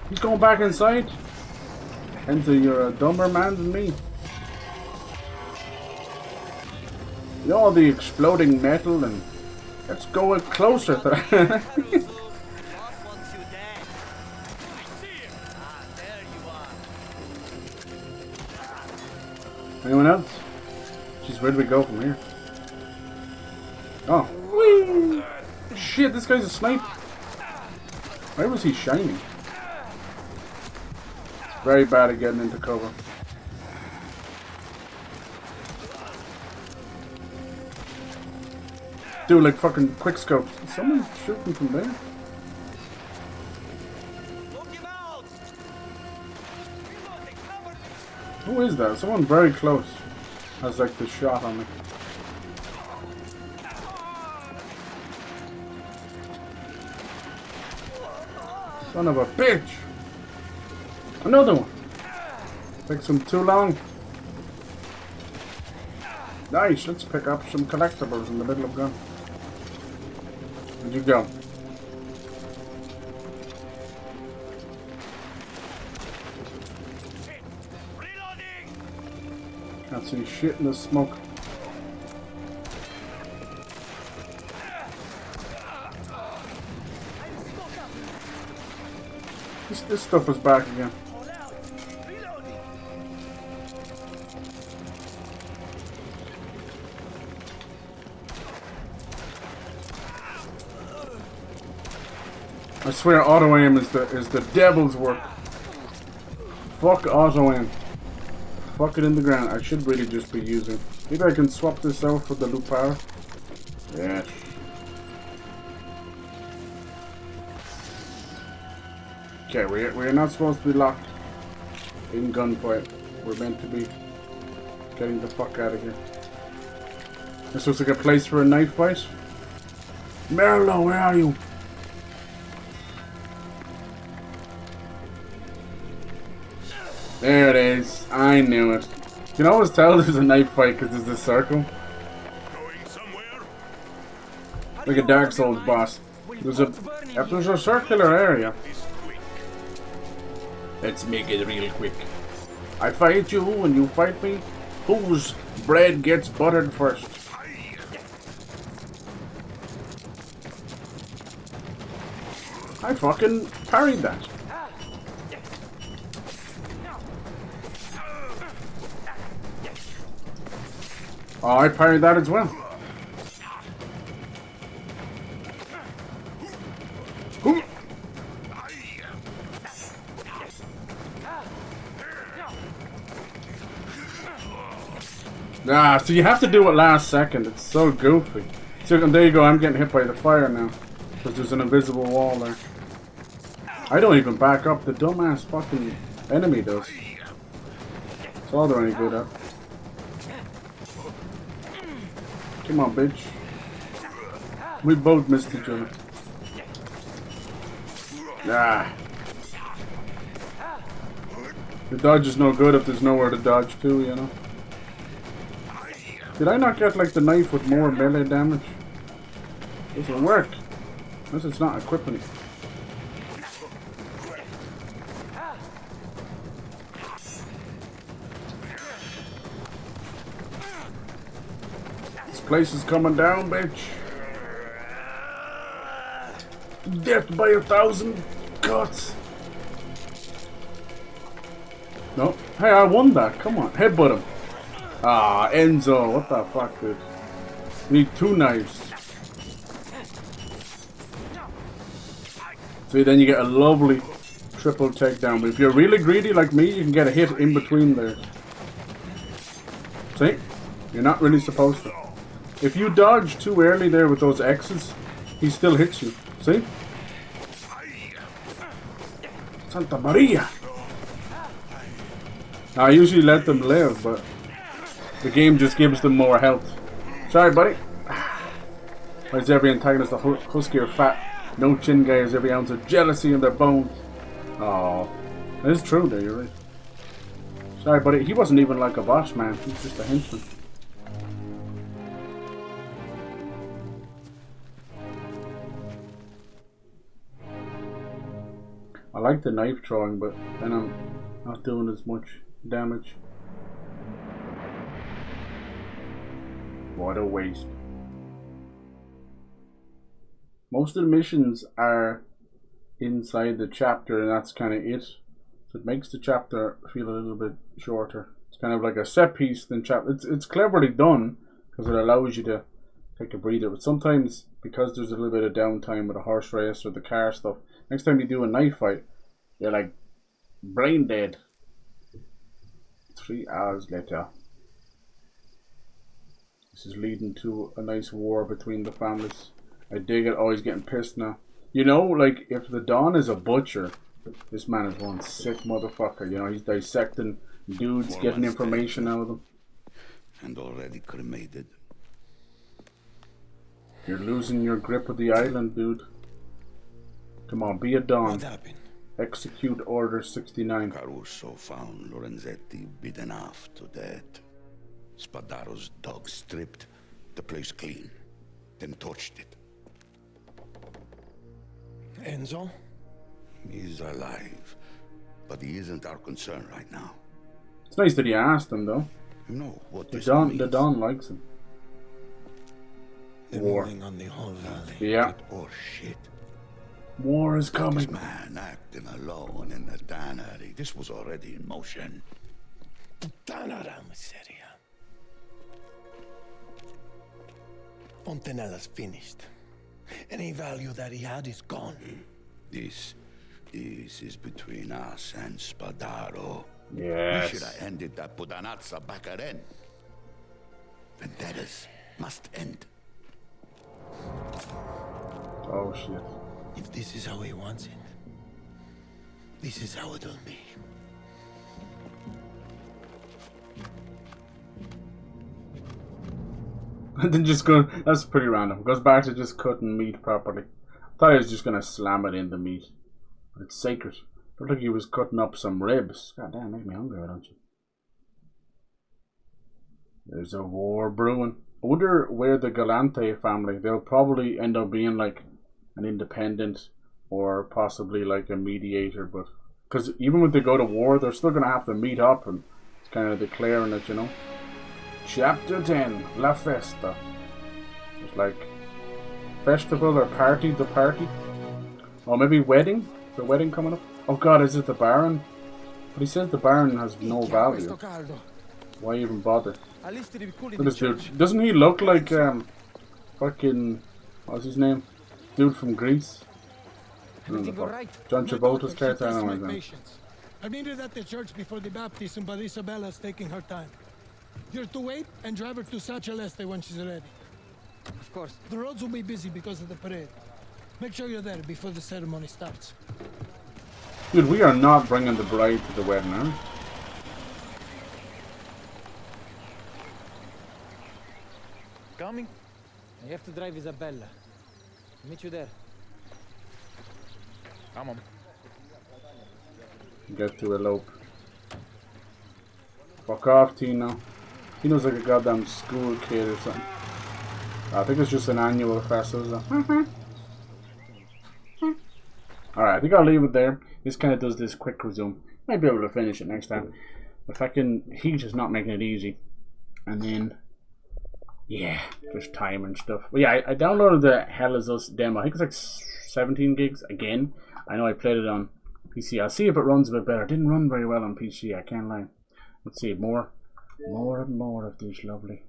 He's going back inside. Enzo, you're a dumber man than me. You know, all the exploding metal and let's go closer to that. Anyone else? Jeez, where do we go from here? Oh. Whee! Shit, this guy's a sniper. Why was he shining? It's very bad at getting into cover. Dude, like fucking quick scope. Is someone shooting from there? Who is that? Someone very close has like the shot on me. Son of a bitch! Another one! Takes him too long. Nice, let's pick up some collectibles in the middle of gun. Where'd you go? Can't see shit in the smoke. This stuff is back again. I swear auto aim is the devil's work. Fuck auto aim. Fuck it in the ground. I should really just be using. Maybe I can swap this out for the loop power. Yes. Okay, we're not supposed to be locked in gunfight. We're meant to be getting the fuck out of here. This looks like a place for a knife fight. Merlo, where are you? There it is. I knew it. You can always tell there's a knife fight because there's a circle. Like a Dark Souls boss. There's a circular area. Let's make it real quick. I fight you and you fight me. Whose bread gets buttered first? I fucking parried that. Oh, I parried that as well. Ah, so you have to do it last second. It's so goofy. So there you go. I'm getting hit by the fire now because there's an invisible wall there. I don't even back up. The dumbass fucking enemy does. That's all they're any good at. Come on, bitch. We both missed each other. Ah. The dodge is no good if there's nowhere to dodge to, you know. Did I not get like the knife with more melee damage? Doesn't work. Unless it's not equipping it. This place is coming down, bitch. Death by 1,000 cuts. No. Hey, I won that. Come on. Headbutt him. Ah, Enzo, what the fuck, dude? We need 2 knives. See, then you get a lovely triple takedown. But if you're really greedy like me, you can get a hit in between there. See? You're not really supposed to. If you dodge too early there with those X's, he still hits you. See? Santa Maria! I usually let them live, but the game just gives them more health. Sorry, buddy. Why is every antagonist a husky or fat? No chin guy has every ounce of jealousy in their bones. Oh, that is true there, you're right. Sorry, buddy. He wasn't even like a boss, man. He's just a henchman. I like the knife throwing, but then I'm not doing as much damage. What a waste. Most of the missions are inside the chapter, and that's kind of it. So it makes the chapter feel a little bit shorter. It's kind of like a set piece than chapter. It's cleverly done because it allows you to take a breather. But sometimes, because there's a little bit of downtime with a horse race or the car stuff, next time you do a knife fight, you're like brain dead. 3 hours later. This is leading to a nice war between the families. I dig it. Oh, he's getting pissed now. You know, like, if the Don is a butcher, this man is one sick motherfucker. You know, he's dissecting dudes, getting information out of them. And already cremated. You're losing your grip of the island, dude. Come on, be a Don. What happened? Execute Order 69. Caruso found Lorenzetti beaten half to death. Spadaro's dog stripped the place clean, then torched it. Enzo? He's alive, but he isn't our concern right now. It's nice that he asked him, though. You know what the Don likes him. They're moving on the whole valley. Yeah. Oh shit. War is coming. This man acting alone in the tannery. This was already in motion. Puttana miseria. Fontanella's finished. Any value that he had is gone. This is between us and Spadaro. Yes. We should have ended that Pudanazza back then. Vendettas must end. Oh shit. If this is how he wants it, this is how it'll be. And then just go. That's pretty random. Goes back to just cutting meat properly. Thought he was just gonna slam it in the meat, but it's sacred. Looked like he was cutting up some ribs. God damn, make me hungry, don't you? There's a war brewing. I wonder where the Galante family. They'll probably end up being like an independent or possibly like a mediator, but because even when they go to war, they're still gonna have to meet up, and it's kind of declaring it, you know. Chapter 10, La Festa. It's like festival or party, the party. Or maybe wedding? The wedding coming up? Oh god, is it the Baron? But he says the Baron has no value. Why even bother? Look at this dude. Doesn't he look like fucking, what's his name? Dude from Greece? John Travolta's character? I don't know his name. I needed at the church before the baptism, but Isabella's taking her time. You're to wait and drive her to Sa Celeste when she's ready. Of course. The roads will be busy because of the parade. Make sure you're there before the ceremony starts. Dude, we are not bringing the bride to the wedding, huh? Coming? I have to drive Isabella. Meet you there. Come on. Get to elope. Fuck off, Tino. Tino's like a goddamn school kid or something. I think it's just an annual festival. Alright, I think I'll leave it there. This kind of does this quick resume. Might be able to finish it next time. The fucking heat is not making it easy. And then, yeah, just time and stuff. But yeah, I downloaded the Hell Is Us demo. I think it's like 17 gigs again. I know I played it on PC. I'll see if it runs a bit better. It didn't run very well on PC, I can't lie. Let's see, more and more of these lovely.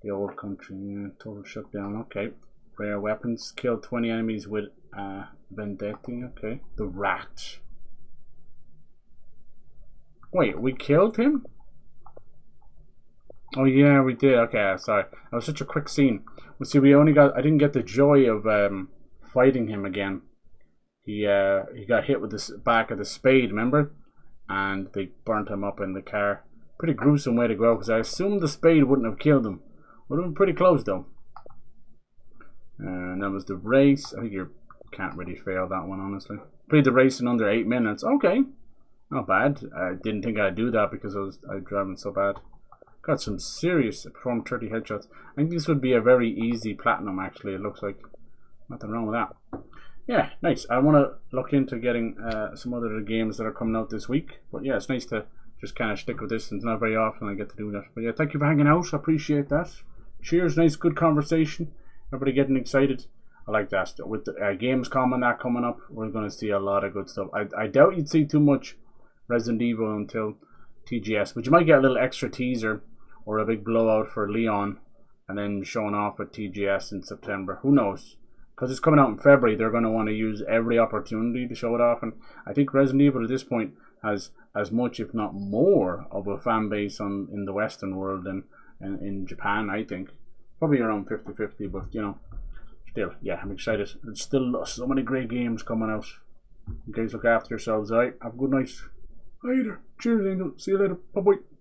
The old country, yeah, total shutdown, okay. Rare weapons, kill 20 enemies with Vendetti, okay. The rat. Wait, we killed him? Oh yeah, we did, okay, sorry. That was such a quick scene. Well, see, I didn't get the joy of fighting him again. He got hit with the back of the spade, remember? And they burnt him up in the car. Pretty gruesome way to go, because I assumed the spade wouldn't have killed him. Would have been pretty close though. And that was the race. I think you can't really fail that one, honestly. Played the race in under 8 minutes. Okay, not bad. I didn't think I'd do that because I was driving so bad. Got some serious. Performed 30 headshots. I think this would be a very easy platinum. Actually, it looks like nothing wrong with that. yeah, nice. I want to look into getting some other games that are coming out this week. But yeah, it's nice to just kind of stick with this. It's not very often I get to do that. But yeah, thank you for hanging out. I appreciate that. Cheers, nice, good conversation. Everybody getting excited. I like that. With the Gamescom and that coming up, we're going to see a lot of good stuff. I doubt you'd see too much Resident Evil until TGS, but you might get a little extra teaser or a big blowout for Leon and then showing off at TGS in September. Who knows? Because it's coming out in February, they're going to want to use every opportunity to show it off. And I think Resident Evil at this point has as much, if not more, of a fan base in the Western world than in Japan, I think. Probably around 50-50, but you know. Still, yeah, I'm excited. There's still so many great games coming out. You guys look after yourselves, alright? Have a good night. Later. Cheers, Angel. See you later. Bye-bye.